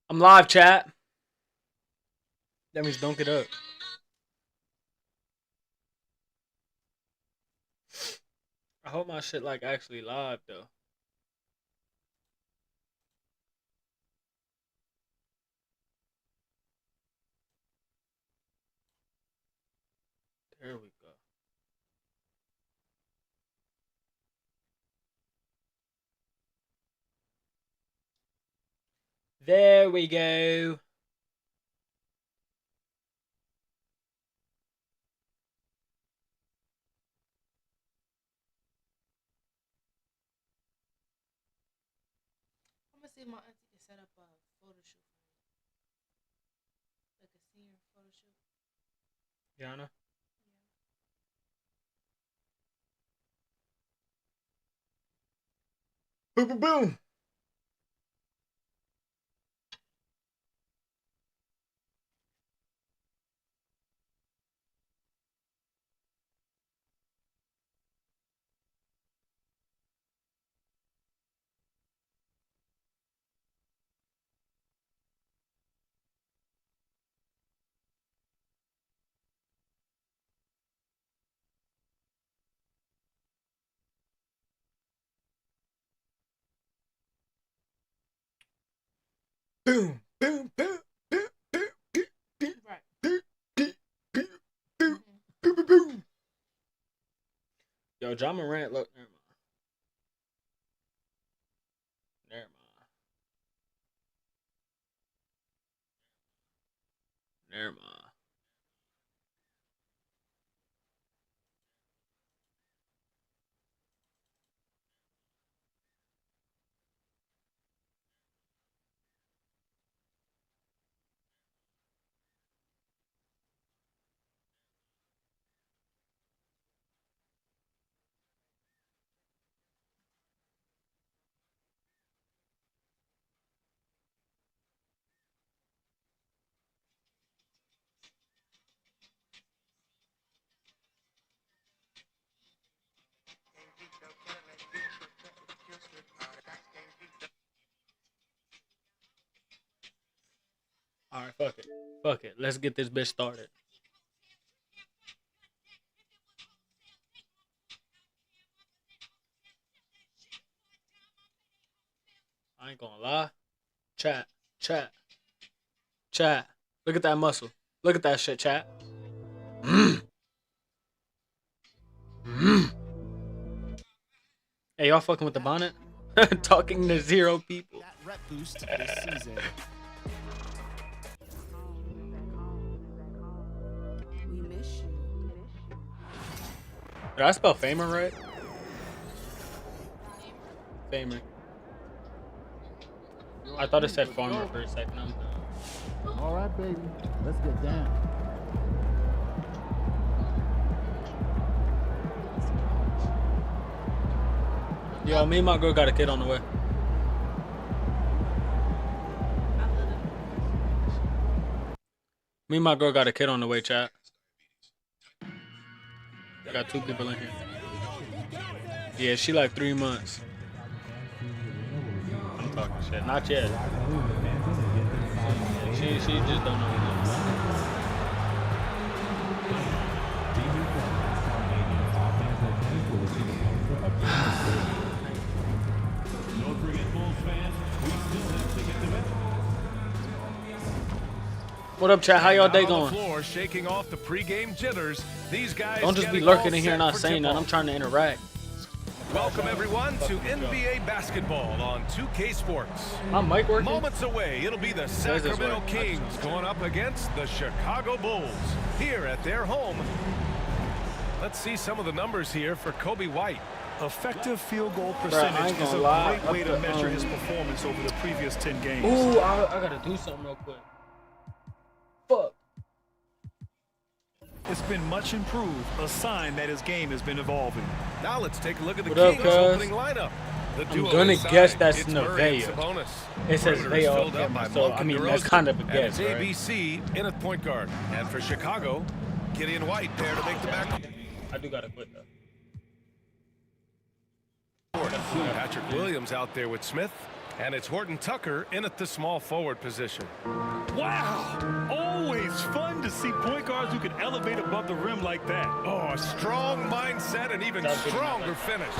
I'm live, chat. That means don't get up. I hope my shit like actually live though. There we go. There we go. I'm gonna see if my auntie can set up a photo shoot for me, like a senior photo shoot. Yana? Boom, boom, boom. Boom, boom, boom, boom, boom, boom, boom, Right. boom, boom, boom, boom, boom, boom, boom. Yo, John Morant, look, never mind. Never mind. Never mind. All right, fuck it. Fuck it. Let's get this bitch started. I ain't gonna lie. Chat, chat, chat. Look at that muscle. Look at that shit, chat. Mm. Mm. Hey, y'all fucking with the bonnet? Talking to zero people. That rep boost this season. We miss you. Did I spell Famer right? Famer. I thought it said farmer for a second. All right, baby. Let's get down. Yo, me and my girl got a kid on the way. Me and my girl got a kid on the way, chat. I got 2 people in here. Yeah, she like 3 months. I'm talking shit. Not yet. She just don't know. What up, chat? How y'all day going? Floor, shaking off the pregame jitters. These guys Don't just be lurking in here and not saying nothing. I'm trying to interact. Welcome everyone to NBA basketball on 2K Sports. My mic working? Moments away, it'll be the Sacramento Kings going up against the Chicago Bulls here at their home. Let's see some of the numbers here for Kobe White. Effective field goal percentage is a great way to measure his performance over the previous 10 games. Ooh, I gotta do something real quick. Fuck. It's been much improved, a sign that his game has been evolving. Now let's take a look at the What up, Kings cuz? opening lineup. The I'm duo gonna inside, guess that's it's Murray and Nevaeh. Sabonis. It says Perimeter is Veo filled up up by so I mean that's DeRozan. kind of a And guess, it's right? ABC in at point guard. And for Chicago, Gideon White there to make the back. I do gotta quit though. Patrick Williams out there with Smith. And it's Horton Tucker in at the small forward position. Wow! Always fun to see point guards who can elevate above the rim like that. Oh, a strong mindset and even stronger finish.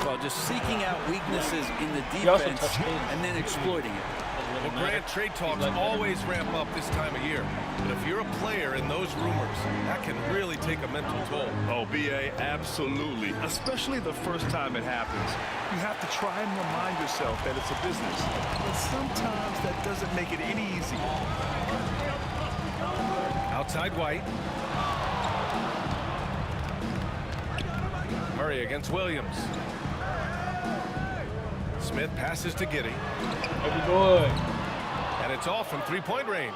Well, just seeking out weaknesses in the defense and then exploiting it. Well, Grant, trade talks always ramp up this time of year. But if you're a player in those rumors, that can really take a mental toll. Oh, B.A., absolutely. Especially the first time it happens. You have to try and remind yourself that it's a business. But sometimes that doesn't make it any easier. Outside White. Murray against Williams. Smith passes to Giddey. Baby boy. And it's off from three-point range.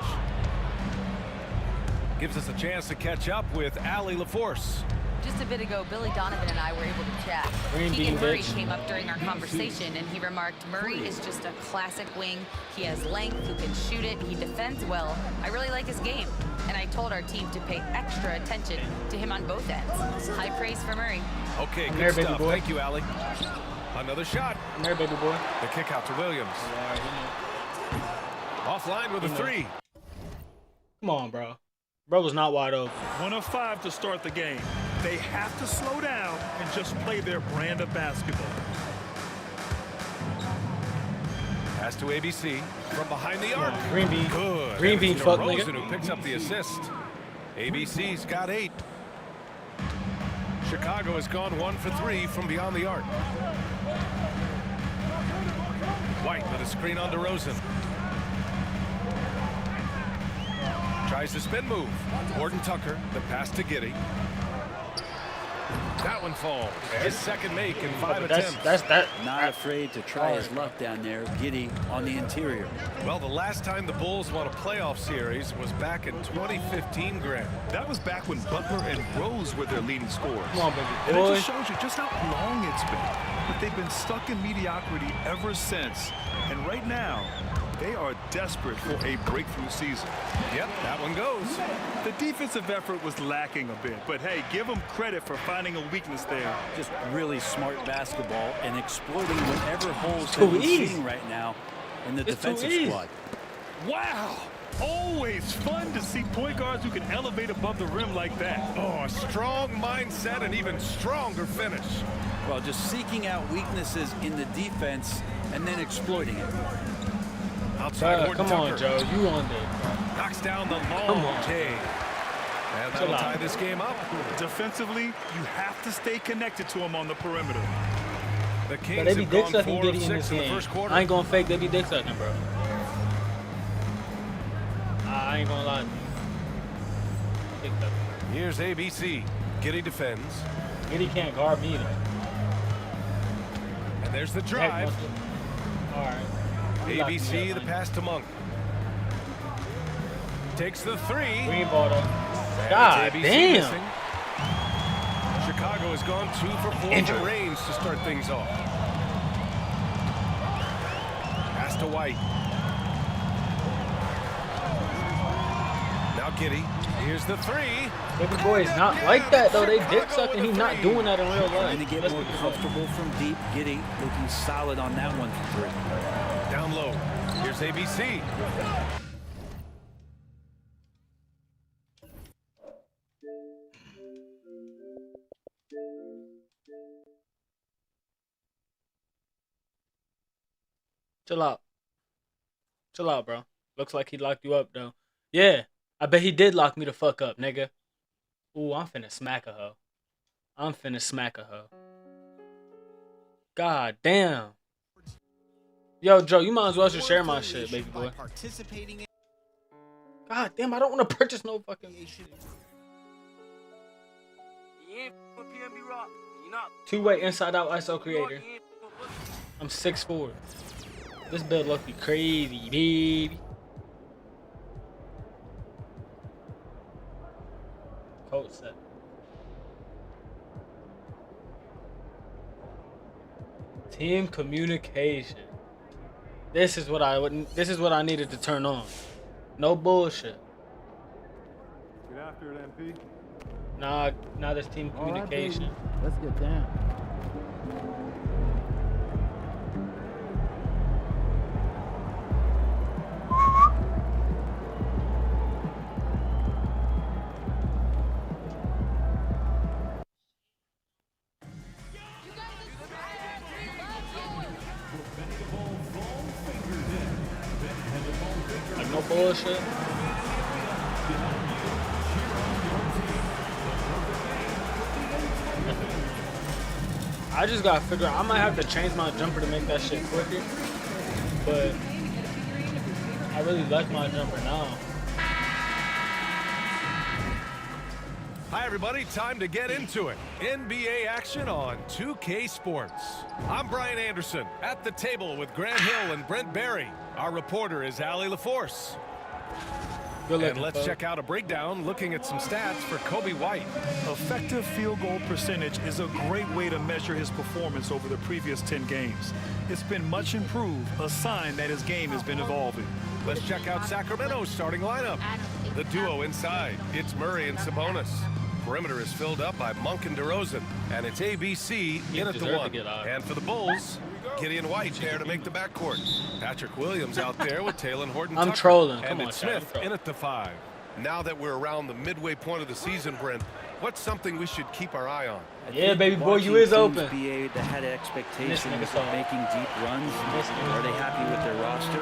Gives us a chance to catch up with Allie LaForce. Just a bit ago, Billy Donovan and I were able to chat. Keegan Murray came up during our conversation, and he remarked, Murray is just a classic wing. He has length, he can shoot it, he defends well. I really like his game. And I told our team to pay extra attention to him on both ends. High praise for Murray. Okay, good there, baby stuff. boy. Thank you, Allie. Another shot. Come here, baby boy. The kick out to Williams. Offline with a three. Come on, bro. Bro was not wide open. 1 of 5 to start the game. They have to slow down and just play their brand of basketball. Pass to ABC from behind the arc. Green bean. Good. Green bean, fuck nigga. Rosen who picks up the assist. ABC's got 8. Chicago has gone 1 for 3 from beyond the arc. White with a screen on DeRozan. Tries the spin move. Horton Tucker, the pass to Giddey. That one falls. His second make in 5 attempts. Not afraid to try his luck down there. Giddey on the interior. Well, the last time the Bulls won a playoff series was back in 2015, Grant. That was back when Butler and Rose were their leading scorers. Come on, baby And boy. it just shows you just how long it's been. But they've been stuck in mediocrity ever since. And right now, they are desperate for a breakthrough season. Yep, that one goes. The defensive effort was lacking a bit, but hey, give them credit for finding a weakness there. Just really smart basketball and exploiting whatever holes too they're easy. seeing right now in the It's too defensive easy. squad. Wow! Always fun to see point guards who can elevate above the rim like that. Oh, a strong mindset and even stronger finish. Well, just seeking out weaknesses in the defense and then exploiting it. Outside Horton Come on, Tucker. Joe. You on there. Knocks down the Come long on. K. And that'll tie this game up. Defensively, you have to stay connected to him on the perimeter. The Bro, Kings they be have dick gone sucking 4 Diddy of in 6 this in the game. first quarter. I ain't gonna fake they be dick sucking, bro. I ain't gonna lie to you. Dick sucking. Here's ABC. Giddey defends. Giddy can't guard me though. And there's the Heck, drive. muscle. All right. You locked me ABC, up, the man. pass to Monk. Takes the 3. Green ball though. And God it's ABC damn. missing. Chicago has gone 2 for 4 Injured. from range to start things off. Pass to White. Now Giddey. Here's the 3. Baby boy is not like that though. They dick sucking. He's not doing that in real life. Trying to get Let's more be real. comfortable from deep. Giddey looking solid on that one for 3. Down low. Here's ABC. Chill out. Chill out, bro. Looks like he locked you up though. Yeah, I bet he did lock me the fuck up, nigga. Ooh, I'm finna smack a hoe. I'm finna smack a hoe. God damn. Yo, Joe, you might as well just share my shit, baby boy. God damn, I don't want to purchase no fucking shit. Two-way inside-out ISO creator. I'm 6'4". This build look be crazy, baby. Code set. Team communication. This is what I needed to turn on. No bullshit. Get after it, MP. Nah, this team All right, communication. baby. Let's get down. No bullshit. I just gotta figure out. I might have to change my jumper to make that shit quicker. But I really like my jumper now. Hi, everybody. Time to get into it. NBA action on 2K Sports. I'm Brian Anderson at the table with Grant Hill and Brent Barry. Our reporter is Allie LaForce. And let's check out a breakdown looking at some stats for Kobe White. Effective field goal percentage is a great way to measure his performance over the previous 10 games. It's been much improved, a sign that his game has been evolving. Let's check out Sacramento's starting lineup. The duo inside, it's Murray and Sabonis. Perimeter is filled up by Monk and DeRozan, and it's ABC in at the 1. And for the Bulls, Gideon White there to make the backcourt. Patrick Williams out there with Talen Horton-Tucker. I'm trolling. And it's Smith in at the 5. Now that we're around the midway point of the season, Brent, what's something we should keep our eye on? Yeah, baby boy, you is open. NBA that had expectations of making deep runs. Are they happy with their roster?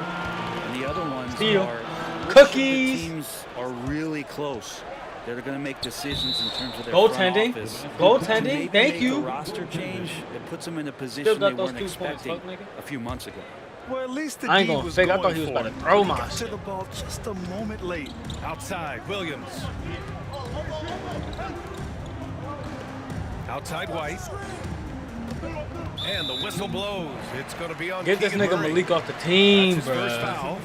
And the other ones are cookies. Teams are really close. They're going to make decisions in terms of their goaltending. Goaltending. Thank you. A roster change. It puts them in a position they weren't expecting a few months ago. Well, at least the I ain't D gonna was fake. I going thought he was for about to it. throw He my got shit. to the ball just a moment late. Outside, Williams. Outside White. And the whistle blows. It's going to be on Get this Keegan nigga Murray. Malik off the team, That's his bro. first foul.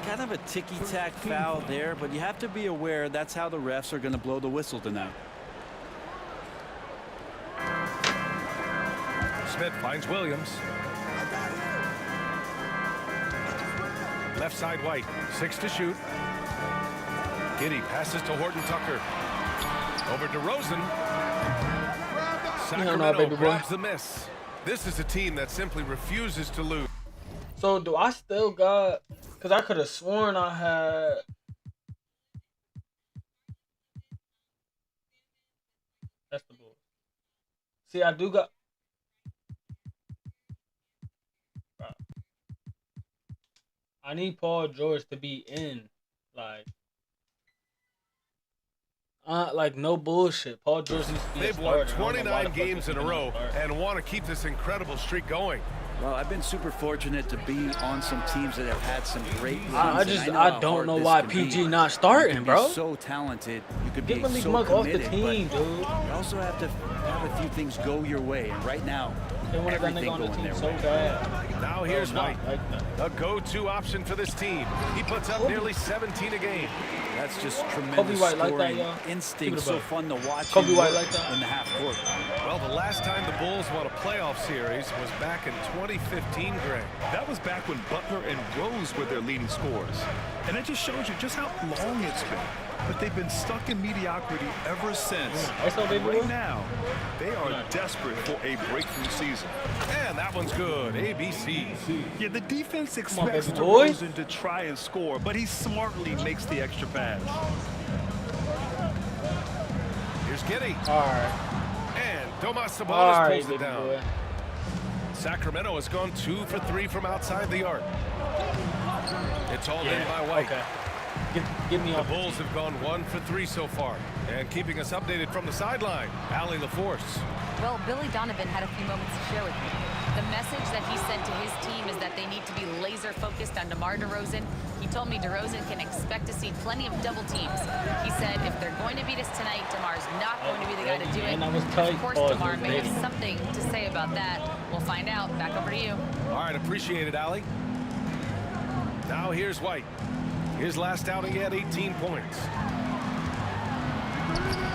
Kind of a ticky-tack foul there, but you have to be aware that's how the refs are going to blow the whistle tonight. Smith finds Williams. Left side White, 6 to shoot. Giddy passes to Horton-Tucker. Over DeRozan. Sacramento grabs the miss. This is a team that simply refuses to lose. So do I still got? Cause I could have sworn I had. That's the bull. See, I do got. I need Paul George to be in, like no bullshit. Paul George needs to be. They've won 29 games in a row and want to keep this incredible streak going. Well, I've been super fortunate to be on some teams that have had some great runs. I don't know why PG not starting, bro. So talented, you could Get be Malik so Monk off the committed, team, but dude. you also have to have a few things go your way. And right now, They wanted that nigga on the team so bad. Now here's White, Like a go-to option for this team. He puts up nearly 17 a game. that's just tremendous Kobe White like that, scoring y'all. instinct. So fun to watch. Kobe him White work like that. in the half court. Well, the last time the Bulls won a playoff series was back in 2015, Greg. That was back when Butler and Rose were their leading scorers. And it just shows you just how long it's been. But they've been stuck in mediocrity ever since. That's how they do Right it? now, they are desperate for a breakthrough season. And that one's good. ABC. Yeah, the defense on, expects baby boy. DeRozan to try and score, but he smartly makes the extra pass. Here's Giddy. All right. And Domas Sabonis All right, pulls it baby down. boy. Sacramento has gone 2 for 3 from outside the arc. It's all in by White. Okay. Get me The off. Bulls have gone 1 for 3 so far. And keeping us updated from the sideline, Allie LaForce. Well, Billy Donovan had a few moments to share with me. The message that he sent to his team is that they need to be laser focused on DeMar DeRozan. He told me DeRozan can expect to see plenty of double teams. He said if they're going to beat us tonight, DeMar's not going to be the guy to do it. And I was tight. Of course, Oh, DeMar may baby. have something to say about that. We'll find out. Back over to you. All right, appreciate it, Allie. Now here's White. His last outing, he had 18 points.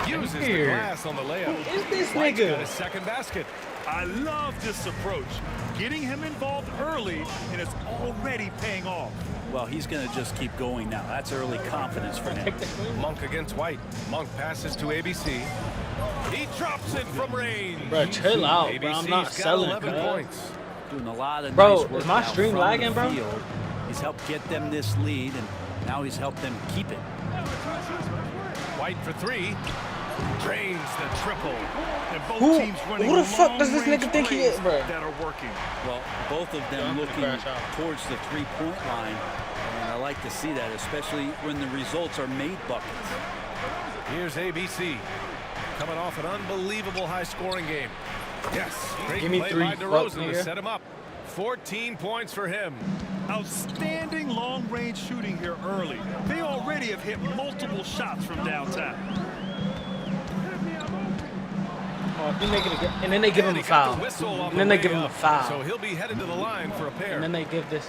Uses the glass on the layup. Who is this White's got nigga? his second basket. I love this approach. Getting him involved early, and it's already paying off. Well, he's going to just keep going now. That's early confidence for him. Monk against White. Monk passes to ABC. He drops it from range. Bro, chill out, bro. ABC's I'm not got selling, 11 bro. points. Doing a lot of Bro, nice work is my now stream from lagging, the bro? field. He's helped get them this lead, and now he's helped them keep it. White for 3. Drains the triple. And both Who- teams running who the fuck does this long-range nigga think he plays is, bro? that are working. Well, both of them Yeah, looking crash out. towards the three-point line. And I like to see that, especially when the results are made buckets. Here's ABC. Coming off an unbelievable high-scoring game. Yes, great Give me play 3. by DeRozan to nigga. set him up. 14 points for him. Outstanding long-range shooting here early. They already have hit multiple shots from downtown. Oh, and then they give him a foul. And then they give him a foul. So he'll be headed to the line for a pair. And then they give this.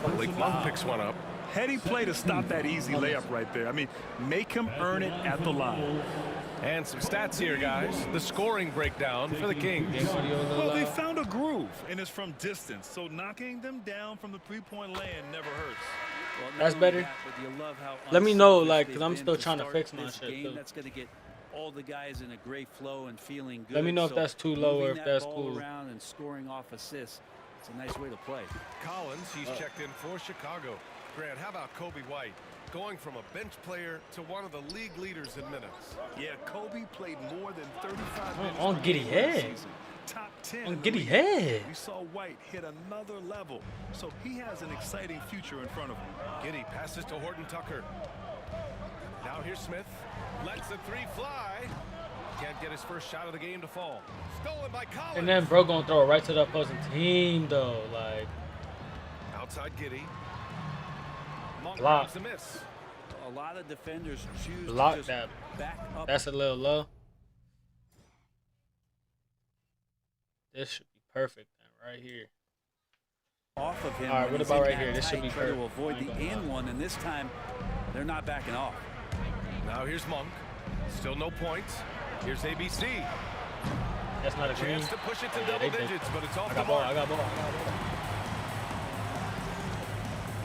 Malik Monk picks one up. Heading play to stop that easy layup right there. I mean, make him earn it at the line. And some stats here, guys. The scoring breakdown for the Kings. Well, they found a groove, and it's from distance, so knocking them down from the three-point land never hurts. Well, That's better. that, but you love how Let me know, unselfish like, they've because I'm been still trying to start fix my this shit, game. too. That's going to get all the guys in a great flow and feeling good. Let me know if So that's too low or moving if that that's ball cool. around and scoring off assists, it's a nice way to play. Collins, he's checked in for Chicago. Grant, how about Kobe White? Going from a bench player to one of the league leaders in minutes. Yeah, Kobe played more than 35 minutes On per Giddy game head. last season. Top 10 On in the Giddy league. head. We saw White hit another level, so he has an exciting future in front of him. Giddy passes to Horton Tucker. Now here's Smith. Lets the three fly. Can't get his first shot of the game to fall. Stolen by Collins. And then bro gonna throw it right to the opposing team though, like Outside Giddy. Monk Block. grabs the miss. A lot of defenders choose block to just that. back up. That's a little low. This should be perfect then, right here. Off of him. All right, when what he's about in right that here? This should tight, be try to perfect. avoid I ain't the gonna in lie. one, and this time they're not backing off. Now here's Monk. Still no points. Here's ABC. That's not a green. Chance to push it to Yeah, double they did. digits, but it's off I the got ball. mark. I got ball.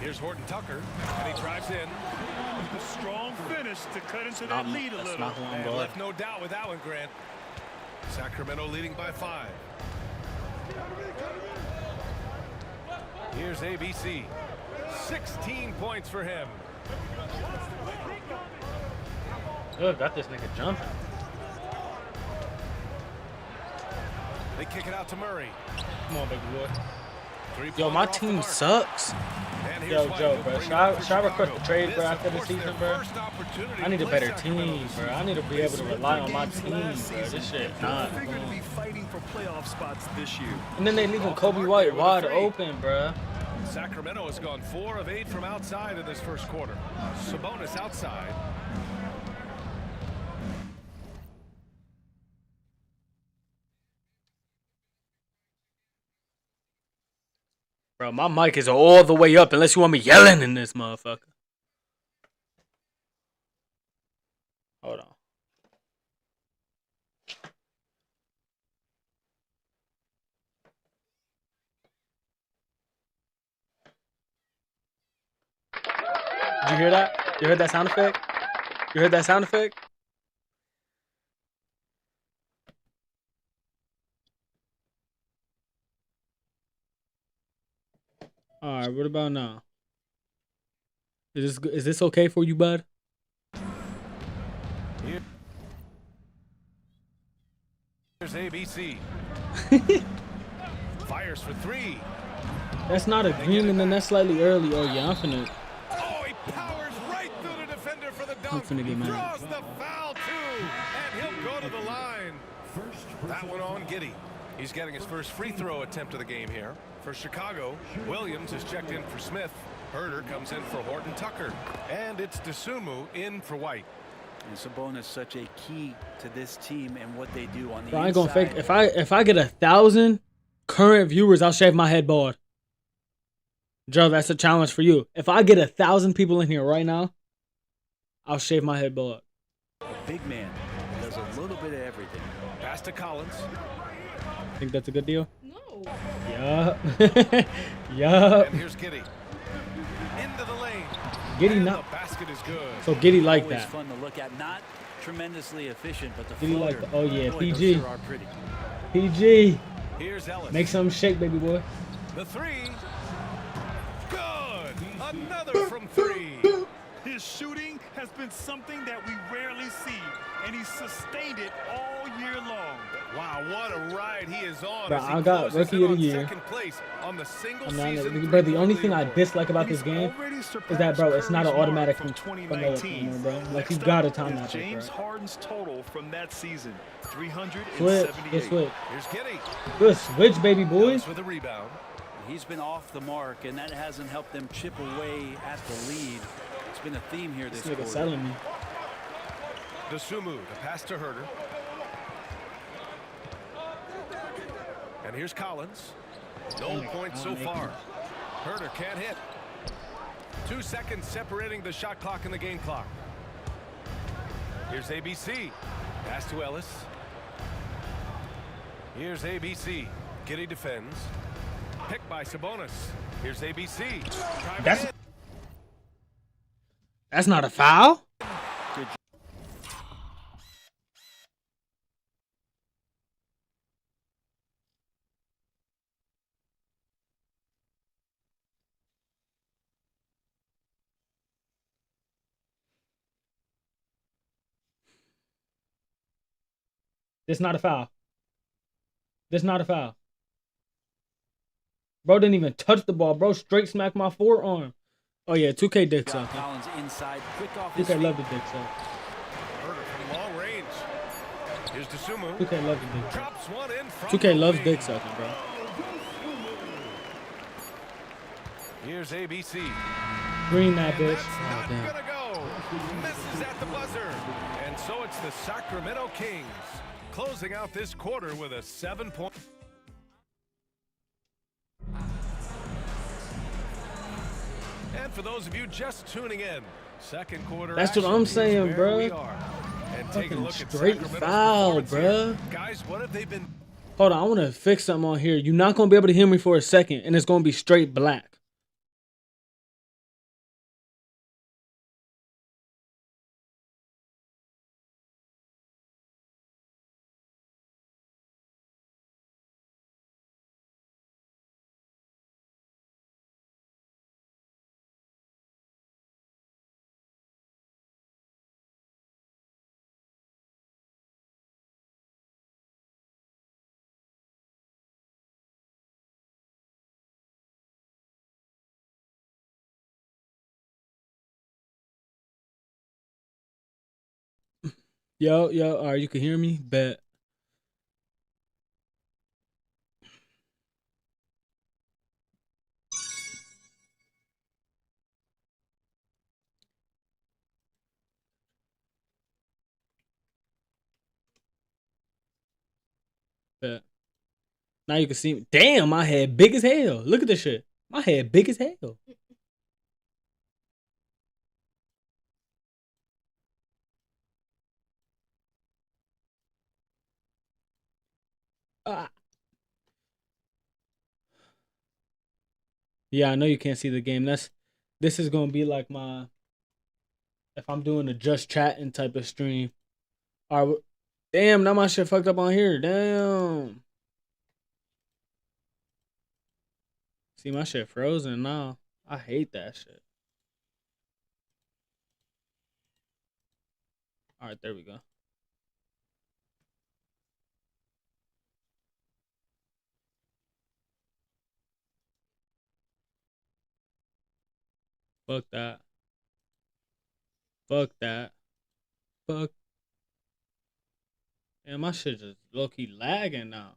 Here's Horton Tucker, and he drives in. A strong finish to cut into Not- that lead a that's little. not who I'm And going. left no doubt with that one, Grant. Sacramento leading by 5. Here's ABC. 16 points for him. Good, got this nigga jumping. They kick it out to Murray. Come on, baby boy. Three-pointer Yo, my off the team mark. sucks. And here's Yo, White, Joe, who'll bro. bring Should it up I for request Chicago. the trade, bro, This, after of the course, their season, bro? first opportunity I need a to better play Sacramento team, this bro. I season. need to be able to rely on my team, bro. This shit not. They're figured to be fighting for playoff spots this year. And then they leaving Off the Kobe mark White there with a wide three. open, bro. Sacramento has gone 4 of 8 from outside in this first quarter. Sabonis outside. Bro, my mic is all the way up unless you want me yelling in this motherfucker. Hold on. Did you hear that? You heard that sound effect? You heard that sound effect? All right, what about now? Is this okay for you, bud? Here's ABC. Fires for 3. That's not a green, and then that's slightly early. Oh yeah, I'm finna. Oh, he powers right through the defender for the dunk. finna get mad. Draws the foul too, and he'll go to the line. That one on Giddy. He's getting his first free throw attempt of the game here. For Chicago, Williams has checked in for Smith. Herder comes in for Horton Tucker. And it's Dosunmu in for White. And Sabonis such a key to this team and what they do on the Bro, I ain't inside. gonna fake. If I get 1,000 current viewers, I'll shave my head bald. Joe, that's a challenge for you. If I get 1,000 people in here right now, I'll shave my head bald. A big man does a little bit of everything. Pass to Collins. Think that's a good deal? No. Yup. Yup. And here's Giddy. Into the lane. Giddy And not. the basket is good. So Giddy like Always that. fun to look at. Not tremendously efficient, but the Giddy like floater, the- oh, yeah, boy, PG. those sure are pretty. PG. Here's Ellis. Make something shake, baby boy. The 3. Good. Another from 3. His His shooting has been something that we rarely see, and he's sustained it all year long. Wow, what a ride he is on. Bro, As he I got closes Rookie in of the on Year. second place on the single Bro, season the only thing I dislike about And this he's game already is that, surpassed bro, it's not an Curry's mark automatic from layup 2019. anymore, bro. Like, you Next gotta up time is that shit, James bro. Harden's total from that season, Switch, 378. good switch. Here's Giddy. Good switch, baby boy. Ellis with a rebound. He's been off the mark, and that hasn't helped them chip away at the lead. It's been a theme here this This nigga quarter. selling me. DeSumo, the pass to Herter. And here's Collins. No points so far. Herter can't hit. 2 seconds separating the shot clock and the game clock. Here's ABC. Pass to Ellis. Here's ABC. Giddy defends. Picked by Sabonis. Here's ABC. That's not a foul? This not a foul. This not a foul. Bro didn't even touch the ball. Bro straight smacked my forearm. Oh yeah, 2K dick sucking. Collins inside, quick off his 2K feet. love the dick suck. Herter from long range. Here's DeSumo. 2K love the dick suck. Drops one in from 2K the loves wing. dick sucking, bro. Here's ABC. Green that And bitch. that's Oh not damn. gonna go. Misses at the buzzer. And so it's the Sacramento Kings closing out this quarter with a 7-point. And for those of you just tuning in, second quarter. That's what action I'm is saying, where bro. we are. And take a Fucking look at straight Sacramento's foul, performance here. bro. Guys, what have they been? Hold on, I want to fix something on here. You're not gonna be able to hear me for a second, and it's gonna be straight black. Yo, all right, you can hear me? Bet. Bet. Now you can see me. Damn, my head big as hell. Look at this shit. My head big as hell. Ah. Yeah, I know you can't see the game. This is gonna be like my, if I'm doing a just chatting type of stream. All right, damn, now my shit fucked up on here. Damn. See, my shit frozen now. I hate that shit. All right, there we go. Fuck that. Fuck that. Fuck. Man, my shit just low-key lagging now.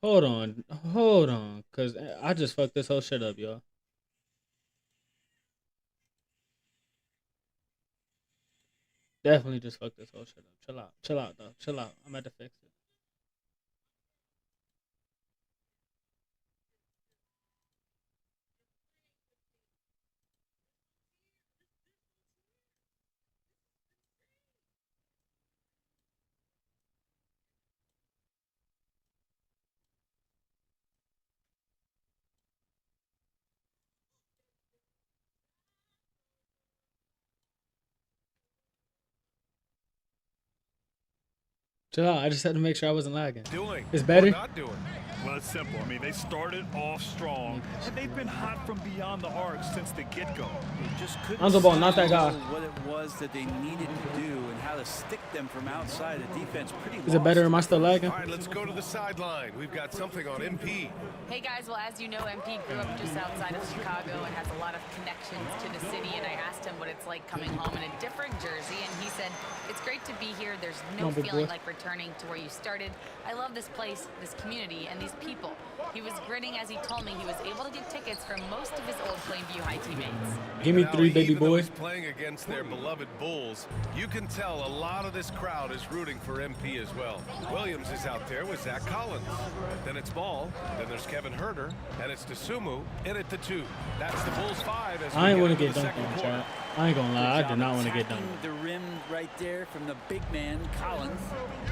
Hold on, cause I just fucked this whole shit up, y'all. Definitely just fucked this whole shit up. Chill out, though. Chill out. I'm about to fix it. Chill out. I just had to make sure I wasn't lagging. Doing It's or better. not doing. Well, it's simple. I mean, they started off strong, and they've been hot from beyond the arc since the get-go. They just couldn't Lonzo Ball, not that guy. what it was that they needed to do and how to stick them from outside. The defense pretty Is it better? Am I still lagging? All right, let's go to the sideline. We've got something on MP. Hey guys, well as you know, MP grew up just outside of Chicago and has a lot of connections to the city, and I asked him what it's like coming home in a different jersey, and he said, it's great to be here. There's no feeling like returning to where you started. I love this place, this community, and these people. He was grinning as he told me he was able to get tickets for most of his old Plainview High teammates. Give me 3, baby boy. He's playing against their beloved Bulls. You can tell a lot of this crowd is rooting for MP as well. Williams is out there with Zach Collins. Then it's Ball. Then there's Kevin Herter. And it's Dosunmu in at the 2. That's the Bulls 5. As I ain't want to get the dunked second on, quarter. chat. I ain't gonna lie, I did not want to get dunked. The rim right there from the big man, Collins.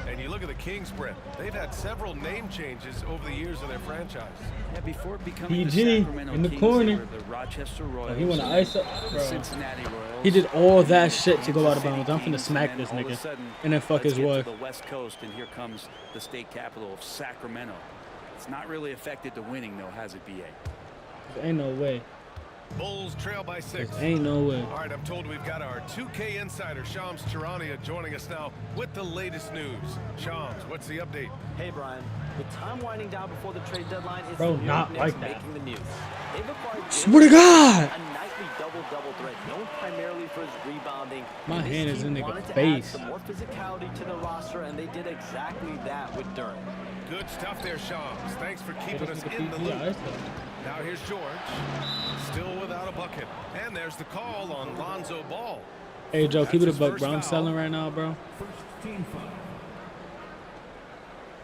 And you look at the Kings, Brent. They've had several name changes over the years of their franchise. Yeah, before becoming PG the Sacramento in the Kings, corner. they were the Rochester Royals. He want to ice up, the bro. Cincinnati Royals. He did all that shit to go out of Kansas bounds. I'm City finna Kings, smack and this all of a nigga sudden, and then fuck let's his get wife. to the West Coast, and here comes the state capital of Sacramento. It's not really affected the winning, though, has it, BA? There ain't no way. Bulls trail by 6. There ain't no way. All right, I'm told we've got our 2K insider, Shams Charania, joining us now with the latest news. Shams, what's the update? Hey, Brian. With time winding down before the trade deadline, it's Bro, the New not York like Knicks that. making the news. They've acquired Swear to God! a nightly double-double threat known primarily for his rebounding. My And this hand is team in nigga wanted to face. add some more physicality to the roster, and they did exactly that with Durant. Good stuff there, Shams. Thanks for Hey, keeping this us nigga in the PG loop. iced up. Now here's George, still without a bucket. And there's the call on Lonzo Ball. Hey Joe, keep it a That's his buck, bro. I'm first selling foul. right now, bro.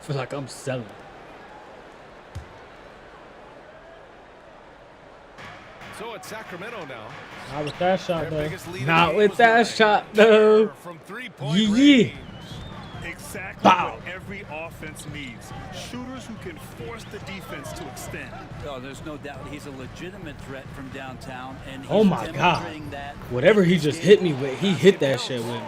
Feel like I'm selling. So it's Sacramento now. Not with that shot, Their though. biggest lead of Not the game with was that tonight. shot, though. From three-point Yeah. range. Exactly Bow. what every offense needs. Shooters who can force the defense to extend. Oh, there's no doubt he's a legitimate threat from downtown, and he's Oh my God. demonstrating that. Whatever he just hit me with, he hit that shit with me.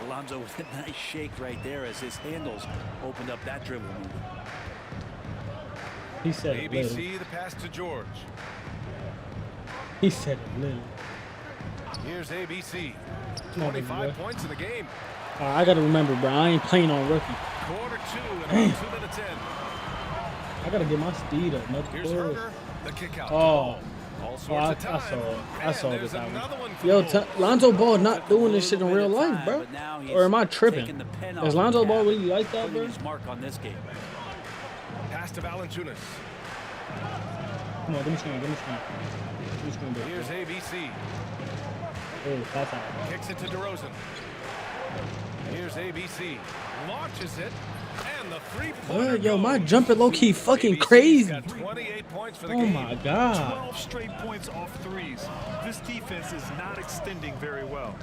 Alonzo with a nice shake right there as his handles opened up that dribble move. He said it little. ABC, the pass to George. He said it little. Here's ABC. Come on, baby 25 boy. points in the game. I gotta remember, bro. I ain't playing on rookie. Quarter 2 and Damn. about 2 minutes in. I gotta get my speed up. No Here's bullshit. Herter, the kick out. Oh. All Oh, sorts I of time. saw it. I And saw there's this album. another one for Yo, the Bulls. Lonzo Ball not doing this shit in Took a real little bit of life, bro. time, but now he's Or am I taking tripping? the pen Is off Lonzo the Ball cap, really like that, putting bro? his mark on this game. Pass to Valanciunas. Come on, give me screen, give me screen. Give me screen, bro. Here's ABC. Oh, that's out. Kicks it to DeRozan. Here's ABC. Launches it. And the three-pointer Yo, my goes. jumper low-key fucking ABC's crazy. got 28 points for the Oh game. my God. 12 straight points off threes. This defense is not extending very well.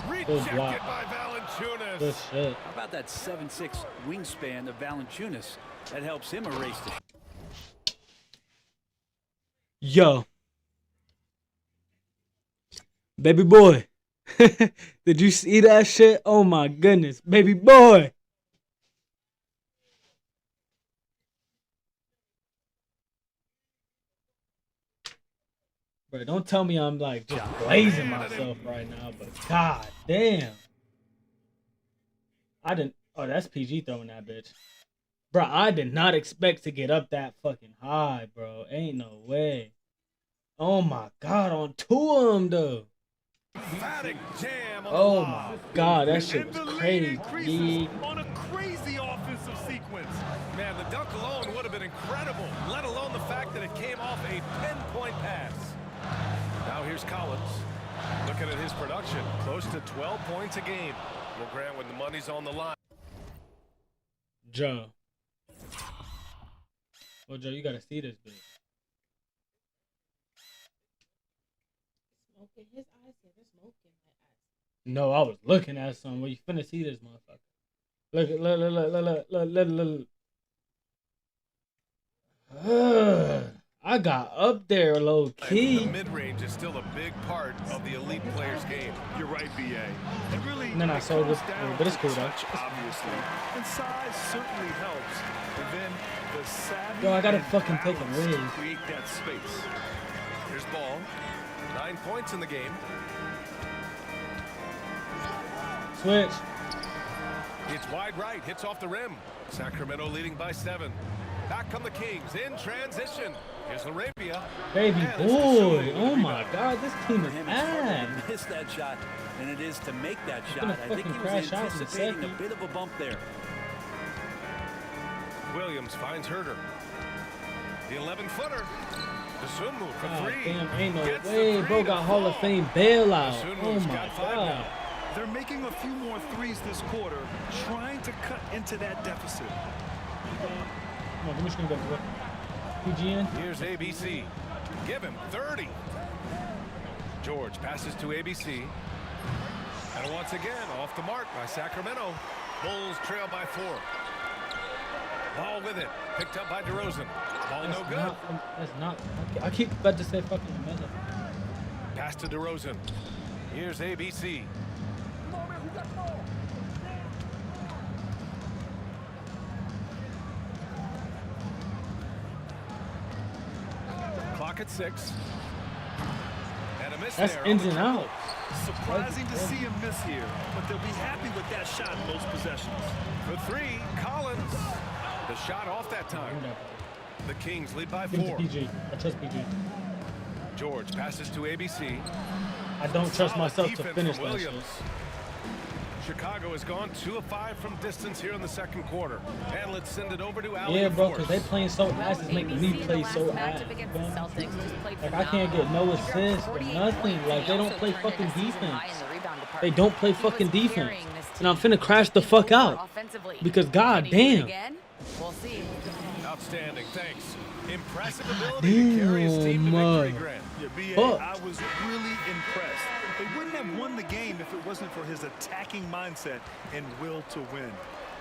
Rejected block. by Valanciunas. Good shit. How about that 7'6" wingspan of Valanciunas? That helps him erase the Yo. Baby boy. Did you see that shit? Oh my goodness. Baby boy. Bro, don't tell me I'm like just blazing myself right now, but god damn. I didn't. Oh, that's PG throwing that bitch. Bro, I did not expect to get up that fucking high, bro. Ain't no way. Oh my god, on two of them though. Emphatic jam on the Oh lob. my god, that shit And was the lead crazy. increases on a crazy offensive sequence. Man, the dunk alone would have been incredible, let alone the fact that it came off a pinpoint pass. Now here's Collins. Looking at his production, close to 12 points a game. Well, Grant, when the money's on the line. Joe. Well, Joe, you gotta see this bitch. Smoking. His eyes said they're smoking. No, I was looking at something. Well, you finna see this motherfucker. Look, look. I I got up there low key. The mid-range is still a big part of the elite player's game. You're right, BA. It really And then I sold it, but it's cool though. touch, obviously. And size certainly helps. And then the savvy Yo, I gotta and fucking take a balance whiz. to create that space. Here's ball. 9 points in the game. Switch. It's wide right, hits off the rim. Sacramento leading by 7. Back come the Kings in transition. Here's Arabia. Baby And it's boy. Kasumi. Oh my god, this team For is him, it's harder ass. to miss that shot than it is to make that gonna shot. I think he fucking was crash out in a anticipating a second. bit of a bump there. Williams finds Herter. The 11-footer. Kasumi for God 3. damn, ain't no Gets the way. three Bro to got Hall of fall. Fame bailout. Oh Kasumu's my got 5 god. now. They're making a few more threes this quarter, trying to cut into that deficit. Come on, give me screen back. PGN. Here's ABC. Give him 30. George passes to ABC. And once again, off the mark by Sacramento. Bulls trail by 4. Ball with it. Picked up by DeRozan. Ball no good. That's not. I keep about to say fucking Melo. Pass to DeRozan. Here's ABC. Clock at 6. And a miss That's there. ins on the and triple. outs. Surprising to see him miss here, but they'll be happy with that shot in most possessions. For 3, Collins. The shot off that time. The Kings lead by Give it to 4. PG. I trust PG. George passes to ABC. I don't trust Solid myself to defense finish from that shit. Williams. Chicago has gone 2 of 5 from distance here in the second quarter. And let's send it over to Allen. Yeah, bro, because they playing so ass is making me play so ass. Like, I can't get no assists or nothing. Like, they don't play fucking defense. They don't play fucking defense. And I'm finna crash the fuck out. Because, god damn. We'll see. Outstanding, thanks. Impressive ability to carry his team to victory, Grant. Yeah, BA, Fuck. I was really impressed. They wouldn't have won the game if it wasn't for his attacking mindset and will to win.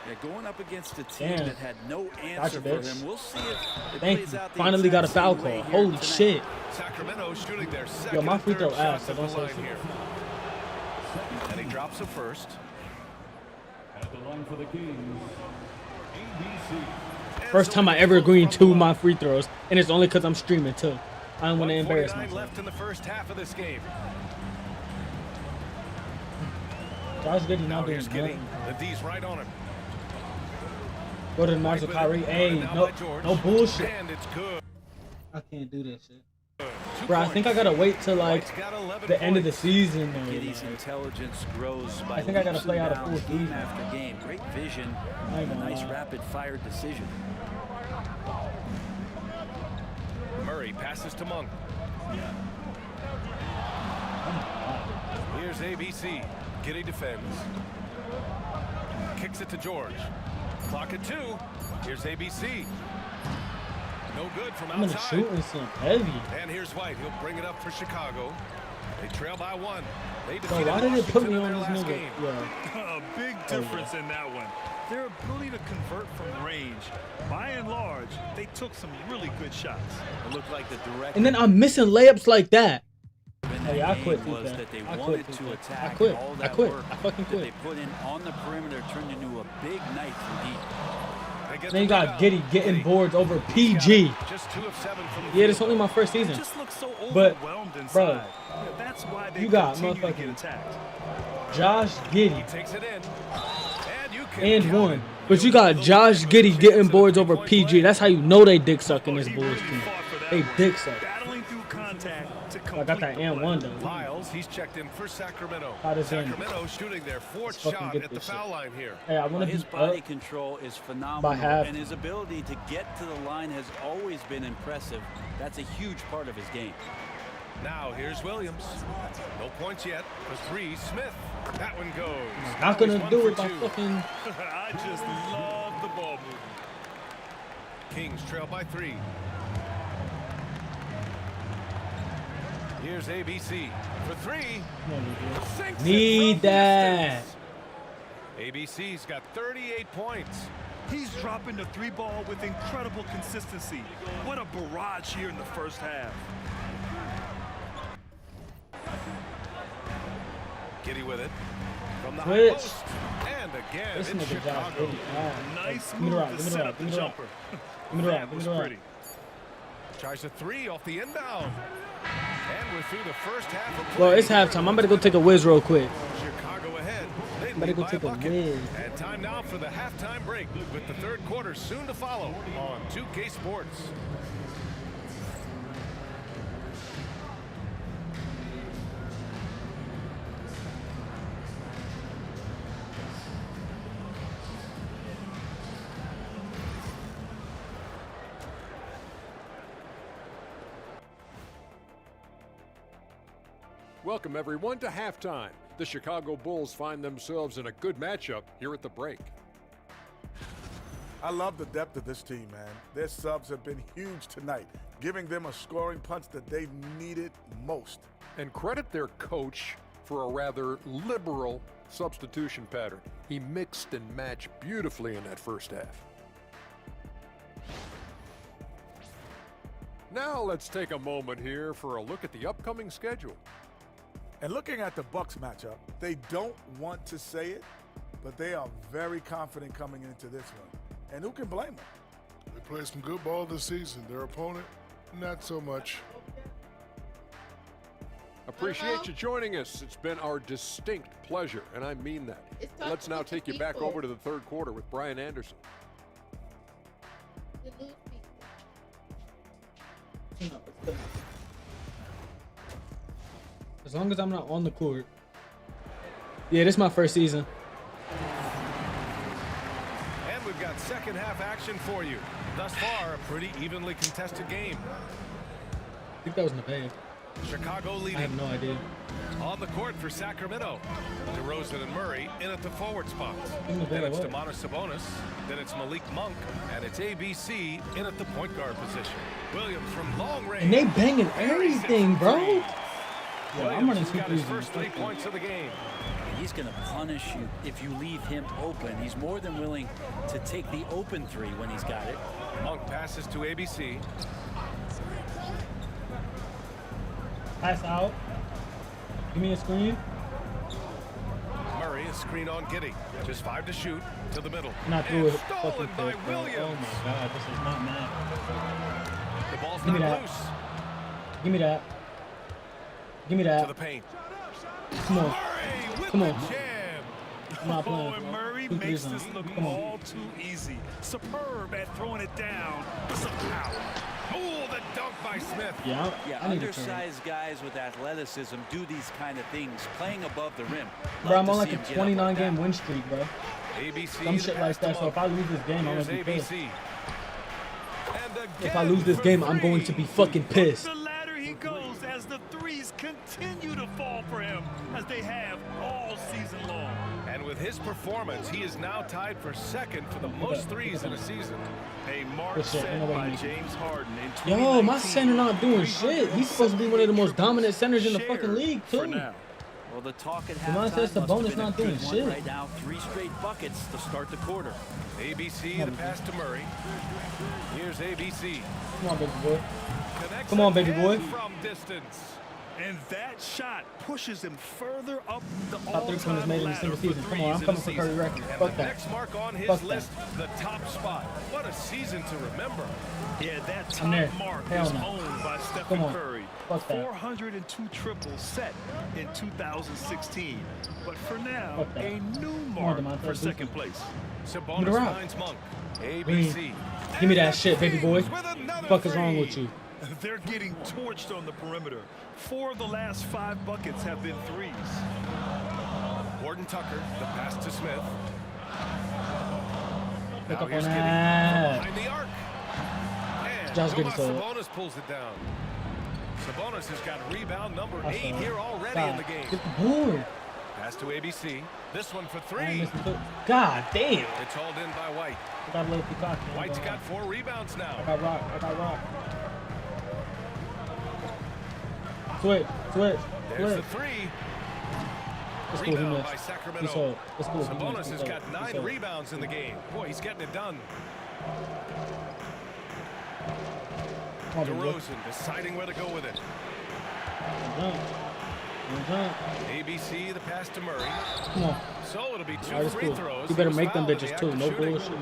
Yeah, going up against a team Damn. that had no answer for bitch. him. We'll see if it Thank plays you. out the Finally got a exact foul same way call. here Holy tonight. shit. Sacramento shooting their second Yo, my free and throw third ass, shots so at the don't say line shit. here. And he drops a first. At the line for the Kings, ABC. First time I ever agreed to my free throws. And it's only because I'm streaming, too. I don't want to embarrass 1:49 myself. left in the first half of this game. Josh Giddey Now not doing here's Giddey. nothing. The D's right on him. Go to the Right Master with it. Kyrie. Hey, Running down no, by George. no bullshit. And it's good. I can't do that shit. 2 Bro, I think I gotta wait till like White's got 11 the end of the points. season. Though, Giddey's like. intelligence grows by I think I gotta leaps play and out a bounds full game season. after game. Great vision, I ain't a gonna nice lie. rapid-fire decision. Murray passes to Monk. Here's ABC. Giddey defends. Kicks it to George. Clock at 2. Here's ABC. No good from I'm in the outside. shooting some heavy. And here's White. He'll bring it up for Chicago. They trail by 1. They Bro, defeated why did it put me Washington in on their this last nigga? game. Yeah. A big difference in that one. Their ability to convert from range. By and large, they took some really good shots. It looked like the direct And then I'm missing layups like that. in that Hey, I game quit was FIFA. that they I wanted quit to FIFA. attack. I quit. and all I that quit. work I fucking that quit. they put in on the perimeter turned into a big night from deep. They get Then you the got rebound. Giddey getting Giddey. boards over He's got PG. Just 2 of 7 from the Yeah, field. this only my first season. Just looks so But, overwhelmed inside. bro, Yeah, that's why they you got continue to get motherfucking attacked. Josh Giddey Takes it in. And you can and count one. it. But you got Josh Giddey getting boards over PG. That's how you know they dick sucking this He Bulls really team. fought for that They one. dick suck. Battling through contact to I complete got that the and play. one though. Lyles, he's checked in for Sacramento. How does that- Sacramento shooting their 4th fucking shot get at the this foul shit. line here. Hey, I want to His be body up. control is phenomenal, half. and his ability to get to the line has always been impressive. That's a huge part of his game. Now here's Williams. No points yet. For 3, Smith. That one goes. Not gonna He's 1 do for it by 2. fucking. I just love the ball movement. Kings trail by 3. Here's ABC. For 3. Sinks it Need from that. distance. ABC's got 38 points. He's dropping the 3-ball with incredible consistency. What a barrage here in the first half. Giddy with it. From the high Switch. post. And again, This it's nigga Josh Chicago. really bad. Nice Give me the move rock, to give me the set rock, up the give me the rock. jumper. Give me the rock, That give me was the rock. pretty. Tries a 3 off the inbound. And we're through the first half of Well, play. it's halftime. I'm about to go take a whiz real quick. Chicago ahead. They I'm about to lead go by a take a bucket. whiz. And time now for the halftime break with the third quarter soon to follow on 2K Sports. Welcome, everyone, to halftime. The Chicago Bulls find themselves in a good matchup here at the break. I love the depth of this team, man. Their subs have been huge tonight, giving them a scoring punch that they've needed most. And credit their coach for a rather liberal substitution pattern. He mixed and matched beautifully in that first half. Now let's take a moment here for a look at the upcoming schedule. And looking at the Bucks matchup, they don't want to say it, but they are very confident coming into this one. And who can blame them? They played some good ball this season. Their opponent, not so much. Appreciate you joining us. It's been our distinct pleasure, and I mean that. Let's now take you back over to the third quarter with Brian Anderson. As long as I'm not on the court. Yeah, this is my first season. And we've got second half action for you. Thus far, a pretty evenly contested game. I think that was in the bag. Chicago leading. I have no idea. On the court for Sacramento. DeRozan and Murray in at the forward spots. In the Then bag, it's what? Domantas Sabonis. Then it's Malik Monk. And it's ABC in at the point guard position. Williams from long range. And they banging everything, bro. Yeah, I'm running Williams two got his threes. first 3 points of the game. He's going to punish you if you leave him open. He's more than willing to take the open three when he's got it. Monk passes to ABC. Pass out. Give me a screen. Murray is screen on Giddy. Just 5 to shoot to the middle. Not through And it. stolen Fucking by pick, bro. Williams. Oh my god, this is not mad. The ball's Give me not that. loose. Give me that. Give me To that. the paint. Come on. Murray with Come the on. jam. I'm not playing. Oh, and Murray Two makes threes this on. look Come on. all too easy. Superb at throwing it down with some power. Oh, the dunk by Smith. Yeah, Yeah, I need to turn. undersized guys with athleticism do these kind of things, playing above the rim. Bro, I'm Love on to like see a him get up 29 like game that. win streak, bro. ABC Some the shit pass like to that. So Monk. if I lose this game, I'm Here's gonna be pissed. ABC. And If I again lose this for game, I'm going to three. be fucking pissed. The ladder he goes as the threes continue to fall for him as they have all season long. And with his performance, he is now tied for second for the most threes in a season. A mark Good shit. set Ain't nobody by making it. James Harden in Yo, my 2019. center not doing shit. He's supposed to be one of the most dominant centers in the fucking Shared league, for too. now. Well, the talk at Demontis halftime must have Sabonis been a not good doing one shit. right now. 3 straight buckets to start the quarter. ABC the pass to Murray. Here's ABC. Come on, baby boy. Connects Come on, baby again boy. From distance. And that shot pushes him further up the Top 3 pointers all-time made in a ladder single for season. Come on, I'm threes coming in for a Curry season. record. And Fuck the that. next mark on his Fuck that. list, the top spot. What a season to remember. Yeah, that I'm there. top mark Hell is no. owned by Stephen Come on. Curry. Fuck that. 402 triples set in 2016. But for now, Fuck that. a new on, mark Demontis, for do second something. place. Give me the Sabonis rock. finds Monk. Green. ABC. Give me that And shit, baby boy. James with another Fuck is wrong three. with you? They're getting torched on the perimeter. 4 of the last 5 buckets have been threes. Gordon Tucker, the pass to Smith. Pick Now up here's on Giddy from that. behind the arc. And Josh Giddey Domas stole it. Sabonis pulls it down. Sabonis has got rebound number I 8 saw it. here already God, in the game. get the board. Pass to ABC. This one for I ain't 3. missing two. God damn. It's hauled in by White. I got a little too cocky. White's got 4 rebounds I now. got rock. I got rock. Switch. Switch. There's the Switch. 3. Rebound by Sacramento. Cool. Sabonis has got 9 rebounds in the game. Boy, he's getting it done. DeRozan deciding where to go with it. ABC, the pass to Murray. Come on. So it'll be 2 free throws. You better make them bitches too. No bullshit.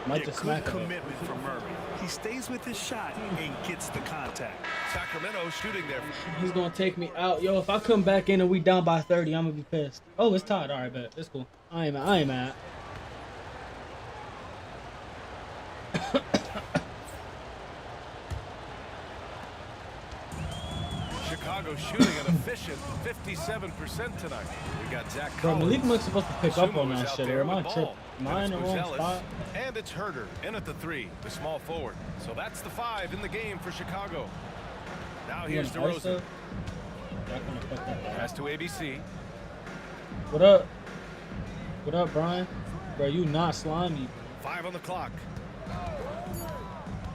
Might just smack him. Commitment from Murray. He stays with his shot and gets the contact. Sacramento shooting there. He's gonna take me out. Yo, if I come back in and we down by 30, I'm gonna be pissed. Oh, it's tied. All right, bet. It's cool. I ain't mad. Chicago shooting an efficient 57% tonight. We got Zach Bro, Collins. Malik Monk's supposed to pick up on that shit. Am I tripping? Am I in the wrong Buzelis, spot? and it's Herder in at the 3, the small forward. So that's the 5 in the game for Chicago. Now here's DeRozan. Pass to ABC. What up? What up, Brian? Bro, you not slimy. 5 on the clock.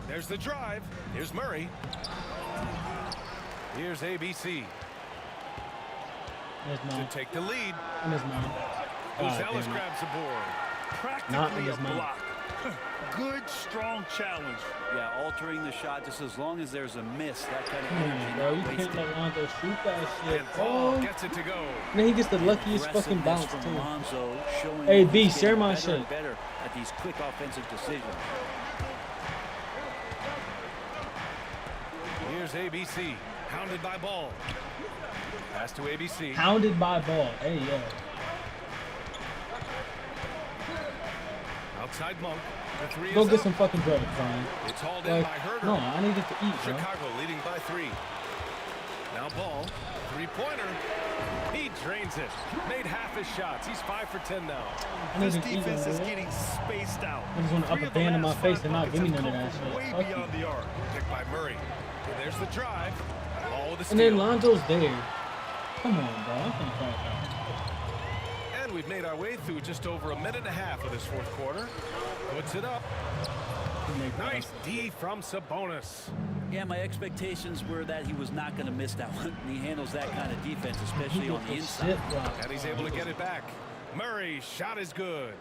There's the drive. Here's Murray. Here's ABC. To take the lead. Buzelis grabs the board. Practically a block. Good, strong challenge. Yeah, altering the shot just as long as there's a miss. That kind of energy. Bro, you can't let Lonzo shoot that shit. And Paul gets it to go. Then he gets the luckiest fucking bounce too. Lonzo showing Hey, that B, he's share getting my better shit. and better at these quick offensive decisions. Here's ABC. Hounded by Ball. Pass to ABC. Hounded by Ball. Hey, yo. Outside Monk. The 3 Go is get up. some fucking drugs, Brian. It's hauled in by Herder. No, I needed to eat, bro. Chicago leading by 3. Now Ball. 3-pointer. He drains it. Made half his shots. He's 5 for 10 now. This defense is getting spaced out. I just want to up a band in my face and not give me none of that shit. Way Fuck beyond you. the arc. Picked by Murray. And there's the drive. All with the steal. And then Lonzo's there. Come on, bro. I'm finna crack out. And we've made our way through just over a minute and a half of this 4th quarter. Puts it up. Nice D from Sabonis. Yeah, my expectations were that he was not going to miss that one. He handles that kind of defense, especially on the inside. And he's able to get it back. Murray's shot is good.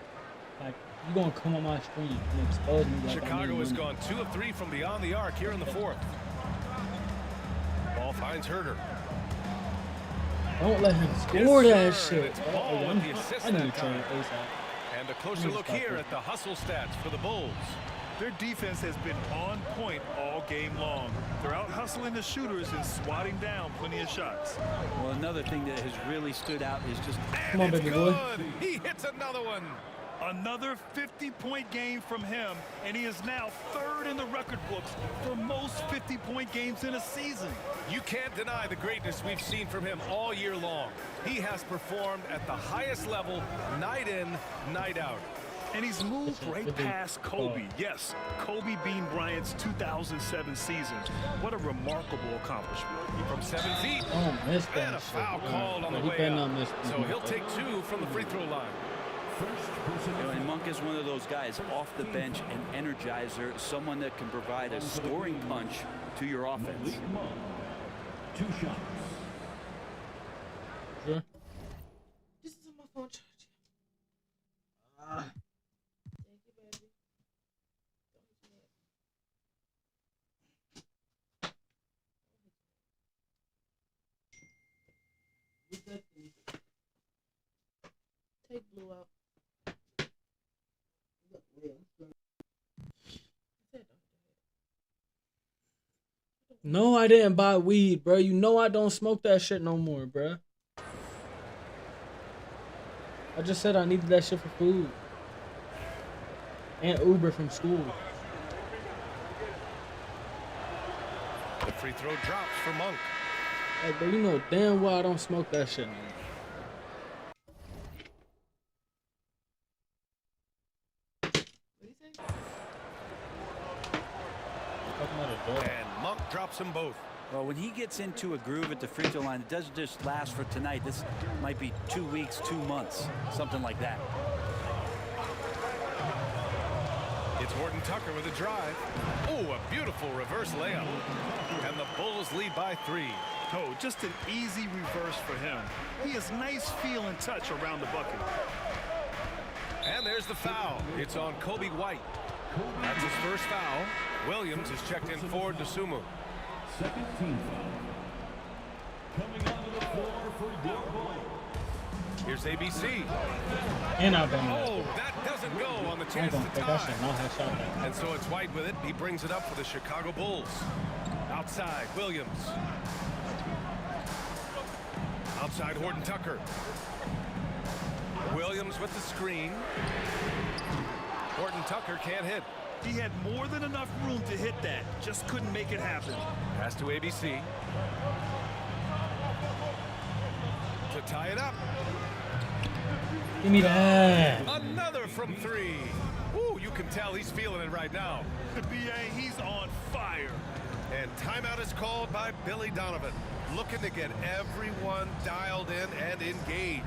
Like, you gonna come on my stream and expose me like Chicago has gone 2 of 3 from beyond the arc here in the 4th. Ball finds Herder. Don't let him score that shit. It's Ball with the assist I need to that train time. ASAP. And a closer look here at the hustle stats for the Bulls. Their defense has been on point all game long. They're out hustling the shooters and swatting down plenty of shots. Well, another thing that has really stood out is just... Come on, baby boy. He hits another one. Another 50-point game from him, and he is now 3rd in the record books for most 50-point games in a season. You can't deny the greatness we've seen from him all year long. He has performed at the highest level, night in, night out. And he's moved right past Kobe. Yes, Kobe being Bryant's 2007 season. What a remarkable accomplishment. From 7 feet. Oh, missed that And a shit. foul called on the He way better out. not miss So he'll take 2 from the free throw line. You know, and Monk is one of those guys off the bench, an energizer, someone that can provide a scoring punch to your offense. 2 shots. Sure. This is on my phone charger. Thank you, baby. Take blue out. No, I didn't buy weed, bro. You know I don't smoke that shit no more, bro. I just said I needed that shit for food. And Uber from school. The free throw drops for Monk. Hey, bro, you know damn well I don't smoke that shit no more. And Monk drops them both. Well, when he gets into a groove at the free throw line, it doesn't just last for tonight. This might be 2 weeks, 2 months, something like that. It's Horton Tucker with a drive. Oh, a beautiful reverse layup. And the Bulls lead by 3. Oh, just an easy reverse for him. He has nice feel and touch around the bucket. And there's the foul. It's on Kobe White. That's his first foul. Williams is checked in for Dosunmu. Second team foul. Coming onto the floor for your point. Here's ABC. And I've been. Oh, that doesn't go on the chance to tie. And so it's White with it. He brings it up for the Chicago Bulls. Outside, Williams. Outside, Horton Tucker. Williams with the screen. Horton Tucker can't hit. He had more than enough room to hit that. Just couldn't make it happen. Pass to ABC. To tie it up. Give me that. Another from three. Ooh, you can tell he's feeling it right now. The BA, he's on fire. And timeout is called by Billy Donovan. Looking to get everyone dialed in and engaged.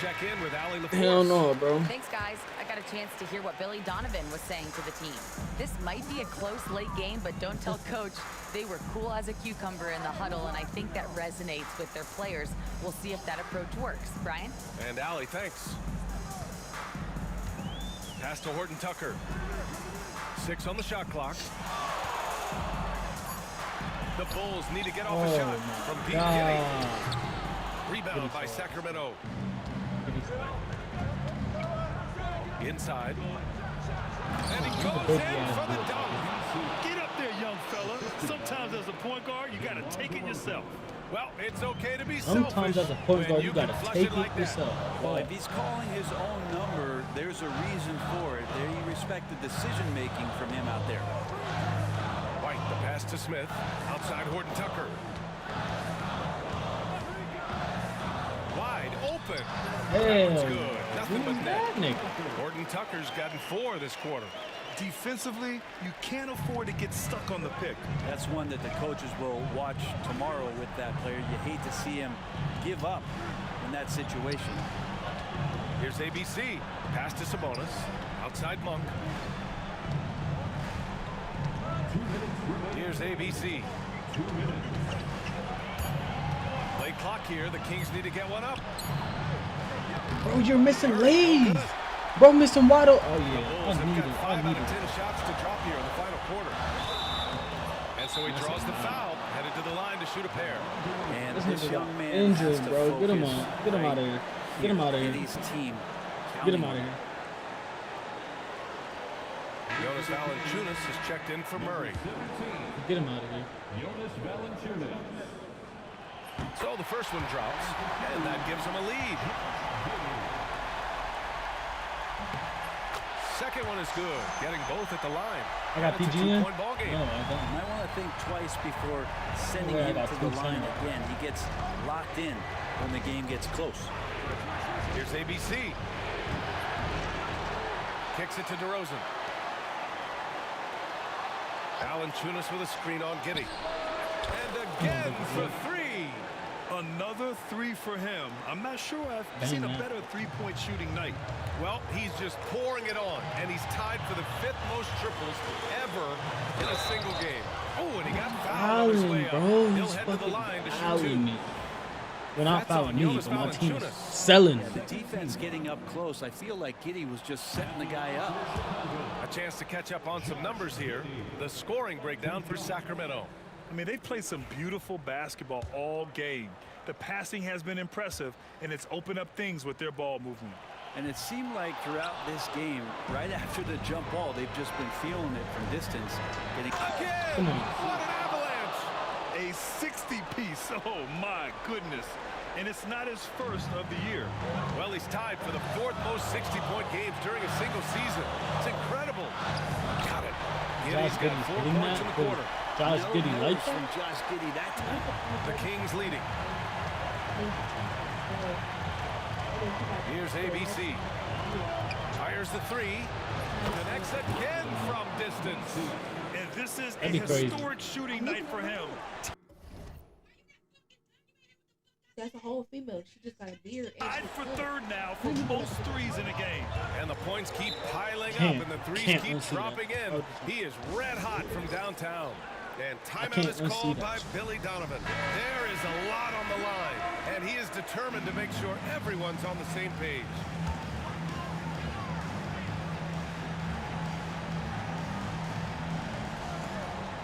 Check in with Allie LaForce. Hell no, bro. Thanks, guys. I got a chance to hear what Billy Donovan was saying to the team. This might be a close late game, but don't tell coach. They were cool as a cucumber in the huddle, and I think that resonates with their players. We'll see if that approach works. Brian? And Allie, thanks. Pass to Horton Tucker. 6 on the shot clock. The Bulls need to get off a shot from Pete Giddy. Rebound by Sacramento. Inside. And he goes in for the dunk. Get up there, young fella. Sometimes as a point guard, you got to take it yourself. Well, it's okay to be selfish. Sometimes as a point guard, you got to take it like yourself. Well, if he's calling his own number, there's a reason for it. They respect the decision-making from him out there. White, the pass to Smith. Outside Horton Tucker. Wide open. That's good. Nothing but net. Horton Tucker's gotten 4 this quarter. Defensively, you can't afford to get stuck on the pick. That's one that the coaches will watch tomorrow with that player. You hate to see him give up in that situation. Here's ABC. Pass to Sabonis. Outside Monk. Here's ABC. Late clock here. The Kings need to get one up. Bro, you're missing leads. Bro, missing Waddle. Oh, yeah. I need it. 5 out of 10 shots to drop here in the final quarter. And so he draws the foul. Headed to the line to shoot a pair. And this young man injured, bro. Get him on. Get him out of here. Get him out of here. Get him out of here. Jonas Valanciunas is checked in for Murray. Get him out of here. Jonas Valanciunas. So the first one drops, and that gives him a lead. Second one is good, getting both at the line. I got PG in. No, I don't. You might want to think twice before sending him to the line again. He gets locked in when the game gets close. Here's ABC. Kicks it to DeRozan. Valanciunas with a screen on Giddy. And again for 3. Another 3 for him. I'm not sure I've seen a better three-point shooting night. Well, he's just pouring it on, and he's tied for the 5th most triples ever in a single game. Oh, and he got fouled on his way up. Bro, he'll head to the line to shoot 2. Me. We're not fouling me, but my team is selling. The defense getting up close. I feel like Giddy was just setting the guy up. A chance to catch up on some numbers here. The scoring breakdown for Sacramento. I mean, they've played some beautiful basketball all game. The passing has been impressive, and it's opened up things with their ball movement. And it seemed like throughout this game, right after the jump ball, they've just been feeling it from distance. Again! What an avalanche! A 60-piece. Oh, my goodness. And it's not his first of the year. Well, he's tied for the 4th most 60-point games during a single season. It's incredible. Got it. Giddy's got 4 points in the quarter. Josh Giddy likes from Josh Giddy that time. The Kings leading. Here's ABC. Fires the 3. Connects again from distance. And this is a historic shooting night for him. That's a whole female. She just got a beard. Tied for third now for most threes in a game. And the points keep piling up, and the threes keep dropping in. He is red hot from downtown. And timeout is called by Billy Donovan. There is a lot on the line, and he is determined to make sure everyone's on the same page.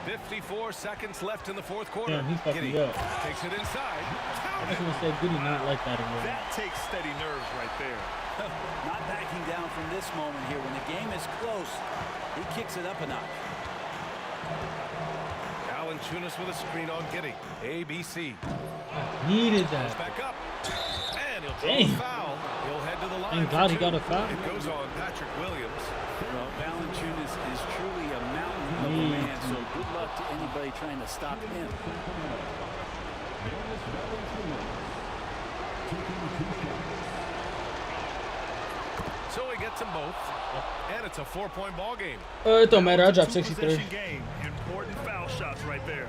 "54 seconds left in the fourth quarter." Damn, he's fucking up. Takes it inside. I was gonna say, Goody not like that again. That takes steady nerves right there. Not backing down from this moment here. When the game is close, he kicks it up a notch. Alan Tunis with a screen on Giddy. ABC. Needed that. Goes back up. And he'll draw a foul. He'll head to the line. Thank God he got a foul. It goes on Patrick Williams. Well, Valanciunas is truly a mountain of a man, so good luck to anybody trying to stop him. So he gets them both, and it's a 4-point ball game. It don't matter. I dropped 63. Game. Important foul shots right there.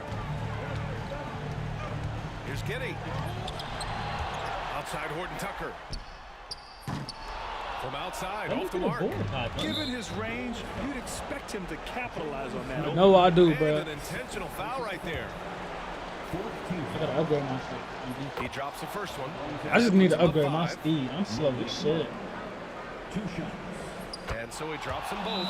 Here's Giddy. Outside Horton Tucker. From outside, off the mark. Given his range, you'd expect him to capitalize on that. No, I do, bro. An intentional foul right there. I gotta upgrade my shit. He drops the first one. I just need to upgrade my speed. I'm slow as shit. And so he drops them both,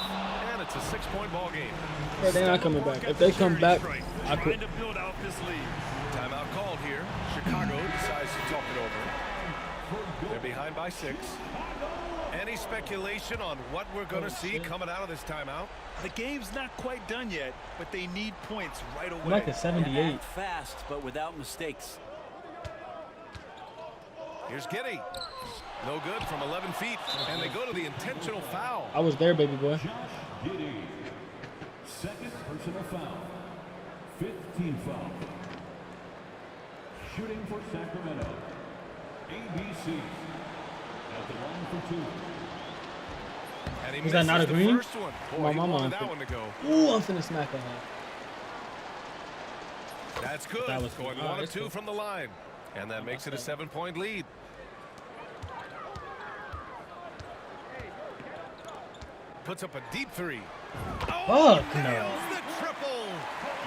and it's a 6-point ball game. Bro, they're not coming back. If they come back, I could. To build out this lead. Timeout called here. Chicago decides to talk it over. They're behind by 6. Any speculation on what we're going to see coming out of this timeout? The game's not quite done yet, but they need points right away. I'm like a 78. Act fast, but without mistakes. Here's Giddy. No good from 11 feet, and they go to the intentional foul. I was there, baby boy. Giddy. Second personal foul. 15 foul. Shooting for Sacramento. ABC. At the line for 2. And he Was that not a green? First one. Boy, My he mama. wanted that one to go. Ooh, I'm finna smack her. That's good. That was going good. 1 of 2 Cool. from the line. And that makes it a 7-point lead. Puts up a deep 3. Oh, Fuck no. nails the triple.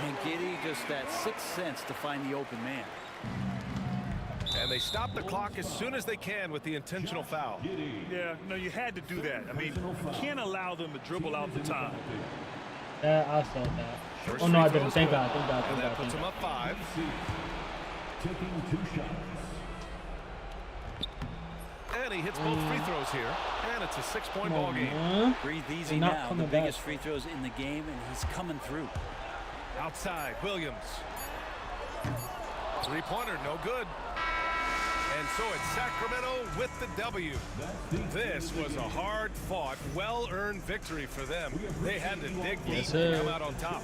And Giddy just that 6th sense to find the open man. And they stop the clock as soon as they can with the intentional foul. Yeah, no, you had to do that. I mean, you can't allow them to dribble out the time. Yeah, I saw that. First Oh no, I free didn't. throw's Thank good. God. Thank God. And Thank that God. puts Thank them God. up 5. Taking 2 shots. And he hits both free throws here. And it's a 6-point ball game. Breathe easy They're not now. The coming biggest back. free throws in the game, and he's coming through. Outside, Williams. 3-pointer, no good. And so it's Sacramento with the W. This was a hard-fought, well-earned victory for them. They had to dig deep to come out on top.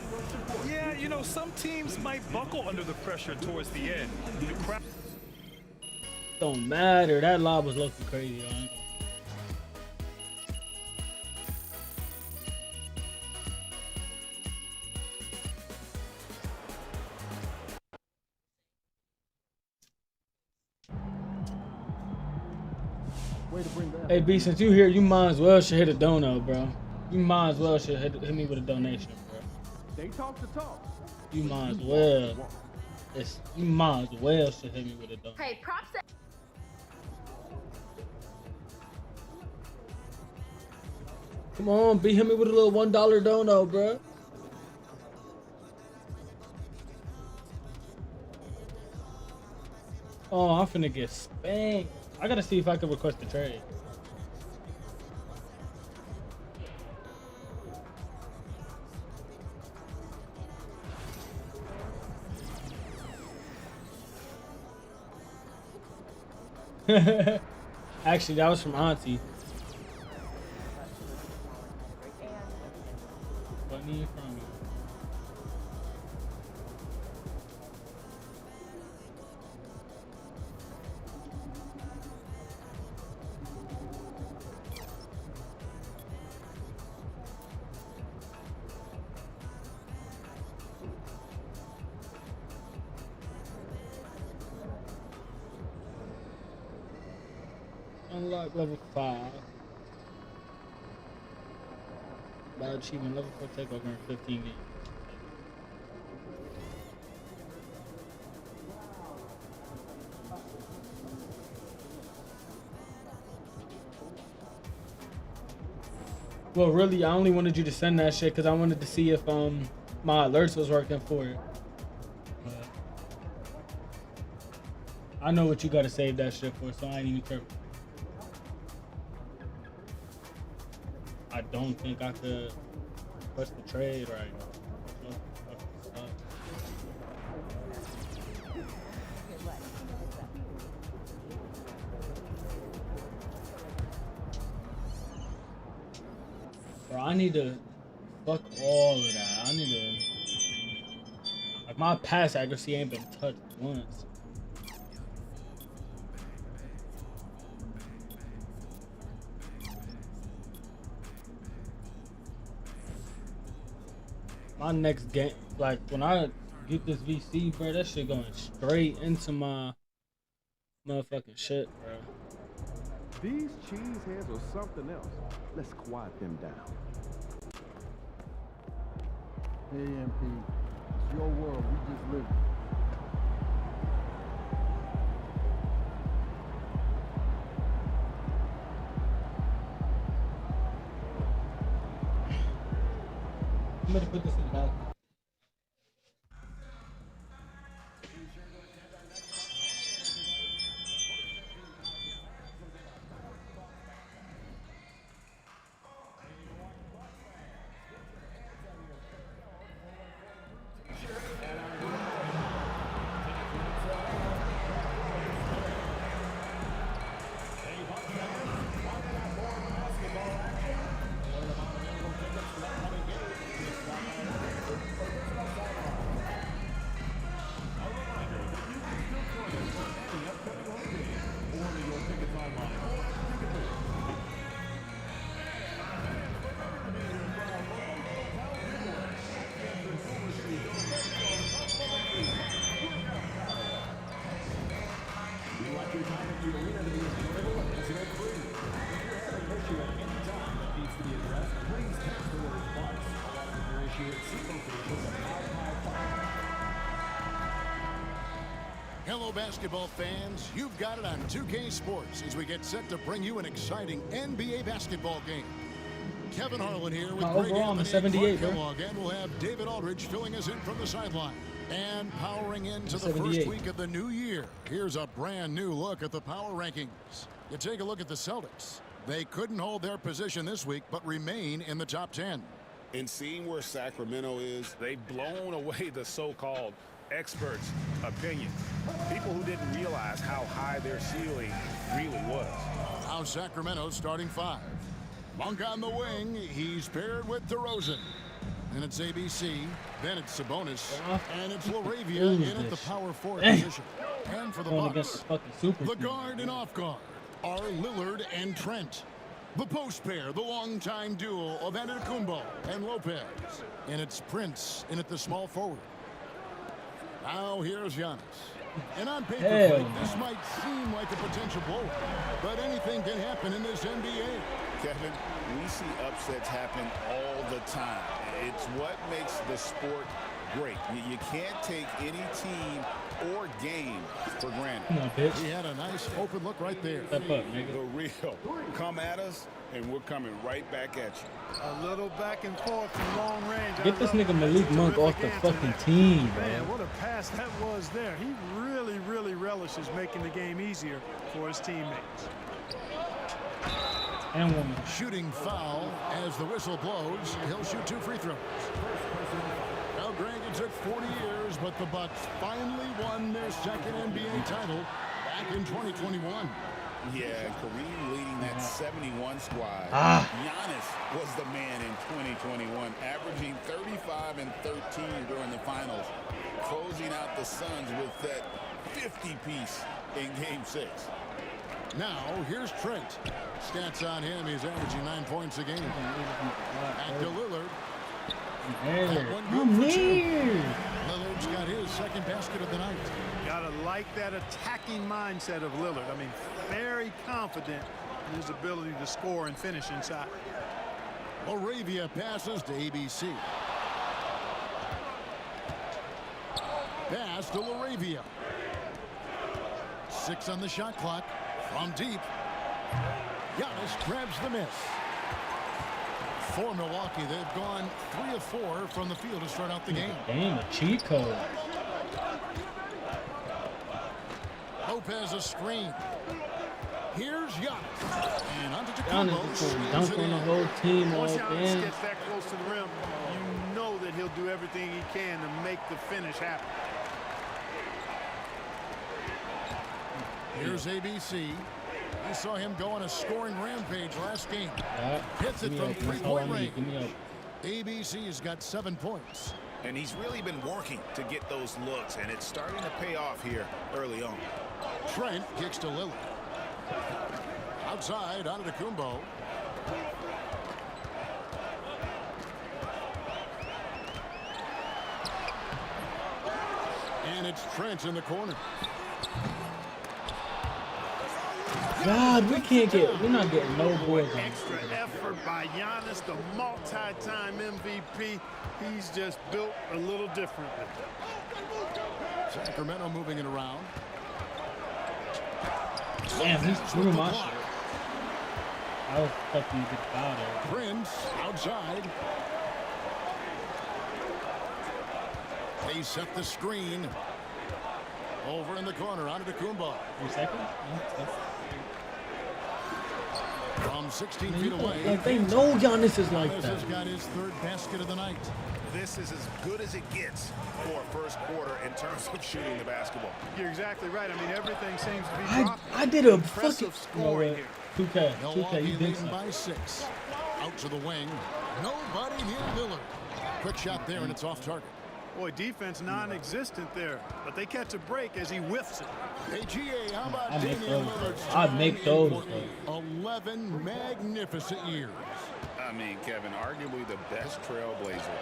Yeah, you know, some teams might buckle under the pressure towards the end. The crowd. Don't matter. That lob was looking crazy. Right? Hey B, since you here, you might as well should hit a dono, bro. You might as well should hit me with a donation, bro. They talk the talk. You might as well. You might as well should hit me with a donation. Hey, props. Come on, B, hit me with a little $1 dono, bro. Oh, I'm finna get spanked. I gotta see if I can request a trade. Actually, that was from Auntie. What need from you? Unlock level 5. By achieving level 4 takeover in 15 games. Well, really, I only wanted you to send that shit because I wanted to see if my alerts was working for it. But I know what you gotta save that shit for, so I ain't even tripping. I don't think I could push the trade right now. Bro, I need to fuck all of that. I need to, like, my pass accuracy ain't been touched once. My next game, like, when I get this VC, bro, that shit going straight into my motherfucking shit, bro. These cheeseheads are something else. Let's quiet them down. Hey, MP, it's your world. We just live it. I'm gonna put this in the back. Hello, basketball fans. You've got it on 2K Sports as we get set to bring you an exciting NBA basketball game. Kevin Harlan here with Greg Anthony and Clark Kellogg, and we'll have David Aldridge filling us in from the sideline. And powering into the first week of the new year, here's a brand new look at the power rankings. You take a look at the Celtics. They couldn't hold their position this week, but remain in the top 10. And seeing where Sacramento is, they've blown away the so-called experts' opinions. People who didn't realize how high their ceiling really was. Now Sacramento's starting 5. Monk on the wing. He's paired with DeRozan. And it's ABC. Then it's Sabonis. And it's Laravia in at the power forward position. And for the Bucks, the guard and off guard are Lillard and Trent. The post pair, the longtime duo of Antetokounmpo and Lopez. And it's Prince in at the small forward. Now here's Giannis. And on paper, this might seem like a potential blow, but anything can happen in this NBA. Kevin, we see upsets happen all the time. It's what makes the sport great. You can't take any team or game for granted. Come on, bitch. He had a nice open look right there. Step up, nigga. The real. Come at us, and we're coming right back at you. A little back and forth from long range. Get this nigga Malik Monk off the fucking team, bro. Man, what a pass that was there. He really relishes making the game easier for his teammates. And woman. Shooting foul as the whistle blows. He'll shoot 2 free throws. Now, Greg, it took 40 years, but the Bucks finally won their second NBA title back in 2021. Yeah, Kareem leading that 71 squad. Giannis was the man in 2021, averaging 35 and 13 during the finals, closing out the Suns with that 50-piece in Game 6. Now, here's Trent. Stats on him, he's averaging 9 points a game. Back to Lillard. I'm here. Lillard Lillard's got his second basket of the night. Gotta like that attacking mindset of Lillard. I mean, very confident in his ability to score and finish inside. Laravia passes to ABC. Pass to Laravia. 6 on the shot clock. From deep. Giannis grabs the miss. For Milwaukee, they've gone 3 of 4 from the field to start out the game. Damn, a cheat code. Lopez a screen. Here's Giannis. And onto Giannis dunk on the whole team. Once All Giannis damn. gets that close to the rim, you know that he'll do everything he can to make the finish happen. Here's ABC. We saw him go on a scoring rampage last game. Hits it from three-point range. ABC's got 7 points. And he's really been working to get those looks, and it's starting to pay off here early on. Trent kicks to Lillard. Outside, onto Kumbo. And it's Trent in the corner. God, we're not getting no boys. Extra effort by Giannis, the multi-time MVP. He's just built a little differently. Sacramento moving it around. Damn, he's through my shit. I was fucking get out of there. Prince outside. They set the screen. Over in the corner, onto Kumbo. 3 seconds? From 16 feet away. Like they know Giannis is like Giannis that. has got his 3rd basket of the night. This is as good as it gets for a first quarter in terms of shooting the basketball. You're exactly right. I mean, everything seems to be dropping. I did a Impressive fucking scoring here. 2K, Milwaukee you did leading by 6. Out to the wing. Nobody near Lillard. Quick shot there, and it's off target. Boy, defense non-existent there, but they catch a break as he whiffs it. AGA, how about I make Damian those. Lillard's I make those. 11 magnificent years. I mean, Kevin, arguably the best trailblazer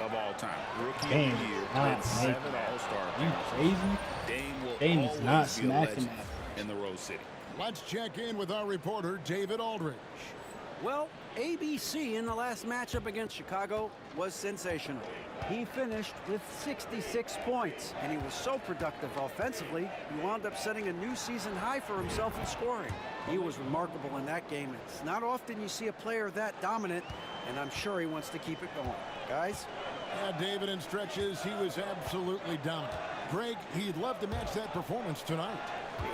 of all time. Rookie Damn, of the year, not and 7 make that. All-Star You appearances. crazy? Dame will is always not be a smacking legend that. in the Rose City. Let's check in with our reporter, David Aldridge. Well, ABC in the last matchup against Chicago was sensational. He finished with 66 points, and he was so productive offensively, he wound up setting a new season high for himself in scoring. He was remarkable in that game. It's not often you see a player that dominant, and I'm sure he wants to keep it going. Guys? Yeah, David, in stretches, he was absolutely dominant. Greg, he'd love to match that performance tonight.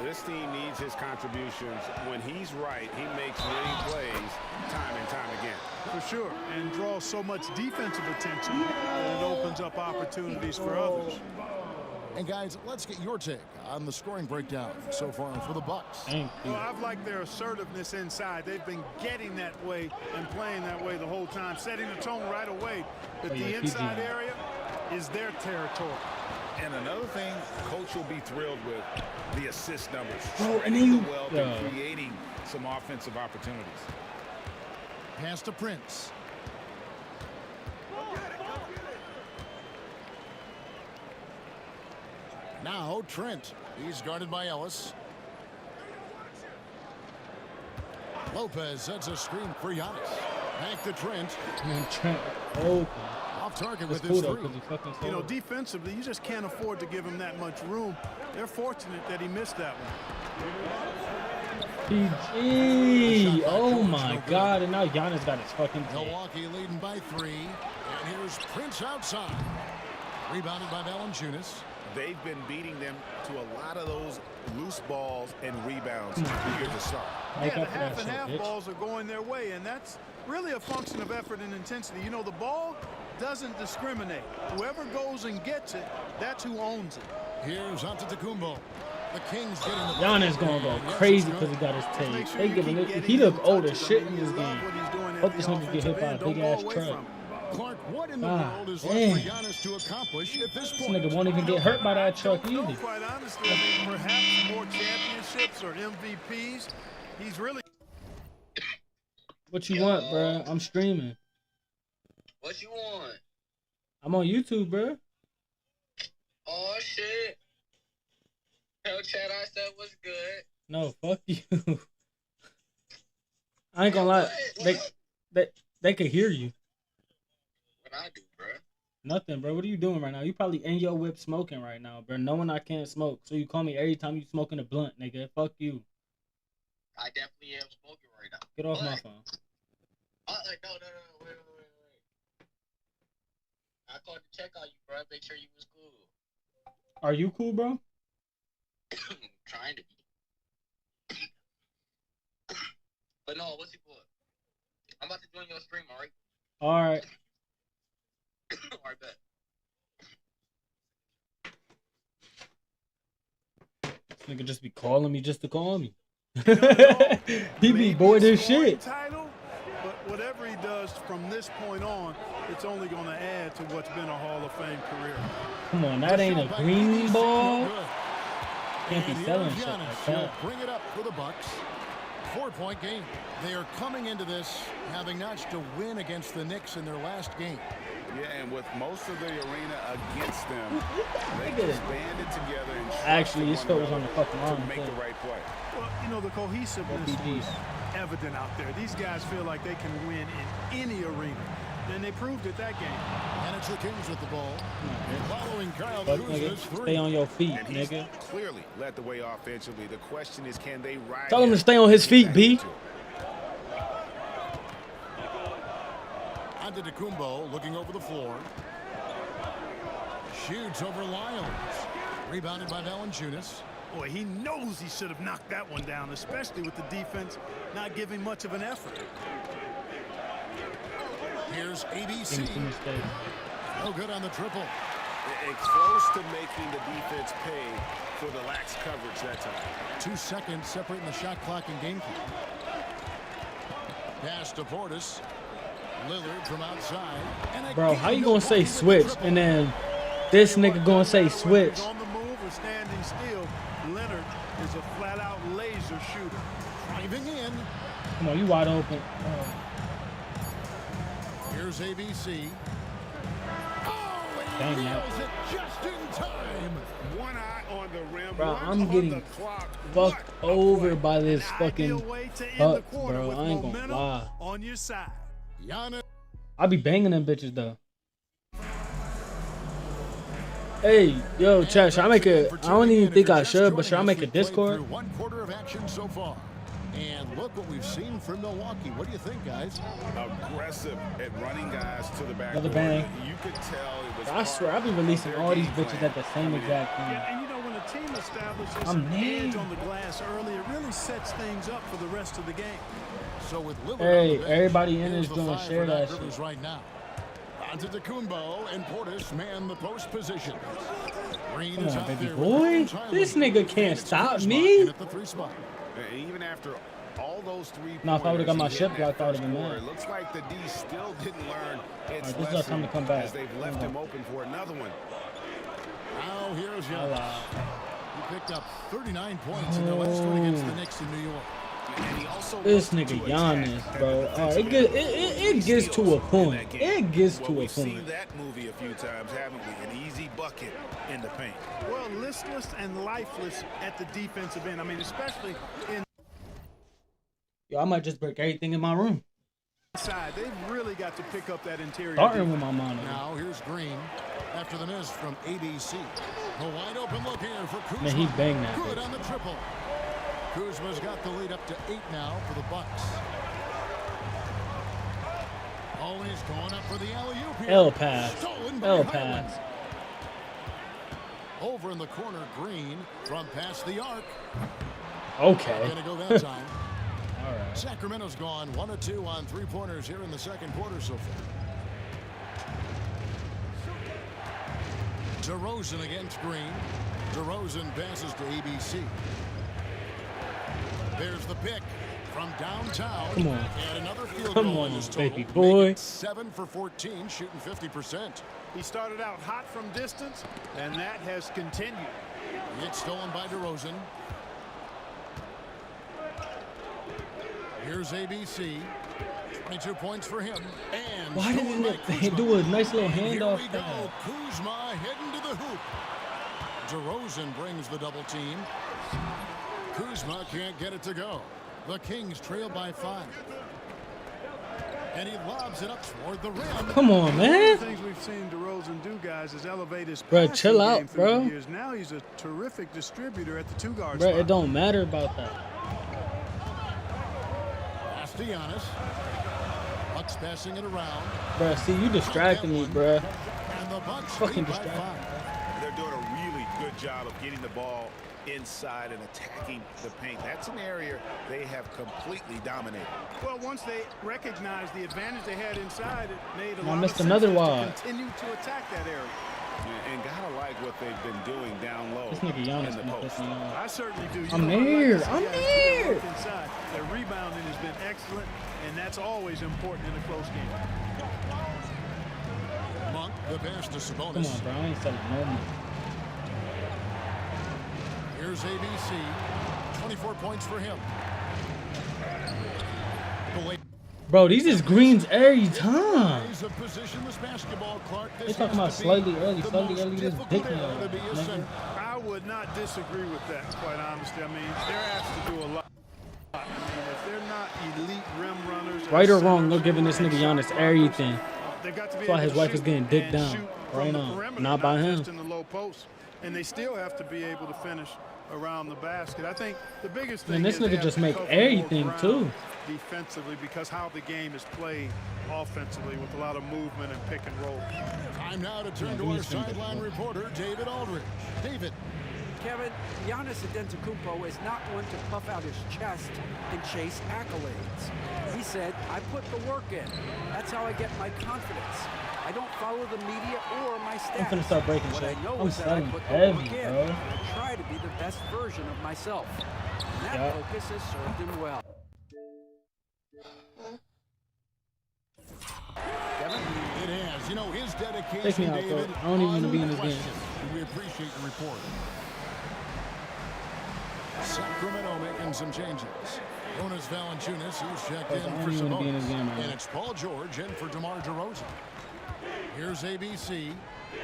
This team needs his contributions. When he's right, he makes winning plays time and time again. For sure, and draws so much defensive attention that it opens up opportunities for others. And guys, let's get your take on the scoring breakdown so far for the Bucks. Well, I've liked their assertiveness inside. They've been getting that way and playing that way the whole time, setting the tone right away that the inside area is their territory. And another thing, Coach will be thrilled with the assist numbers. Bro, and then you, and creating some offensive opportunities. Pass to Prince. Now Trent. He's guarded by Ellis. Lopez sets a screen for Giannis. Back to Trent. And Trent, oh, off target that's with cool his though, 3. 'cause he fucking You know, scored. defensively, you just can't afford to give him that much room. They're fortunate that he missed that one. PG, oh my God, and now Giannis got his fucking dick. Milwaukee leading by 3. And here's Prince outside. Rebounded by Valanciunas. They've been beating them to a lot of those loose balls and rebounds here to start. Yeah, the half and half balls are going their way, and that's really a function of effort and intensity. You know, the ball doesn't discriminate. Whoever goes and gets it, that's who owns it. Here's Antetokounmpo. The Kings getting the Giannis gonna go crazy because he got his tape. They giving it. He look old as shit in this game. Hope this nigga get hit by a big ass truck. Clark, what in the world is left for Giannis to accomplish at this This point? nigga won't even get hurt by that truck either. Quite honestly, I mean, perhaps more championships or MVPs. He's really. What you want, bro? I'm streaming. What you want? I'm on YouTube, bro. Oh shit. Tell Chad I said what's good. No, fuck you. I ain't gonna lie. They could hear you. What I do, bro? Nothing, bro. What are you doing right now? You probably in your whip smoking right now, bro. Knowing I can't smoke, so you call me every time you smoking a blunt, nigga. Fuck you. I definitely am smoking right now. Get off my phone. No, wait. I called to check on you, bro. Make sure you was cool. Are you cool, bro? Trying to be. But no, what's it for? I'm about to join your stream, alright? Alright. Alright, bet. This nigga just be calling me just to call me. He be bored as shit. Title, but whatever he does from this point on, it's only going to add to what's been a Hall of Fame career. Come on, that ain't a green ball. Can't be selling shit like that. Bring it up for the Bucks. 4-point game. They are coming into this having notched a win against the Knicks in their last game. Yeah, and with most of the arena against them, they just banded together and actually, this foot was on the fucking to wrong make thing. the right play. Well, you know, the cohesiveness was evident out there. These guys feel like they can win in any arena, and they proved it that game. And it's the Kings with the ball. Following Kyle Fuck, Kuzma's nigga. three. Stay on your feet, And he's nigga. clearly led the way offensively. The question is, can they ride Tell him to stay on his feet, B. Antetokounmpo looking over the floor. Shoots over Lyles. Rebounded by Valanciunas. Boy, he knows he should have knocked that one down, especially with the defense not giving much of an effort. Here's ABC. No good on the triple. And close to making the defense pay for the lax coverage that time. 2 seconds separating the shot clock and game clock. Pass to Portis. Lillard from outside. And Bro, how you gonna say switch and then this nigga gonna say switch? On the move or standing still, Leonard is a flat-out laser shooter. Driving in. Come on, you wide open. Here's ABC. Oh, Dang and that. nails it just in time. One eye on the rim. Bro, one I'm on getting the clock. fucked over by this fucking Way to end Bucks, the quarter bro. with I ain't gonna momentum lie. on your side. Giannis. I be banging them bitches though. Hey, yo, chat, should I make a? I don't even think I should, but should I make a Discord? Through 1/4 of action so far. And look what we've seen from Milwaukee. What do you think, guys? Aggressive at running guys to the back. Another bang. You could tell it was. I swear, I be releasing all these bitches at the same exact time. Yeah, and you know, when a team establishes I'm an edge mean. on the glass early, it really sets things up for the rest of the game. So with Lillard Hey, on the bench, everybody in here's is the gonna five share for that Doc Rivers shit. right now. Antetokounmpo and Portis man the post position. Green Come is on, out baby there boy. with Tyler. This nigga can't And it's stop Kuzma me. in at the 3 spot. And even after all those three. Nah, if I would've got my ship blocked, I would've been quarter, mad. it looks like the D still didn't learn its Alright, this is our lesson time to come back. as they've left him open for another one. Now here's I lied. Giannis. He picked up 39 points in the last one against the Knicks in New York. And he also This looked nigga to attack Giannis, at bro. the It defensive it gets to a point. It gets Well, to a we've seen point. that movie a few times, haven't we? An easy bucket in the paint. Well, listless and lifeless at the defensive end. I mean, especially Yo, I might just break everything in my room. inside. They've really got to pick up that interior. Starting with defense. my monitor. Now here's Green after the miss from ABC. A wide open look here for Kuzma. Man, he banged that Good bitch. on the triple. Kuzma's got the lead up to 8 now for the Bucks. Oh, and he's going up for the alley-oop here. L pass. Stolen by L Highland. pass. Over in the corner, Green from past the arc. Okay. Gonna go that time. All right. Sacramento's gone 1 of 2 on 3-pointers here in the second quarter so far. DeRozan against Green. DeRozan passes to ABC. There's the pick from downtown. Come on. And another field Come goal on, in his total. baby Make boy. it 7 for 14, shooting 50%. He started out hot from distance, and that has continued. It's stolen by DeRozan. Here's ABC. 22 points for him. And Why stolen by didn't he Kuzma. do a nice little And here handoff we go. pass? Kuzma heading to the hoop. DeRozan brings the double team. Kuzma can't get it to go. The Kings trail by 5. And he lobs it up toward the rim. Come on, man. One of the things we've seen DeRozan do, guys, is elevate his passing chill out, game through bro. the years. Now he's a terrific distributor at the 2-guard Bro, spot. it don't matter about that. Pass to Giannis. Bucks passing it around. Bro, see, you distracting me, bro. And the Bucks Fucking lead by distracting. 5. They're doing a really good job of getting the ball inside and attacking the paint. That's an area they have completely dominated. Well, once they recognized the advantage they had inside, it made a I lot missed of sense another to wide. continue to attack that area. And gotta like what they've been doing down low This nigga Giannis in the gonna post. piss me off. I certainly do. I'm I'd like to here. see I'm guys get here. work inside. Their rebounding has been excellent, and that's always important in a close game. Monk, the pass to Sabonis. Come on, bro. I ain't selling no more. Here's ABC. 24 points for him. Bro, these is greens every time. Ways of position this basketball, Clark. They This talking has about to be slightly early, the slightly most early. This difficult dick era to be a nigga. center. I would not disagree with that, quite honestly. I mean, they're asked to do a lot. I mean, if they're not elite rim runners, Right or as wrong, centers, they're giving this nigga Giannis everything. they've got to be That's why able his to wife is shoot getting dicked and down shoot right from the now. perimeter, Not by him. just in the low post. And they still have to be able to finish around the basket. I think the biggest thing Man, this is they nigga have just to make cover more everything, ground too. defensively, because how the game is played offensively with a lot of movement and pick and roll. Time now to turn to our sideline reporter, David Aldridge. David. Kevin, Giannis Antetokounmpo is not one to puff out his chest and chase accolades. He said, I put the work in. That's how I get my confidence. I don't follow the media or my stats. I'm finna start breaking what shit. I know I'm is that I selling put the heavy, work in. bro. And I try to be the best version of myself. And that Yeah. focus has served him well. Kevin? It has. You know, his dedication, Take me out, David, bro. I don't even want to be in this game. unquestioned. We appreciate the report. Sacramento making some changes. Jonas Valanciunas, he's checked I in don't for even want to be in this Sabonis. game right And now. it's Paul George in for DeMar DeRozan. Here's ABC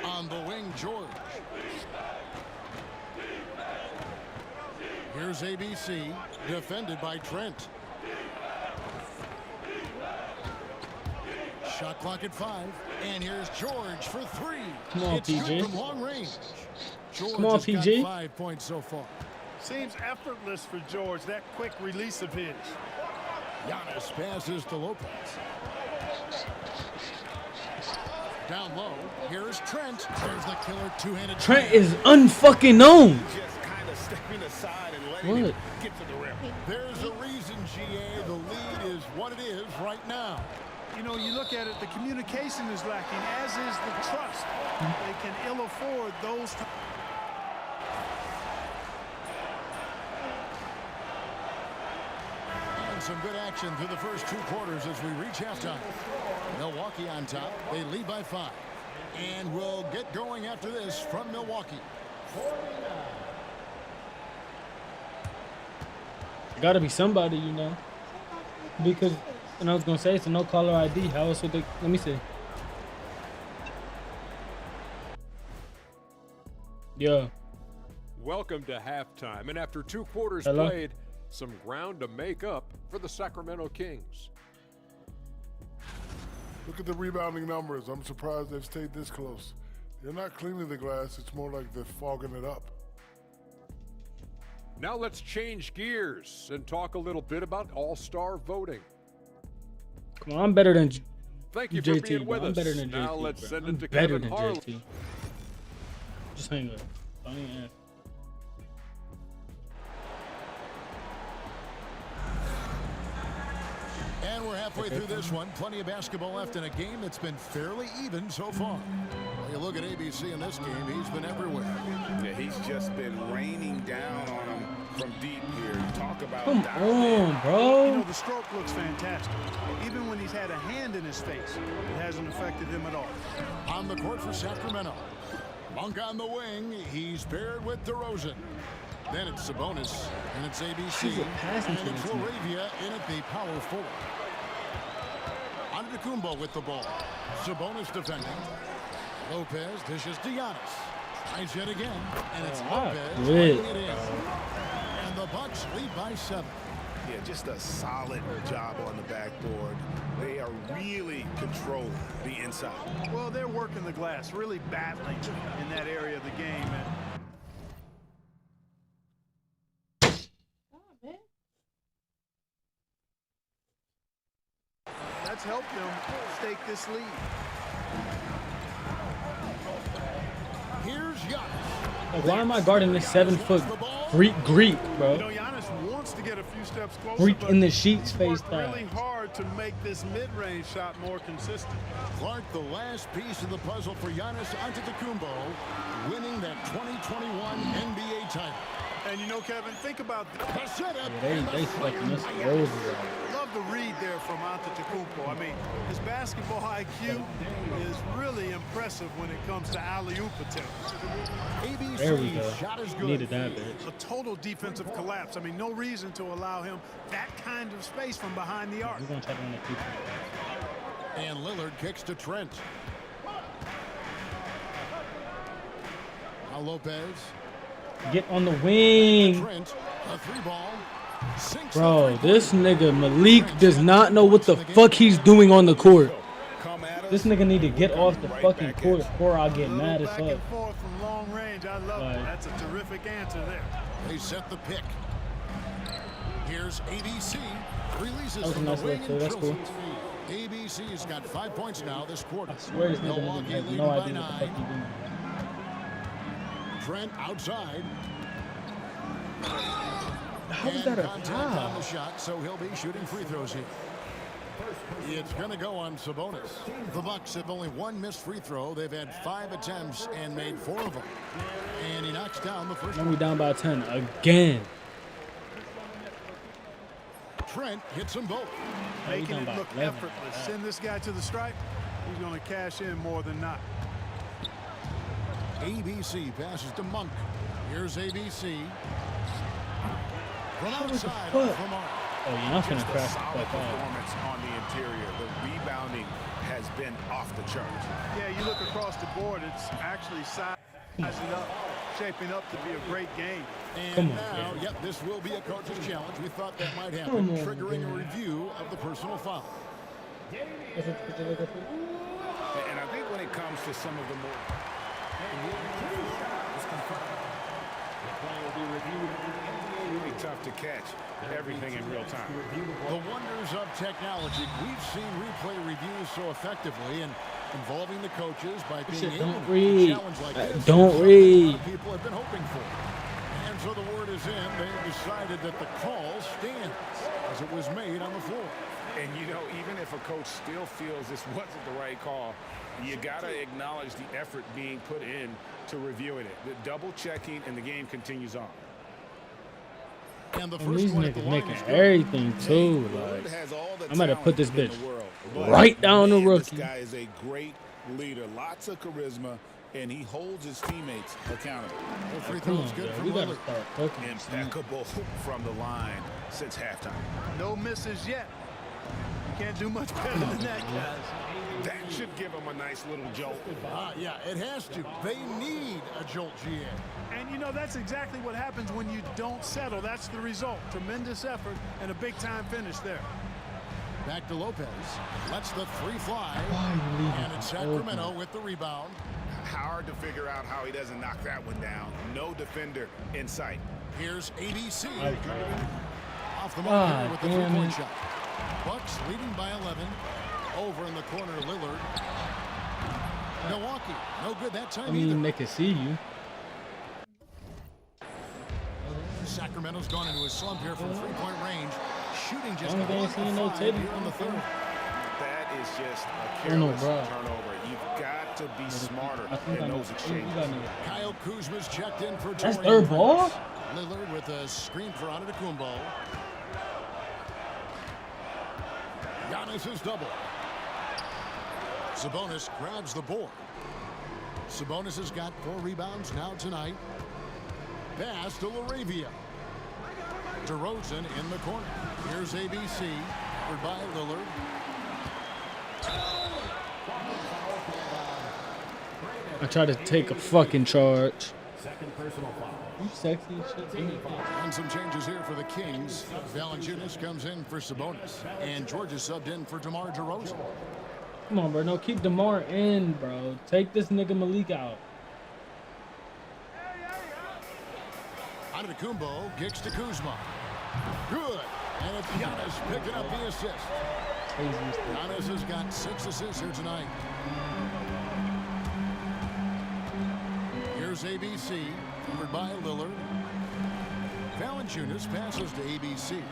on the wing, George. Here's ABC, defended by Trent. Shot clock at 5, and here's George for 3. Come on, it's PG. good from long range. George Come on, has PG. got 5 points so far. Seems effortless for George, that quick release of his. Giannis passes to Lopez. Down low, here's Trent. There's the killer two-handed. Trent is unfucking known. Just kind of stepping aside and letting him What? get to the rim. There's a reason, GA. The lead is what it is right now. You know, you look at it, the communication is lacking, as is the trust. They can ill afford those. And some good action through the first 2 quarters as we reach halftime. Milwaukee on top. They lead by 5. And we'll get going after this from Milwaukee. Gotta be somebody, you know. Because, and I was gonna say, it's a no caller ID. How else would they? Let me see. Yeah. Welcome to halftime, and after 2 quarters Hello? played, some ground to make up for the Sacramento Kings. Look at the rebounding numbers. I'm surprised they've stayed this close. They're not cleaning the glass. It's more like they're fogging it up. Now let's change gears and talk a little bit about all-star voting. Come on, I'm better than Thank you for JT, being bro. with I'm us. better than Now JT. let's bro. send I'm it to better Kevin than Harlan. JT. Just hang up. Don't even answer. And we're halfway through this one. Plenty of basketball left in a game that's been fairly even so far. When you look at ABC in this game, he's been everywhere. Yeah, he's just been raining down on him from deep here. You talk about Come on, You bro. know, the stroke looks fantastic. Even when he's had a hand in his face, it hasn't affected him at all. On the court for Sacramento. Monk on the wing. He's paired with DeRozan. Then it's Sabonis, and it's ABC, He's a passing and it's team. Laravia in at the power forward. Antetokounmpo with the ball. Sabonis defending. Lopez dishes to Giannis. Tries it again, and it's Oh, Lopez good. laying it in. And the Bucks lead by 7. Yeah, just a solid job on the backboard. They are really controlling the inside. Well, they're working the glass, really battling in that area of the game. And that's helped them stake this lead. Here's Giannis. Like, why am I guarding this 7-foot Greek, bro? You know, Giannis wants to get a few steps closer. Greek but in the sheets he's face worked down. really hard to make this mid-range shot more consistent. Clark, the last piece of the puzzle for Giannis Antetokounmpo, winning that 2021 NBA title. And you know, Kevin, think about the setup. Yeah, they fucking miss roses out. Love the read there from Antetokounmpo. I mean, his basketball IQ is really impressive when it comes to alley-oop attempts. There we go. Shot is good. Needed that bitch. A total defensive collapse. I mean, no reason to allow him that kind of space from behind the arc. We're gonna try to run the people. And Lillard kicks to Trent. Now Lopez. Get on the wing. Trent, a 3-ball. Bro, this nigga Malik does not know what the fuck he's doing on the court. This nigga need to get off the fucking court before I get mad as Back fuck. and forth from long range. I love it. That's a terrific answer there. They set the pick. Here's ABC. Releases That was a from nice the wing look, too. and That's drills cool. it. ABC's got 5 points now this quarter. I swear this nigga Milwaukee has leading no by idea what the fuck 9. he's doing. Trent outside. How was that a contact foul? on the shot, so he'll be shooting free throws here. It's going to go on Sabonis. The Bucks have only one missed free throw. They've had 5 attempts and made 4 of them. And he knocks down the first Now one. we down by 10 again. Trent hits them both. Making down it by look 11. effortless. Send this guy to the stripe. He's going to cash in more than not. ABC passes to Monk. Here's ABC. From outside, fuck? from Mark. Oh, yeah, I'm finna Just a crash the solid fuck out. performance on the interior. The rebounding has been off the charts. Yeah, you look across the board, it's actually sizing up, shaping up to be a great game. And Come on, now, man. yep, this will be a coach's challenge. We thought that might happen, Come on, triggering man. a review of the personal foul. And I think when it comes to some of the more really tough to catch everything in real time. The wonders of technology. We've seen replay reviews so effectively and involving the coaches by being Shit, able don't to read. challenge like this. Don't Something read. a lot of people have been hoping for. And so the word is in. They have decided that the call stands as it was made on the floor. And you know, even if a coach still feels this wasn't the right call, you got to acknowledge the effort being put in to reviewing it. The double checking, and the game continues on. And the And first these one at the niggas line making is good. everything too. Lillard Like, has all the I'm gonna put this talent bitch in the world, but right down the man, rookie. This guy is a great leader, lots of charisma, and he holds his teammates accountable. The free Come throw on, is good bro. from We gotta Lillard. start cooking. Impeccable from the line since halftime. No misses yet. You can't do much better than that, guys. That should give him a nice little jolt. Yeah, it has to. They need a jolt, GA. And you know, that's exactly what happens when you don't settle. That's the result. Tremendous effort and a big-time finish there. Back to Lopez. Lets the 3 fly. Why are you leaving And it's him Sacramento open? with the rebound. Hard to figure out how he doesn't knock that one down. No defender in sight. Here's ABC. Off the God mark here with the damn 3-point it. shot. Bucks leading by 11. Over in the corner, Lillard. Milwaukee, no good that time I mean, either. they can see you. Sacramento's gone into a slump here from 3-point range. Shooting just Long as they ain't 1 seeing of no 5 table. here in the third. That is just a Oh, no, careless bro. turnover. You've got to be smarter I think I in know. those You exchanges. got me. Kyle Kuzma's checked in for That's Torian third ball? Prince. Lillard with a screen for Antetokounmpo. Giannis is double. Sabonis grabs the board. Sabonis has got 4 rebounds now tonight. Pass to Laravia. DeRozan in the corner. Here's ABC, covered by Lillard. I try to take a fucking charge. Second personal foul. You sexy as shit. And some changes here for the Kings. Valanciunas comes in for Sabonis. And Georgia subbed in for DeMar DeRozan. Come on, bro. No, keep DeMar in, bro. Take this nigga Malik out. Antetokounmpo kicks to Kuzma. Good. And it's Giannis picking up the assist. Giannis has got 6 assists here tonight. Here's ABC, covered by Lillard. Valanciunas passes to ABC.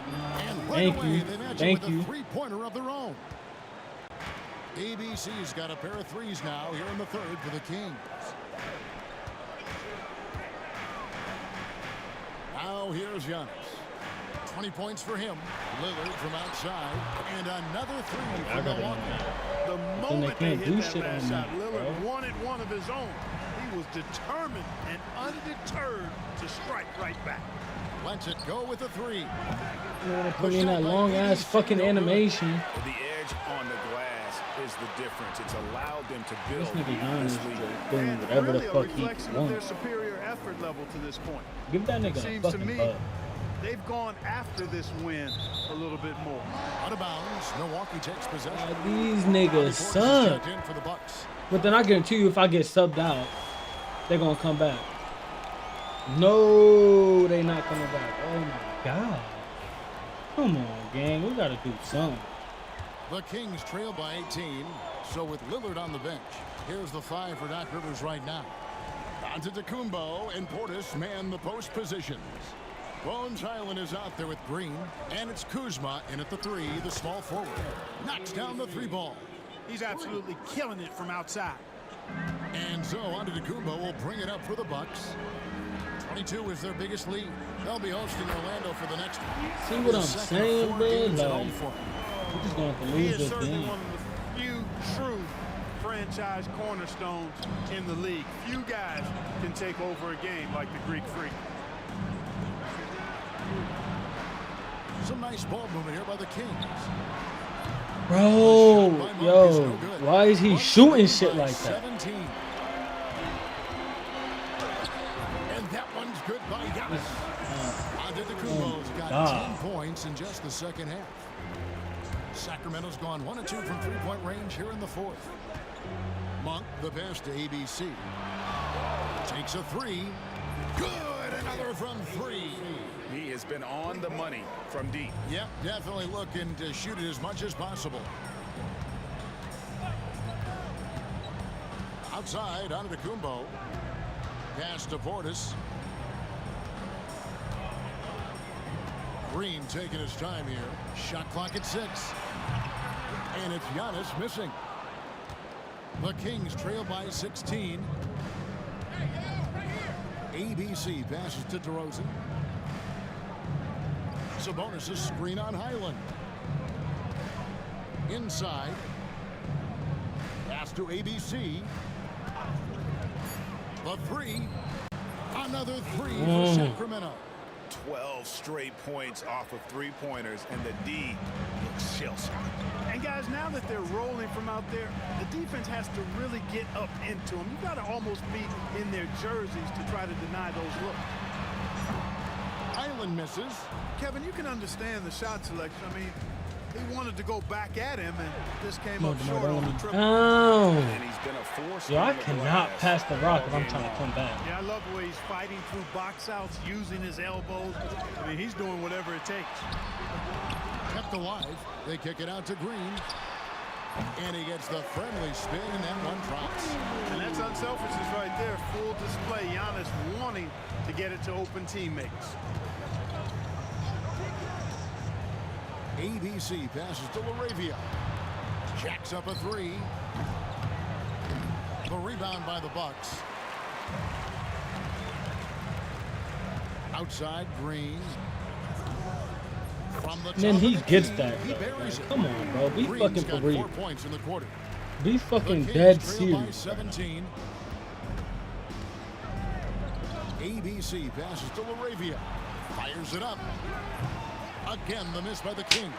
And right away, they match it with a three-pointer of their own. ABC's got a pair of threes now here in the third for the Kings. Now here's Giannis. 20 points for him. Lillard from outside. And another three for Milwaukee. The moment they hit that last shot, Lillard wanted one of his own. He was determined and undeterred to strike right back. Lets it go with a three. You want to put in that long-ass fucking animation. The edge on the glass is the difference. It's allowed them to build. This nigga Giannis is doing whatever the fuck he wants. Their superior effort level to this point. Give that nigga a fucking bug. They've gone after this win a little bit more. Out of bounds, Milwaukee takes possession. These niggas suck. But then I guarantee you, if I get subbed out, they're gonna come back. No, they not coming back. Oh my god. Come on, gang. We gotta do something. The Kings trail by 18. So with Lillard on the bench, here's the 5 for Doc Rivers right now. Antetokounmpo and Portis man the post positions. Bones Highland is out there with Green, and it's Kuzma in at the 3, the small forward. Knocks down the 3 ball. He's absolutely killing it from outside. And so Antetokounmpo will bring it up for the Bucks. 22 is their biggest lead. They'll be hosting Orlando for the next one. See what I'm saying, man? Like, we're just going to He lose is this certainly game. one of the few true franchise cornerstones in the league. Few guys can take over a game like the Greek Freak. Some nice ball movement here by the Kings. Bro, yo, why is he shooting shit like that? 17. And that one's good by Giannis. Antetokounmpo's got 10 points in just the second half. Sacramento's gone 1 of 2 from three-point range here in the fourth. Monk, the pass to ABC. Takes a 3. Good, another from 3. He has been on the money from deep. Yep, definitely looking to shoot it as much as possible. Outside, Antetokounmpo. Pass to Portis. Green taking his time here. Shot clock at 6. And it's Giannis missing. The Kings trail by 16. ABC passes to DeRozan. Sabonis' screen on Highland. Inside. Pass to ABC. The 3. Another 3 for Sacramento. 12 straight points off of three-pointers, and the D looks shell-shocked. And guys, now that they're rolling from out there, the defense has to really get up into them. You've got to almost be in their jerseys to try to deny those looks. Highland misses. Kevin, you can understand the shot selection. I mean, he wanted to go back at him, and this came up short on the triple. Oh. And he's been a force. Yo, I cannot pass the rock if I'm trying to come back. Yeah, I love the way he's fighting through box outs, using his elbows. I mean, he's doing whatever it takes. Kept alive. They kick it out to Green. And he gets the friendly spin, and that one drops. And that's unselfishness right there. Full display. Giannis wanting to get it to open teammates. ABC passes to Laravia. Jacks up a 3. The rebound by the Bucks. Outside, Green. From the top Then he of the gets key, that. he buries it. Come on, bro. Be Green's fucking got for real. 4 points in the quarter. Be fucking The dead Kings trail by serious. 17. ABC passes to Laravia. Fires it up. Again, the miss by the Kings.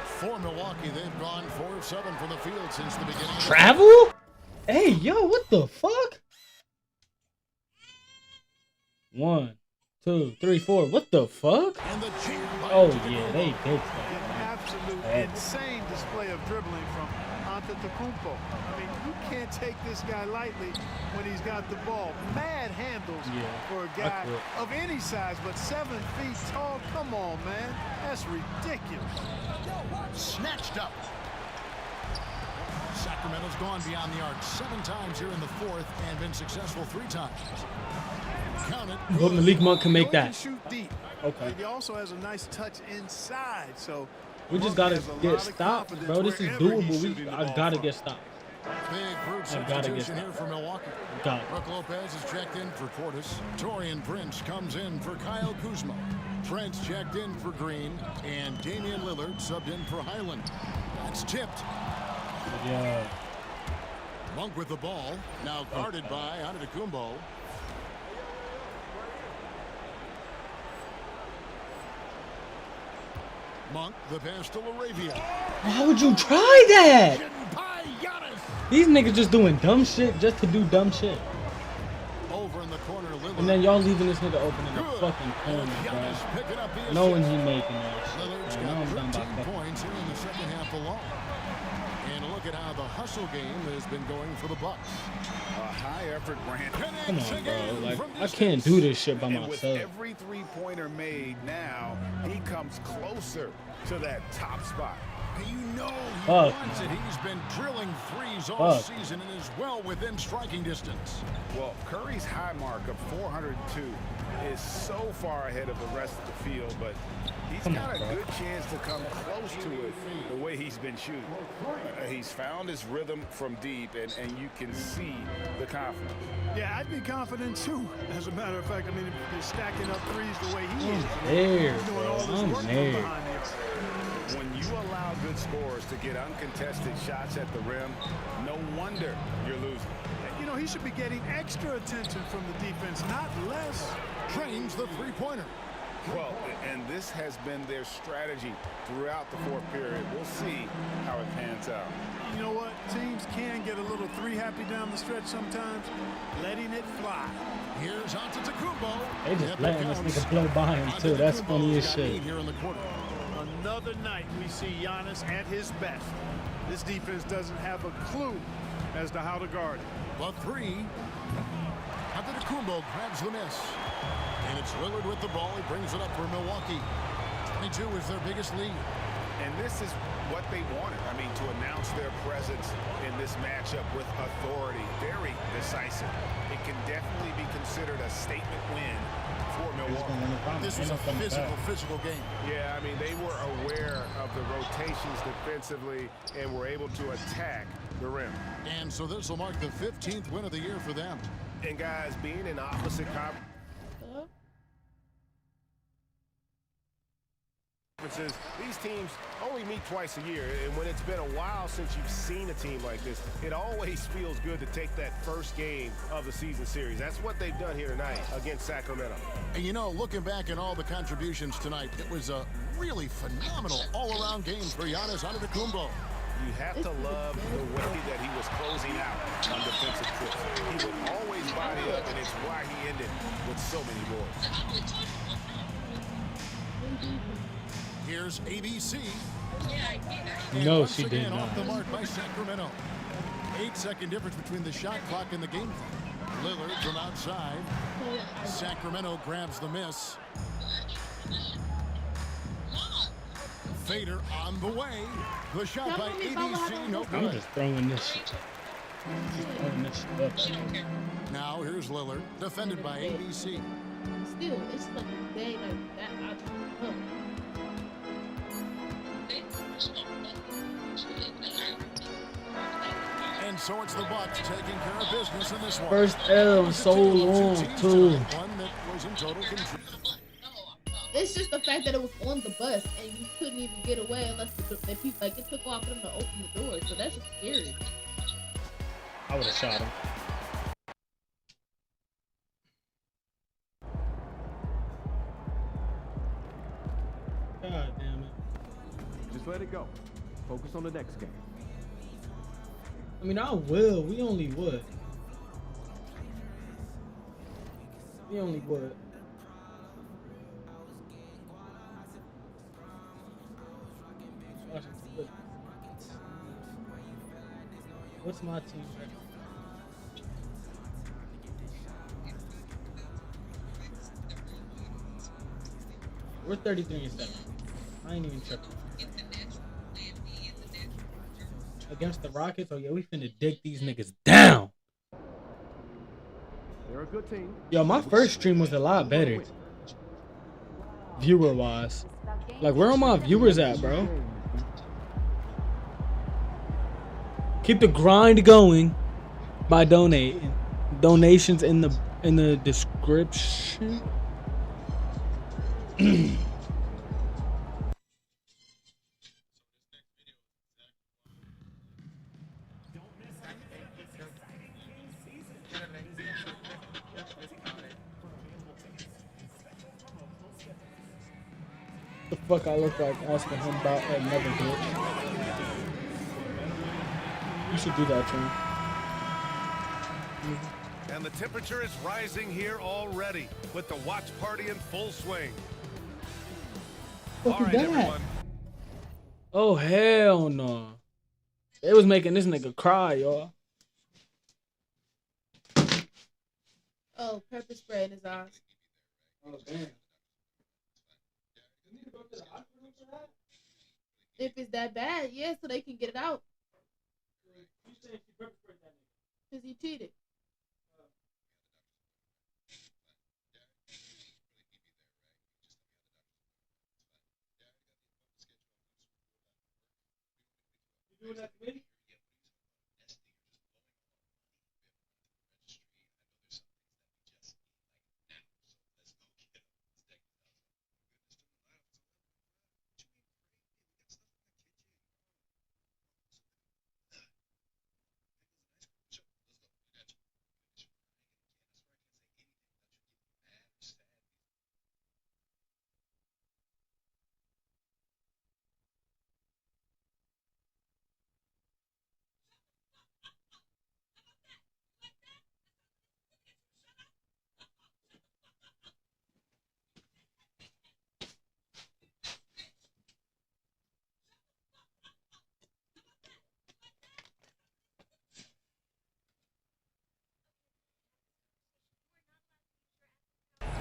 For Milwaukee, they've gone 4 of 7 from the field since the beginning. Travel? Hey, yo, what the fuck? 1, 2, 3, 4. What the fuck? Oh yeah, they did that. Absolute insane display of dribbling from Antetokounmpo. I mean, you can't take this guy lightly when he's got the ball. Mad handles for a guy of any size, but 7 feet tall. Come on, man. That's ridiculous. Snatched up. Sacramento's gone beyond the arc 7 times here in the 4th and been successful 3 times. Count it. Hope Malik Monk can make that. Shoot deep. Okay. He also has a nice touch inside, so We just gotta get stopped, bro. This is doable. I gotta get stopped. Big group substitution here for Milwaukee. Brook Lopez is checked in for Portis. Torian Prince comes in for Kyle Kuzma. Prince checked in for Green, and Damian Lillard subbed in for Highland. That's tipped. Yeah. Monk with the ball, now guarded by Antetokounmpo. Monk, the pass to Laravia. Why would you try that? These niggas just doing dumb shit just to do dumb shit. Over in the corner, Lillard. And then y'all leaving this nigga open in the fucking corner, bro. Knowing he making that shit. Lillard's Bro. Now I'm done got about 13 points here in the second half alone. And look at how the hustle game has been going for the Bucks. A high-effort Grant. Come on, bro. Like, I can't do this shit by And with myself. every three-pointer made now, he comes closer to that top spot. You know he Fuck. wants it. He's been drilling threes all Fuck. season and is well within striking distance. Well, Curry's high mark of 402 is so far ahead of the rest of the field, but he's got a good chance to come close to it the way he's been shooting. He's found his rhythm from deep, and you can see the confidence. Yeah, I'd be confident too. As a matter of fact, I mean, if you're stacking up threes the way he is, there, he's doing bro. all this I'm work from there. behind the arc. When you allow good scorers to get uncontested shots at the rim, no wonder you're losing. You know, he should be getting extra attention from the defense, not less. Trains the three-pointer. Well, and this has been their strategy throughout the fourth period. We'll see how it pans out. You know what? Teams can get a little three-happy down the stretch sometimes, letting it fly. Here's Antetokounmpo. They just letting this nigga blow by him, too. That's funny as shit. Here in the quarter. Another night we see Giannis at his best. This defense doesn't have a clue as to how to guard it. The three. Antetokounmpo grabs the miss. And it's Lillard with the ball. He brings it up for Milwaukee. 22 is their biggest lead. And this is what they wanted. I mean, to announce their presence in this matchup with authority. Very decisive. It can definitely be considered a statement win for Milwaukee. This was a physical game. Yeah, I mean, they were aware of the rotations defensively and were able to attack the rim. And so this will mark the 15th win of the year for them. And guys, being in opposite conferences, these teams only meet twice a year, and when it's been a while since you've seen a team like this, it always feels good to take that first game of the season series. That's what they've done here tonight against Sacramento. And you know, looking back at all the contributions tonight, it was a really phenomenal all-around game for Giannis Antetokounmpo. You have to love the way that he was closing out on defensive trips. He would always body up, and it's why he ended with so many boards. Here's ABC. No, she did not. Off the mark by Sacramento. 8-second difference between the shot clock and the game clock. Lillard from outside. Sacramento grabs the miss. Fader on the way. The shot by ABC, no I'm good. just throwing this shit. Now here's Lillard, defended by ABC. Still, it's like a day like that. I don't know. And so it's the Bucks taking care of business in this one. First L in so long, too. One that was in total control. It's just the fact that it was on the bus and you couldn't even get away unless the people, like, it took off for them to open the door. So that's just scary. I would have shot him. God damn it. Just let it go. Focus on the next game. I mean, I will. We only would. We only would. What's my team record? We're 33-7. I ain't even tripping. Against the Rockets, oh yeah, we finna dig these niggas down. They're a good team. Yo, my first stream was a lot better. Viewer-wise. Like, where are my viewers at, bro? Keep the grind going by donating. Donations in the description. The fuck I look like asking him about another bitch. You should do that to him. And the temperature is rising here already with the watch party in full swing. What is that? Everyone. Oh hell no. They was making this nigga cry, y'all. Oh, pepper spray in his eyes. Oh damn. If it's that bad, yeah, so they can get it out. Because he cheated. You doing that to me?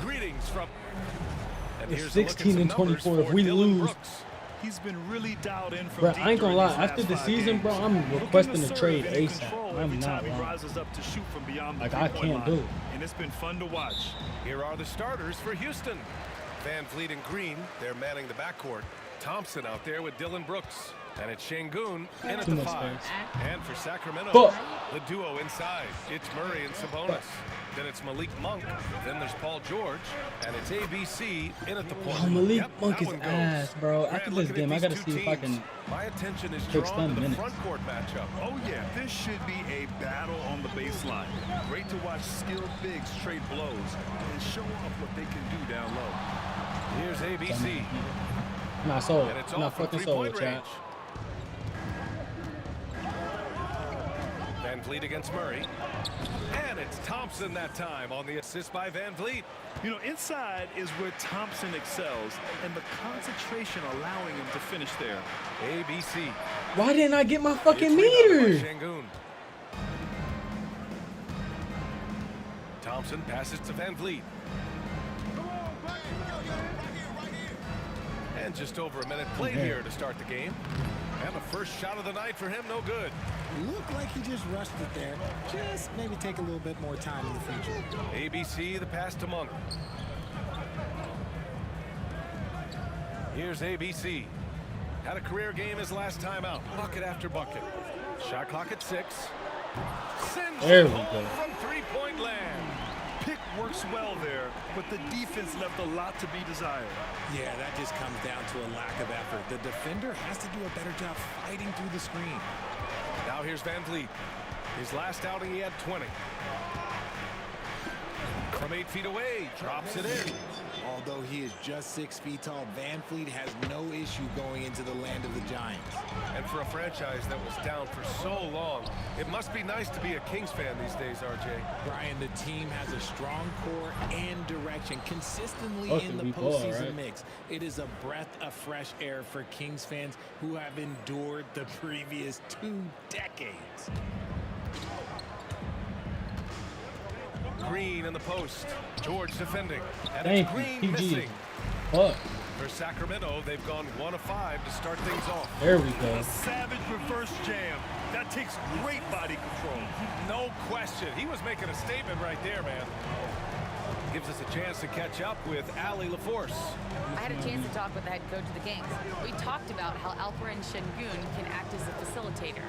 Greetings from. And it's 16 and 24 if we lose. Brooks. He's been really dialed in from bro, I ain't gonna lie. After the season, bro, I'm requesting a trade ASAP. I'm not lying. Like, I can't do it. And it's been fun to watch. Here are the starters for Houston. Van Vliet and Green, they're manning the backcourt. Thompson out there with Dylan Brooks. And it's Şengün in at the 5. And for Sacramento, the duo inside. It's Murray and Sabonis. Then it's Malik Monk. Then there's Paul George. And it's ABC in at the point. Oh, Malik Monk is ass, bro. After this game, I gotta see if I can take some minutes. Front court matchup. Oh, yeah. This should be a battle on the baseline. Great to watch skilled bigs trade blows and show off what they can do down low. Here's ABC. Not sold. Not fucking sold, chat. Van Vliet against Murray. And it's Thompson that time on the assist by Van Vliet. You know, inside is where Thompson excels, and the concentration allowing him to finish there. ABC. Why didn't I get my fucking meter? Thompson passes to Van Vliet. And just over a minute played here to start the game. And the first shot of the night for him, no good. Looked like he just rushed it there. Just maybe take a little bit more time in the future. ABC, the pass to Monk. Here's ABC. Had a career game his last time out. Bucket after bucket. Shot clock at 6. There we go. From three-point land. Pick works well there, but the defense left a lot to be desired. Yeah, that just comes down to a lack of effort. The defender has to do a better job fighting through the screen. Now here's Van Vliet. His last outing, he had 20. From 8 feet away, drops it in. Although he is just 6 feet tall, Van Fleet has no issue going into the land of the Giants. And for a franchise that was down for so long, it must be nice to be a Kings fan these days, RJ. Brian, the team has a strong core and direction consistently in the we ball, postseason right? mix. It is a breath of fresh air for Kings fans who have endured the previous 2 decades. Green in the post. George defending. And Thank it's Green you, PG. missing. Fuck. For Sacramento, they've gone 1 of 5 to start things off. There we go. A savage reverse jam. That takes great body control. No question. He was making a statement right there, man. Gives us a chance to catch up with Ali LaForce. I had a chance to talk with the head coach of the Kings. We talked about how Alperen Şengün can act as a facilitator.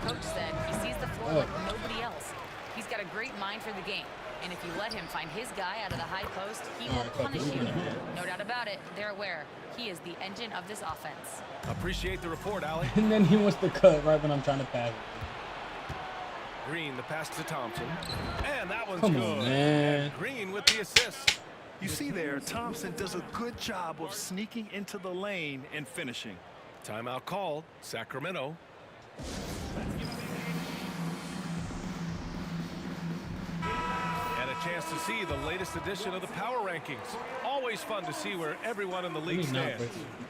Coach said he sees the floor like nobody else. He's got a great mind for the game. And if you let him find his guy out of the high post, he will punish you. No doubt about it, they're aware. He is the engine of this offense. Appreciate the report, Ali. And then he wants to cut right when I'm trying to pass it. Green, the pass to Thompson. And that one's Come good. on, man. And Green with the assist. You see there, Thompson does a good job of sneaking into the lane and finishing. Timeout called. Sacramento. And a chance to see the latest edition of the power rankings. Always fun to see where everyone in the league stands.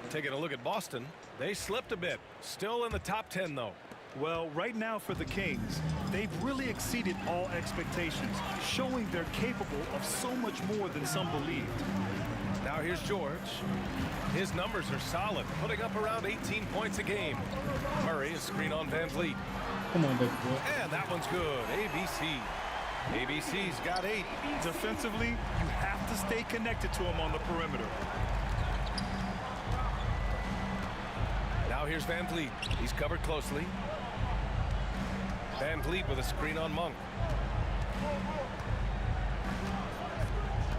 Taking a look at Boston, they slipped a bit. Still in the top 10, though. Well, right now for the Kings, they've really exceeded all expectations, showing they're capable of so much more than some believed. Now here's George. His numbers are solid, putting up around 18 points a game. Murray is screen on Van Fleet. Come on, big boy. And that one's good. ABC. ABC's got 8. Defensively, you have to stay connected to him on the perimeter. Now here's Van Fleet. He's covered closely. Van Fleet with a screen on Monk.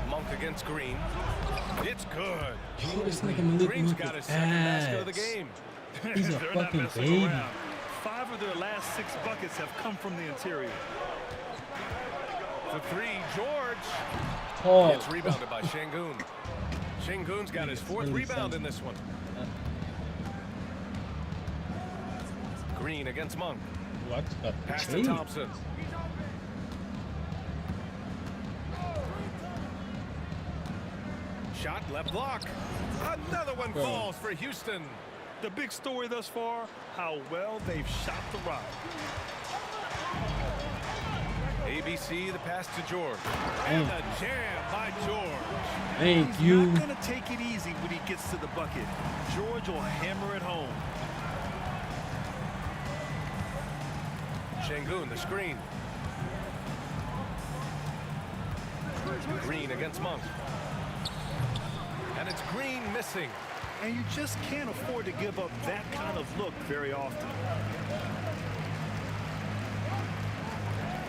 Monk against Green. It's good. Oh, this nigga Malik Green's Monk got is his second basket of the ass. game. He's a They're not fucking messing baby. around. 5 of their last 6 buckets have come from the interior. For 3, George. Oh. It's rebounded by Şengün. Şengün's got his 4th rebound in this one. Green against Monk. What? Pass to Thompson. Shot left block. Another one falls for Houston. The big story thus far, how well they've shot the rock. ABC, the pass to George. And the jam by George. Thank He's you. not going to take it easy when he gets to the bucket. George will hammer it home. Şengün, the screen. Green against Monk. And it's Green missing. And you just can't afford to give up that kind of look very often.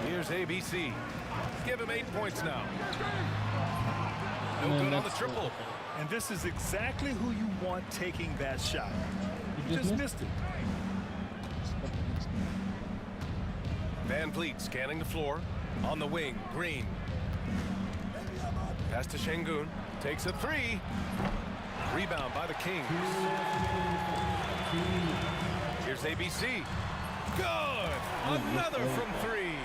Here's ABC. Give him 8 points now. No good on the triple. And this is exactly who you want taking that shot. You just missed it. Van Fleet scanning the floor. On the wing, Green. Pass to Şengün. Takes a 3. Rebound by the Kings. Here's ABC. Good! Another from 3.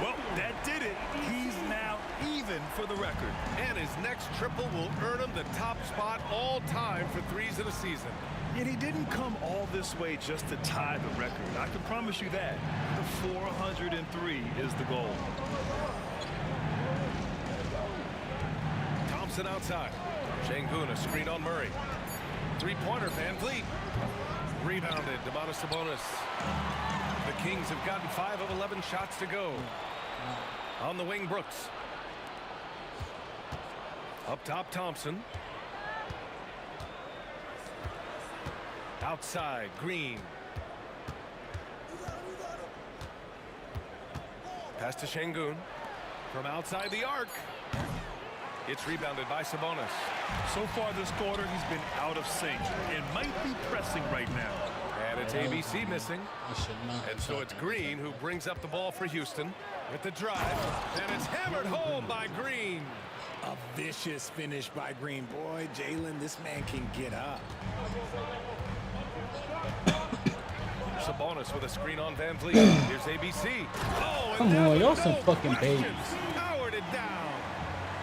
Well, that did it. He's now even for the record. And his next triple will earn him the top spot all time for 3s in a season. Yet he didn't come all this way just to tie the record. I can promise you that. The 403 is the goal. Thompson outside. Şengün, a screen on Murray. 3-pointer, Van Fleet. Rebounded, Sabonis. The Kings have gotten 5 of 11 shots to go. On the wing, Brooks. Up top, Thompson. Outside, Green. Pass to Şengün. From outside the arc. It's rebounded by Sabonis. So far this quarter, he's been out of sync and might be pressing right now. And it's ABC missing. And so it's Green who brings up the ball for Houston with the drive. And it's hammered home by Green. A vicious finish by Green. Boy, Jalen, this man can get up. Sabonis with a screen on Van Vliet. Here's ABC. Oh, come on, y'all some fucking babies. Powered it down.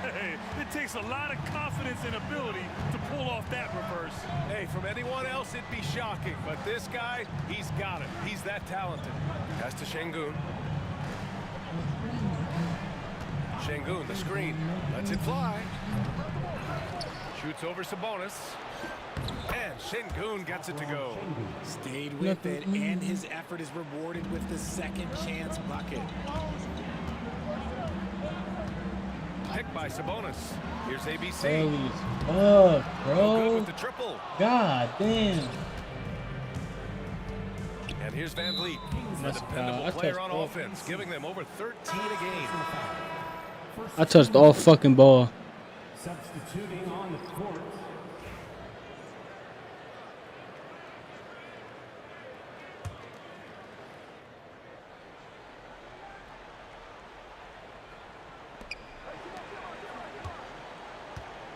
Hey, it takes a lot of confidence and ability to pull off that reverse. Hey, from anyone else, it'd be shocking. But this guy, he's got it. He's that talented. Pass to Şengün. Şengün, the screen. Lets it fly. Shoots over Sabonis. And Şengün gets it to go. Stayed with it, and his effort is rewarded with the second chance bucket. Picked by Sabonis. Here's ABC. Early as fuck, bro. Good with the triple. God damn. And here's Van Vliet, a dependable player on offense, giving them over 13 a game. I touched all fucking ball. Substituting on the court.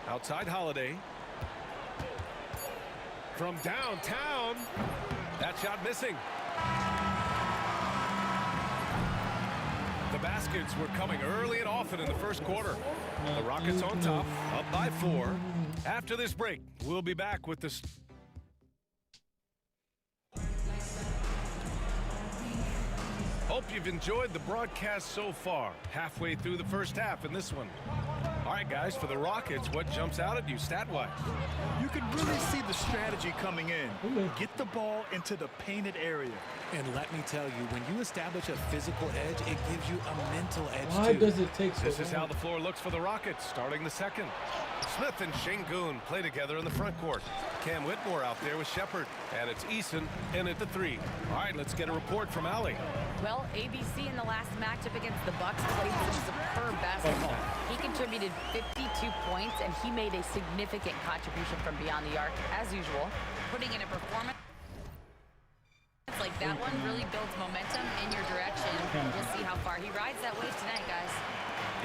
Outside Holiday. From downtown. That shot missing. The baskets were coming early and often in the first quarter. The Rockets on top, up by 4. After this break, we'll be back with this. Hope you've enjoyed the broadcast so far. Halfway through the first half in this one. All right, guys, for the Rockets, what jumps out at you stat-wise? You can really see the strategy coming in. Get the ball into the painted area. And let me tell you, when you establish a physical edge, it gives you a mental edge, Why too. does it take so long? This is how the floor looks for the Rockets, starting the second. Smith and Şengün play together in the front court. Cam Whitmore out there with Shepherd. And it's Eason in at the 3. All right, let's get a report from Allie. Well, ABC in the last matchup against the Bucks played some superb basketball. He contributed 52 points, and he made a significant contribution from beyond the arc, as usual. Putting in a performance like that one really builds momentum in your direction. We'll see how far he rides that wave tonight, guys.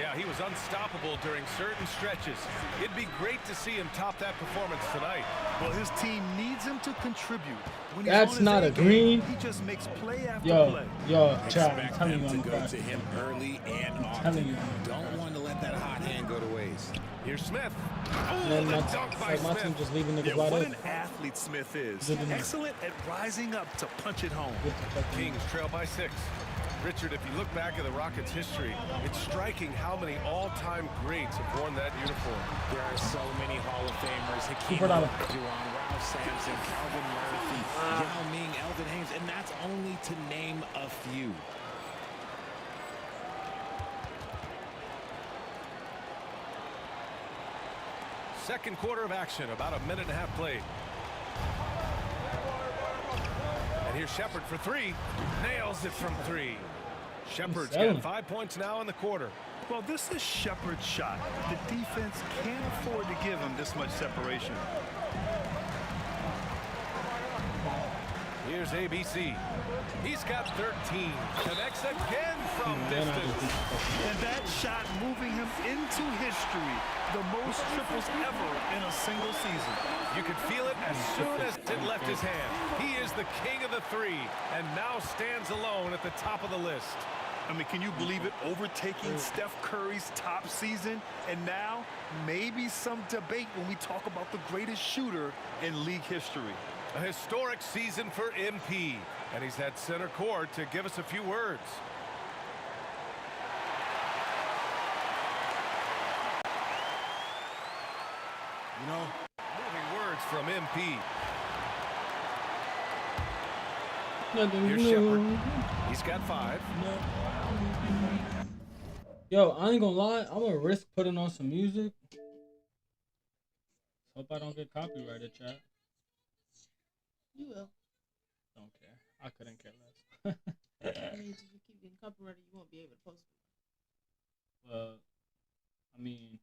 Yeah, he was unstoppable during certain stretches. It'd be great to see him top that performance tonight. Well, his team needs him to contribute. When he's That's on his not A a green. game, he just makes play after play. Yo, chat, I'm Expect telling them you, to go to him early and often. Don't want to let that hot hand go to waste. Here's Smith. Man, my team just leaving niggas wide What open. an athlete Smith is. Excellent at rising up to punch it home. Kings trail by 6. Richard, if you look back at the Rockets' history, it's striking how many all-time greats have worn that uniform. There are so many Hall of Famers. Hakeem $2. Olajuwon, Ralph Sampson, Calvin Murphy, Yao Ming, Elvin Hayes, and that's only to name a few. Second quarter of action, about a minute and a half played. And here's Shepherd for 3. Nails it from 3. Shepherd's got 5 points now in the quarter. Well, this is Shepherd's shot. The defense can't afford to give him this much separation. Here's ABC. He's got 13. Connects again from distance. And that shot moving him into history. The most triples ever in a single season. You could feel it as soon as it left his hand. He is the king of the 3 and now stands alone at the top of the list. I mean, can you believe it? Overtaking Steph Curry's top season. And now maybe some debate when we talk about the greatest shooter in league history. A historic season for MP. And he's had center court to give us a few words. You know, moving words from MP. Here's Shepherd. He's got 5. Yo, I ain't gonna lie. I'm gonna risk putting on some music. Hope I don't get copyrighted, chat. You will. Don't care. I couldn't care less. That means if you keep getting copyrighted, you won't be able to post it. Well, I mean,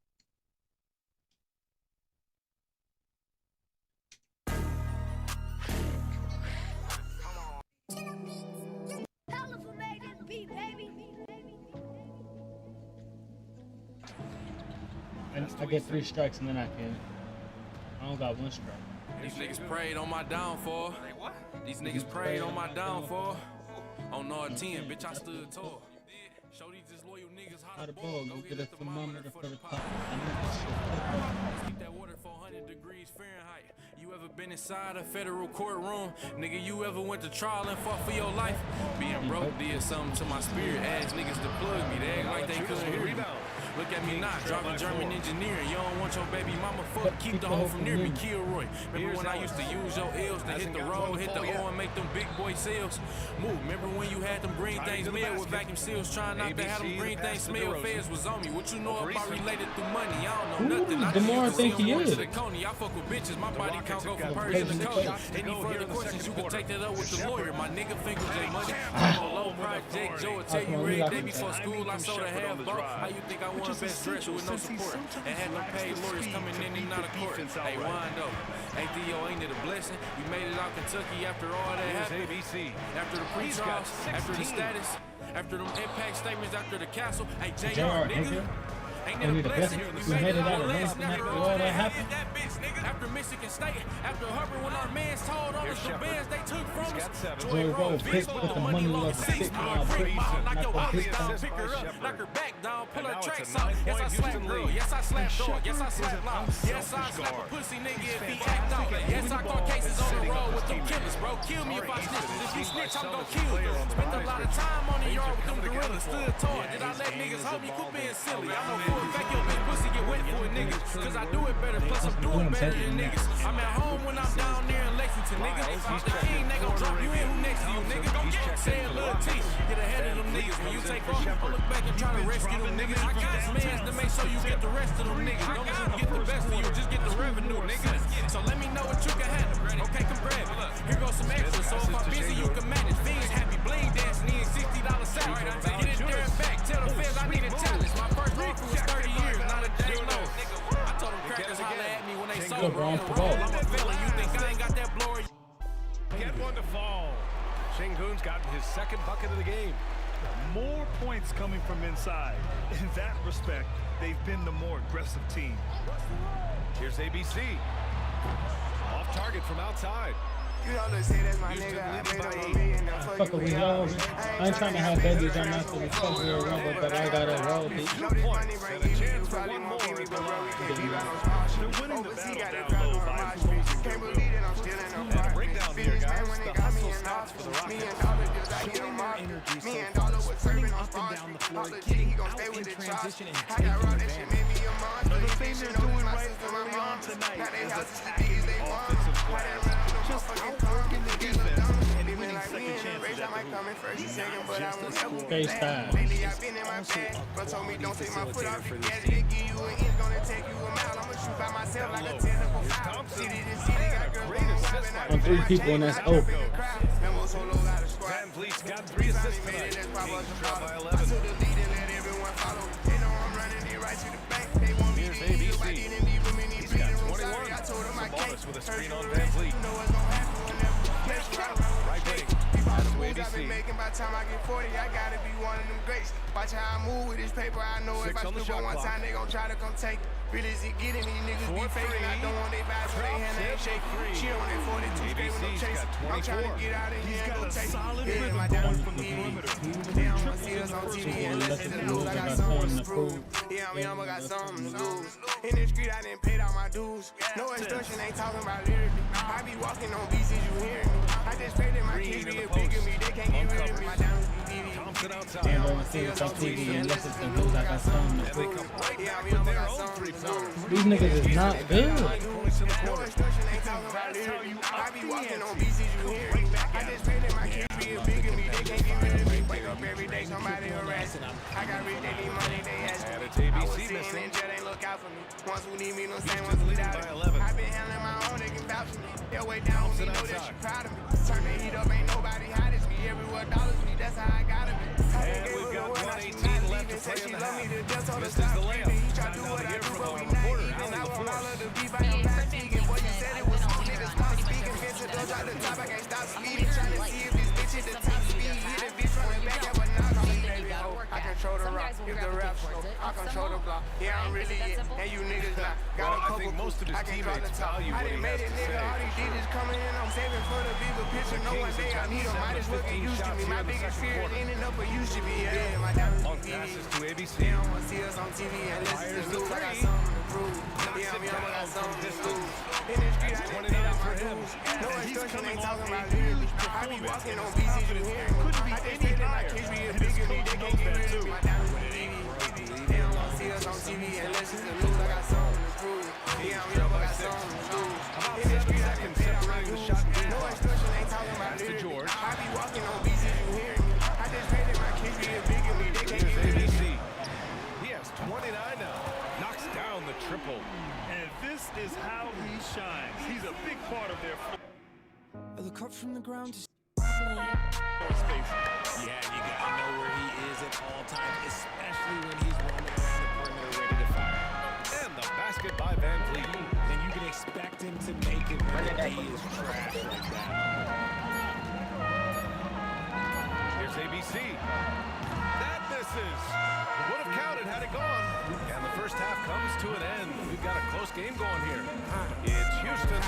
I get 3 strikes and then I can. I don't got 1 strike. These niggas prayed on my downfall. These niggas prayed on my downfall. On R10, bitch, I stood tall. Show these disloyal niggas how to ball. Go get a thermometer for the top. Keep that water 400 degrees Fahrenheit. You ever been inside a federal courtroom? Nigga, you ever went to trial and fought for your life? Being broke did something to my spirit. Ass niggas to plug me. They act like they couldn't hear me. Look at me now, driving German engineering. You don't want your baby mama fuck, keep the hoe from near me, Kilroy. Remember when I used to use your L's to hit the road, hit the O and make them big boy sales? Move, remember when you had them green things made with vacuum seals, trying not to have them green things smell? Feds was on me. What you know about related through money? I don't know nothing. I the more I think he is. I fuck with bitches, my body count go from Persian to Cody. Any further questions, you can take that up with the lawyer. My nigga finger J Money. I'm a low project, Joe will tell you every day before school I sold a half boat. How you think I won best dress with no support? And had no paid lawyers coming in and out of court. Hey, Wando, hey Theo, ain't it a blessing? We made it out Kentucky after all that happened. After the pre-trials, after the status, after them impact statements, after the castle. Hey, JR, nigga. Ain't that a blessing? We made it out of Lansing after all that happened. After Michigan State, after Hubbard, when our mans told on us the bands they took from us. Joy Road, pick with the money left, pick knock your eyes down, pick her up, knock her back down, pull her tracks out. Yes, I slap girl, yes, I slap dog, yes, I slap loud, yes, I slap a pussy nigga if he act out. Yes, I caught cases on the road with them killers, bro. Kill me if I snitch, if you snitch, I'm gon' kill you. Spent a lot of time on the yard with them gorillas, stood tall. Did I let niggas hold me? Quit being silly. I'm a fool. Back your bitch pussy get wet for a nigga. Cause I do it better, plus I'm doing better than niggas. I'm at home when I'm down there in Lexington, nigga. I'm the king, they gon' drop you in. Who next to you, nigga? Say a little T. Get ahead of them niggas. When you take off, I'll look back and try to rescue them niggas. I got this man's to make sure you get the rest of them niggas. Don't let them get the best of you, just get the revenue, nigga. So let me know what you can handle. Okay, come grab it. Here goes some extra, so if I'm busy, you can manage. Fiends happy, bling dancing, need $60 salary. Get it there and back. Tell the feds I need a challenge. My first offer was 30 years, not a day low. I told them crackers holler at me when they sober on the road. I'm a villain, you think I ain't got that blory? Get one to fall. Shingun's gotten his second bucket of the game. More points coming from inside. In that respect, they've been the more aggressive team. Here's ABC. Off target from outside. You know, let's say that's my nigga. I made him $1 million. Fuck with y'all. I ain't trying to have babies on after the February rumble, but I got a roll, bitch. Know this money bring you, you probably won't give me, but bro, we can't beat on no small shit. Overseas got that drop on my street. Can't believe that I'm still in the park. Businessman when they got me in office. Me and Dollar just like in the market. Me and Dollar was serving on Spawn Street. Dollar G, he gon' stay with the charge. I got raw, that shit made me a monster. The thing they're doing right my early on tonight now they is houses the attacking niggas they the want. offensive How glass. they run Just outworking the defense and winning second chances at the hoop. Face time. Lately I've been in my bag, but told me don't take my foot off the gas. They give you an inch, gonna take you a mile. I'ma shoot by myself like a technical foul. City to city, got girls going wild, and I On 3 people and that's open. Van Vliet's got 3 assists tonight. Trail by 11. I took the lead and let everyone follow. They know I'm running it right to the bank. They want me to eat, I didn't leave them in these breathing rooms. Sorry, I told them I can't. With a screen on Van Vliet. You know what's gonna happen whenever let's try. Right wing. I've been making by the time I get 40, I gotta be one of them greats. Watch how I move with this paper. I know if I scoop one time, they gon' try to come take it. Really is it getting these niggas be faking. I don't want they vibes, so they hand they shake. Chill on that 42 straight with no chase. I'm trying to get out of here and go take it. Yeah, my down from the perimeter. They don't wanna see us on TV unless it's the news. I got something to prove. Yeah, I'm young, I got something to lose. In the street, I done paid all my dues. No extortion, ain't talking about lyrically. I be walking on beats, you hearing me. I just pray that my kids be a big of me. They can't get rid of me. My diamonds be BB. Thompson outside. Can't go and see us on TV unless it's the news. I got something to prove. Yeah, I'm young, I got something to lose. These niggas is not good. No extortion, ain't talking about lyrically. I be walking on beats, you hearing me. I just pray that my kids be a big of me. They can't get rid of me. Wake up every day, somebody harassing them. I got rich, they need money, they ask me. I was sitting in jail, they look out for me. Ones who need me, no same ones without me. I been handling my own, they can vouch for me. They'll wait down on me, know that she proud of me. Turn the heat up, ain't nobody hot as me. Everywhere dollars me, that's how I gotta be. And we've got 1:18 left to play in the half. This is the layup. Time now to hear from our reporter, Alan LaForce. I control the rock, if the rap show, I control the block. Yeah, I'm really it. And you niggas not. Got a couple. I think most of his teammates value what he has to say. All these digits coming in, I'm saving for the bigger picture. No one day I need them. Might as well get used to me. My biggest fear is ending up where used to be. Yeah, my diamonds Long passes to ABC. They don't want to see us on TV unless it's the news. I got something to prove. Yeah, I'm young, I got something to prove. In the street, I didn't pay my dues. No instruction, ain't talking about literally. I be walking on BCs, you hear me. I just say that my kids be a bigger me. They can't get rid of me. My diamonds on TV. They don't want to see us on TV unless it's the news. I got something to prove. Yeah, I'm young, I got something to prove. In the street, I didn't pay my dues. No instruction, ain't talking about literally. I be walking on BCs, you hear me. I just pray that my kids be a bigger me. They can't get rid of me. He has 29 now. Knocks down the triple. And this is how he shines. He's a big part of their. The cut from the ground is space. Yeah, you gotta know where he is at all times, especially when he's roaming around the perimeter ready to fire. And the basket by Van Vliet. Then you can expect him to make it when the D is trash like that. Here's ABC. That misses. Would have counted had it gone. And the first half comes to an end. We've got a close game going here. It's Houston.